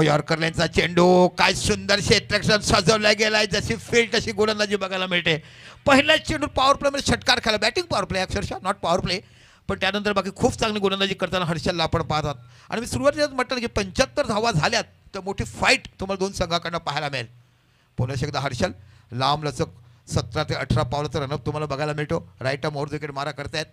यॉर्करलॅनचा चेंडू. काय सुंदर क्षेत्ररक्षण सजवला गेलाय. जशी फील्ड तशी गोलंदाजी बघायला मिळते. पहिलाच चेंडू पॉवर प्लेमध्ये षटकार खाला. बॅटिंग पॉवर प्ले अक्षरशः, नॉट पॉवर प्ले. पण त्यानंतर बाकी खूप चांगली गोलंदाजी करताना हर्षलला आपण पाहतात. आणि मी सुरुवातीलाच म्हटलं की 75 धावा झाल्यात तर मोठी फाईट तुम्हाला दोन संघाकडनं पाहायला मिळेल. पुन्हा एकदा हर्षल लांब लचक 17 ते 18 पावलाचा रनअप तुम्हाला बघायला मिळतो. राईट आर्म ओव्हर विकेट मारा करतायत.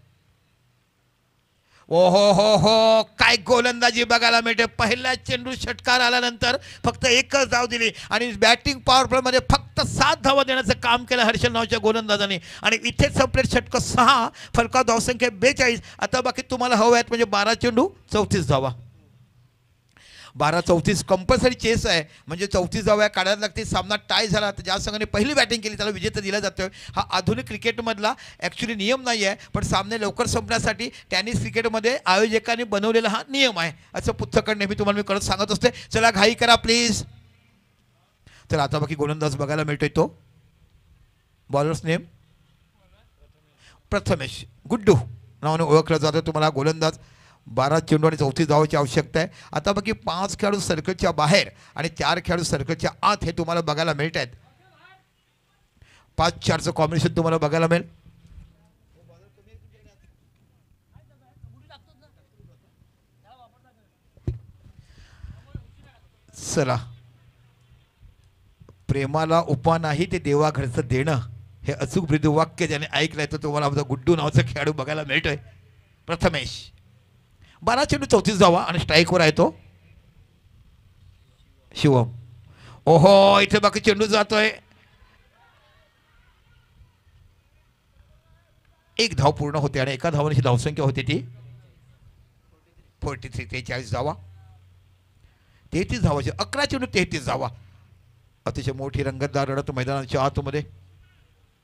हो काय गोलंदाजी बघायला मिळते. पहिला चेंडू षटकार आल्यानंतर फक्त एकच धाव दिली आणि बॅटिंग पॉवर प्लेमध्ये फक्त 7 धावा देण्याचं काम केलं हर्षल नावाच्या गोलंदाजाने. आणि इथेच संपले षटक 6, फलका धावसंख्या 42. आता बाकी तुम्हाला हवं आहेत म्हणजे 12 चेंडू 34 धावा. 12-34 कंपल्सरी चेस आहे म्हणजे 34 धावा काढायला लागते. सामना टाय झाला तर ज्या संघाने पहिली बॅटिंग केली त्याला विजेता दिला जातोय. हा आधुनिक क्रिकेटमधला ॲक्च्युली नियम नाही आहे, पण सामने लवकर संपण्यासाठी टेनिस क्रिकेटमध्ये आयोजकांनी बनवलेला हा नियम आहे असं पुस्तकं नेहमी तुम्हाला मी करत सांगत असते. चला घाई करा प्लीज. चला आता बाकी गोलंदाज बघायला मिळतोय. तो बॉलर्स नेम प्रथमेश गुड्डू नावाने ओळखला जातो तुम्हाला गोलंदाज. 12 चेंडू आणि 34 धावाची आवश्यकता आहे. आता बाकी 5 खेळाडू सर्कलच्या बाहेर आणि 4 खेळाडू सर्कलच्या आत हे तुम्हाला बघायला मिळत आहेत. 5-4चं कॉम्बिनेशन तुम्हाला बघायला मिळेल. चला, प्रेमाला उपा नाही ते देवाघरचं देणं हे अचूक ब्रीदवाक्य ज्याने ऐकलंय तर तुम्हाला आमचा गुड्डू नावाचा खेळाडू बघायला मिळतोय. प्रथमेश 12 चेंडू 34 धावा आणि स्ट्राईकवर आहे तो शिवम. इथे बाकी चेंडू जातोय. एक धाव पूर्ण होते आणि एका धावांची धावसंख्या होती ती 43. 43 धावा 33 धावाची. 11 चेंडू 33 धावा. अतिशय मोठी रंगतदार लढत मैदानाच्या आतमध्ये.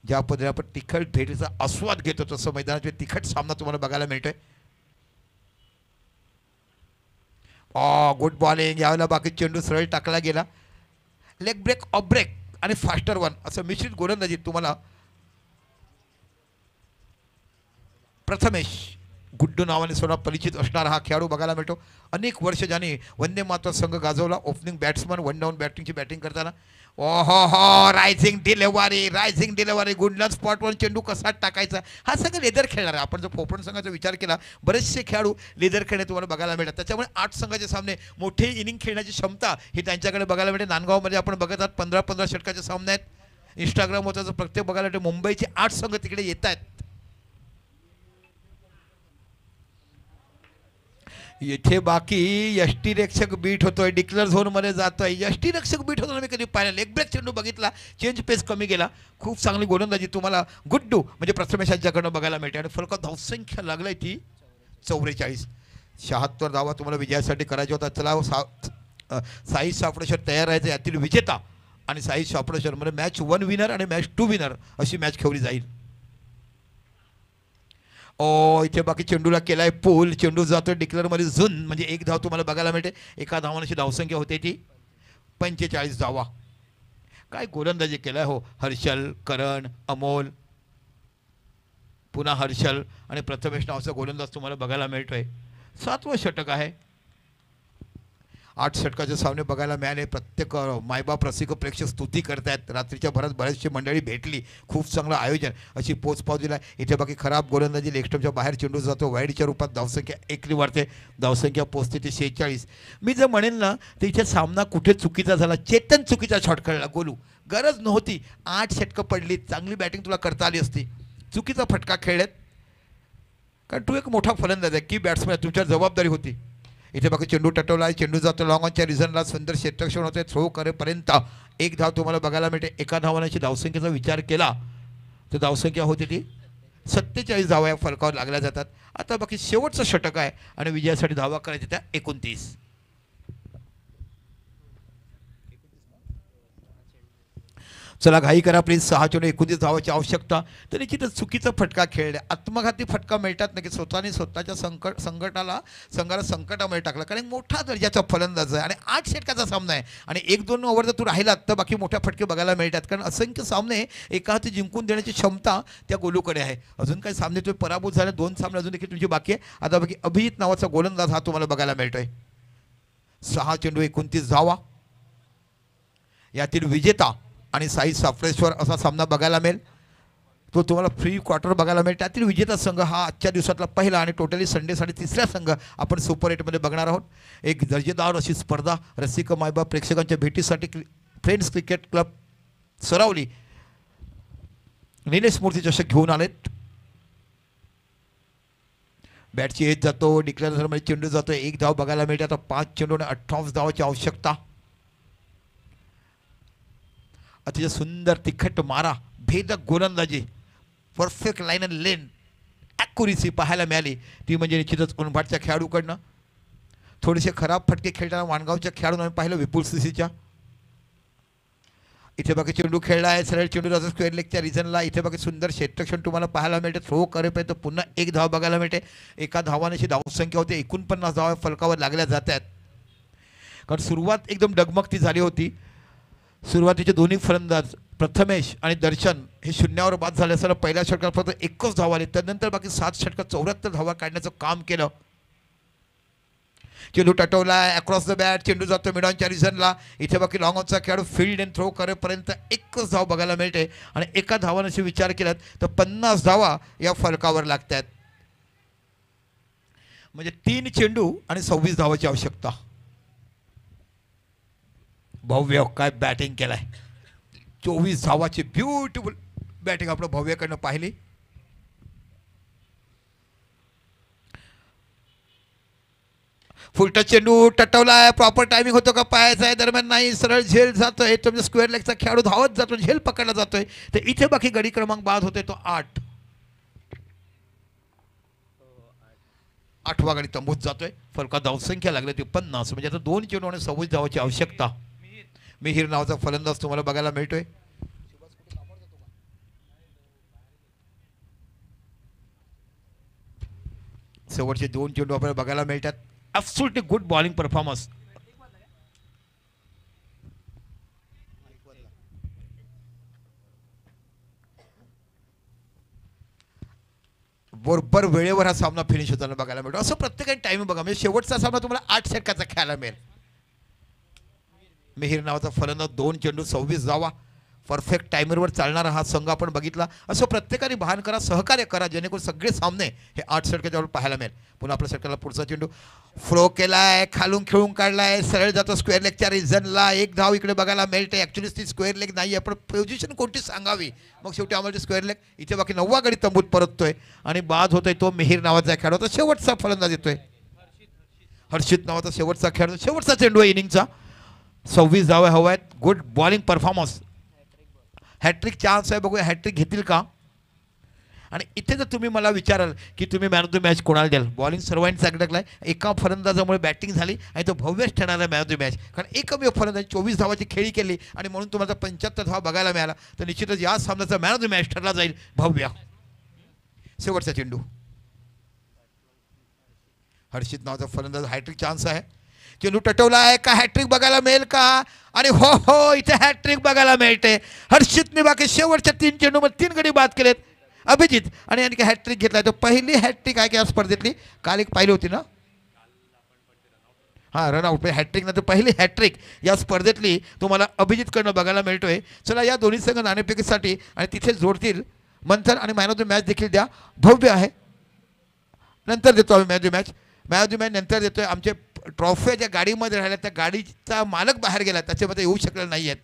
ज्या पद्धतीने आपण तिखट भेटीचा आस्वाद घेतो तसं मैदानाचे तिखट सामना तुम्हाला बघायला मिळतोय. Good bowling. यावेळेला बाकी चेंडू सरळ टाकला गेला. लेग ब्रेक, ऑफ ब्रेक आणि फास्टर वन असं मिश्रित गोलंदाजी तुम्हाला प्रथमेश गुड्डू नावाने सोडा परिचित असणारा हा खेळाडू बघायला मिळतो. अनेक वर्ष ज्याने वंदे मातरम संघ गाजवला. ओपनिंग बॅट्समन, 1 डाऊन बॅटिंगची बॅटिंग करताना. रायझिंग डिलेवरी गुडलंड स्पॉटवर चेंडू कसा टाकायचा. हा सगळं लेदर खेळणार आहे. आपण जर पोपण संघाचा विचार केला बरेचसे खेळाडू लेदर खेळणे तुम्हाला बघायला मिळतात. त्याच्यामुळे 8 संघाचे सामने मोठे इनिंग खेळण्याची क्षमता ही त्यांच्याकडे बघायला मिळते. नांदगावमध्ये आपण बघत आहात 15-15 षटकाचे सामने आहेत. इंस्टाग्रामवर जर प्रत्येक बघायला मिळते. मुंबईचे 8 संघ तिकडे येत आहेत. इथे बाकी यष्टीरक्षक बीट होतोय, डिक्लेअर झोनमध्ये जातोय. यष्टीरक्षक बीट होतो मी कधी पाहिलं. लेग ब्रेक चेंडू बघितला, चेंज पेस कमी गेला. खूप चांगली गोलंदाजी तुम्हाला गुड्डू म्हणजे प्रथमेश यांच्याकडनं बघायला मिळते. आणि फलकात धावसंख्या लागलाय ती 44. 76 धावा तुम्हाला विजयासाठी करायचा होता. चला साई सापडेश्वर तयार राहायचं. यातील विजेता आणि साई सापडेश्वरमध्ये मॅच 1 विनर आणि मॅच 2 विनर अशी मॅच खेळली जाईल. इथे बाकी चेंडूला केलाय पूल. चेंडू जातोय डिक्लेअरमध्ये झून म्हणजे 1 धाव तुम्हाला बघायला मिळते. एका धावांची धावसंख्या होते ती 45 धावा. काय गोलंदाजी केलाय हो हर्षल, करण, अमोल, पुन्हा हर्षल आणि प्रथमेश नावाचा गोलंदाज तुम्हाला बघायला मिळतोय. 7वं षटक आहे. 8 षटकाचे सामने बघायला मिळाले. प्रत्येक मायबाप रसिक प्रेक्षक स्तुती करतायत. रात्रीच्या भरात बऱ्याचशी मंडळी भेटली. खूप चांगलं आयोजन अशी पोच पाव दिला. इथे बाकी खराब गोलंदाजी, लेगस्टम्पच्या बाहेर चेंडू जातो. वाईडच्या रूपात धावसंख्या 1 वाढते. धावसंख्या पोचते ती 46. मी जर म्हणेन ना तर इथे सामना कुठे चुकीचा झाला. चेतन चुकीचा शॉट खेळला. गोलू गरज नव्हती. 8 षटकं पडली. चांगली बॅटिंग तुला करता आली असती. चुकीचा फटका खेळलेत. कारण तू एक मोठा फलंदाज आहे की बॅट्समॅन, तुमच्यावर जबाबदारी होती. इथे बाकी चेंडू टटवला आहे. चेंडू जातो लॉंग ऑनच्या रिझनला. सुंदर क्षेत्ररक्षण होते. थ्रो करेपर्यंत 1 धाव तुम्हाला बघायला मिळते. एका धावांची धावसंख्येचा विचार केला तर धावसंख्या होती ती 47 धावा या फलकावर लागल्या जातात. आता बाकी शेवटचं षटक आहे आणि विजयासाठी धावा करायच्या त्या 29. चला घाई करा प्लीज. 6 चेंडू 29 धावाची आवश्यकता. तर निश्चितच चुकीचा फटका खेळले. आत्मघाती फटका मिळतात ना की स्वतःच्या संघाला संकटामध्ये टाकलं. कारण मोठा दर्जाचा फलंदाज आहे आणि 8 षटकाचा सामना आहे आणि 1-2 ओव्हर जर तू राहिला तर बाकी मोठ्या फटके बघायला मिळतात. कारण असंख्य सामने एका हाती जिंकून देण्याची क्षमता त्या गोलूकडे आहे. अजून काही सामने तुम्ही पराभूत झाले. 2 सामने अजून देखील तुमची बाकी आहे. आता बाकी अभिजित नावाचा गोलंदाज हा तुम्हाला बघायला मिळतोय. 6 चेंडू 29 धावा. यातील विजेता आणि साई सापडेश्वर असा सामना बघायला मिळेल. तो तुम्हाला फ्री क्वार्टर बघायला मिळेल. त्यातील विजेता संघ हा आजच्या दिवसातला पहिला आणि टोटली संडेसाठी 3रा संघ आपण सुपर 8मध्ये बघणार आहोत. एक दर्जेदार अशी स्पर्धा रसिक मायबाप प्रेक्षकांच्या भेटीसाठी फ्रेंड्स क्रिकेट क्लब सरावली निलेश मूर्ती चषक घेऊन आलेत. बॅटची एज जातो. डिक्लेअरमध्ये चेंडू जातो. 1 धाव बघायला मिळते. आता 5 चेंडू आणि 28 धावाची आवश्यकता. अतिशय सुंदर तिखट मारा, भेदक गोलंदाजी, perfect line and lane accuracy पाहायला मिळाली. ती म्हणजे निश्चितच उनभाटच्या खेळाडूकडनं. थोडेसे खराब फटके खेळताना वाणगावच्या खेळाडूंना आम्ही पाहिलं विपुल सीसीच्या. इथे बाकी चेंडू खेळला आहे. सरळ चेंडू जातो स्क्वेअर लेगच्या रिझनला. इथे बाकी सुंदर क्षेत्ररक्षण तुम्हाला पाहायला मिळते. थ्रो करेपर्यंत पुन्हा 1 धाव बघायला मिळते. एका धावानेची धावसंख्या होते. 49 धावा फलकावर लागल्या जात आहेत. कारण सुरुवात एकदम डगमगती झाली होती. सुरुवातीचे दोन्ही फलंदाज प्रथमेश आणि दर्शन हे शून्यावर बाद झाले असताना पहिल्या षटकात फक्त 1च धाव आली. त्यानंतर बाकी 7 षटकात 74 धावा काढण्याचं काम केलं. चेंडू टटवला अक्रॉस द बॅट. चेंडू जातो मिडॉनच्या रिझनला. इथे बाकी लॉंग ऑनचा खेळाडू फील्ड अँड थ्रो करेपर्यंत 1च धाव बघायला मिळते आणि एका धावाने विचार केलात तर 50 धावा या फलकावर लागतात. म्हणजे 3 चेंडू आणि 26 धावाची आवश्यकता. भव्य काय बॅटिंग केलाय. 24 धावाची ब्युटिफुल बॅटिंग आपण भव्यकडनं पाहिली. फुलटच चेंडू टटवलाय. प्रॉपर टायमिंग होतो का पायाचा आहे दरम्यान नाही. सरळ झेल जातोय. तो स्क्वेअर लेगचा खेळाडू धावत जातो. झेल पकडला जातोय. तर इथे बाकी गडी क्रमांक बाद होतोय तो 8. 8वा गडी तंबूत जातोय. फलका धावसंख्या लागली ती 50. म्हणजे आता 2 चेंडू आणि 26 धावाची आवश्यकता. मिहीर नावाचा फलंदाज तुम्हाला बघायला मिळतोय. शेवटचे 2 चेंडू आपल्याला बघायला मिळतात. Absolutely good bowling performance. बरोबर वेळेवर हा सामना फिनिश होताना बघायला मिळतो. असं प्रत्येकाने टाइमिंग बघा. म्हणजे शेवटचा सामना तुम्हाला 8 षटकाचा खेळायला मिळेल. मिहीर नावाचा फलंदाज 2 चेंडू 26 धावा. परफेक्ट टायमरवर चालणारा हा संघ आपण बघितला. असं प्रत्येकाने भान करा, सहकार्य करा, जेणेकरून सगळे सामने हे 8 षटकाच्यावर पाहायला मिळेल. पुन्हा आपल्या षटकाला पुढचा चेंडू फ्लो केलाय. खालून खेळून काढलाय. सरळ जातो स्क्वेअर लेगच्या रिझनला. 1 धाव इकडे बघायला मिळते. ॲक्च्युली ती स्क्वेअर लेग नाही आहे, पण पोझिशन कोणती सांगावी. मग शेवटी आम्हाला स्क्वेअर लेग. इथे बाकी 9वा गडी तंबूत परततोय आणि बाद होतोय तो मिहीर नावाचा खेळाडू. आता शेवटचा फलंदाज येतोय. हर्षित नावाचा शेवटचा खेळाडू, शेवटचा चेंडू आहे इनिंगचा. 26 धावा हवा आहेत. Good bowling performance. Hat-trick chance आहे, बघूया हॅट्रिक घेतील का. आणि इथे जर तुम्ही मला विचाराल की तुम्ही मॅन ऑफ द मॅच कोणाला द्याल, बॉलिंग सर्वांनी चांगलं आहे. एका फलंदाजामुळे बॅटिंग झाली आणि तो भव्यच ठरणारा मॅन ऑफ द मॅच. कारण एकमेव फलंदाज 24 धावाची खेळी केली आणि म्हणून तुम्हाला 75 धावा बघायला मिळाला. तर निश्चितच या सामन्याचा मॅन ऑफ द मॅच ठरला जाईल भव्य. शेवटचा चेंडू, हर्षित नावाचा फलंदाज, हॅट्रिक चान्स आहे. चेंडू टटवला आहे का, हॅट्रिक बघायला मिळेल का. आणि हो हो, इथे हॅट्रिक बघायला मिळते. हर्षितने बाकी शेवटच्या 3 चेंडूमध्ये 3 गडी बाद केलेत. अभिजित आणि आणखी हॅट्रिक घेतला. तो पहिली हॅट्रिक आहे की या स्पर्धेतली, काल एक पाहिली होती ना. हां, रनआउट हॅट्रिक नंतर पहिली हॅट्रिक या स्पर्धेतली तुम्हाला अभिजितकडनं बघायला मिळतोय. चला या दोन्ही संघ नाणेफेकीसाठी आणि तिथे जोडतील. मंथन आणि मॅन ऑफ द मॅच देखील द्या. भव्य आहे. नंतर देतो आम्ही man of the match. Man of the match नंतर देतोय. आमचे ट्रॉफी ज्या गाडीमध्ये राहिल्या त्या गाडीचा मालक बाहेर गेला, त्याच्यामध्ये येऊ शकले नाही आहेत.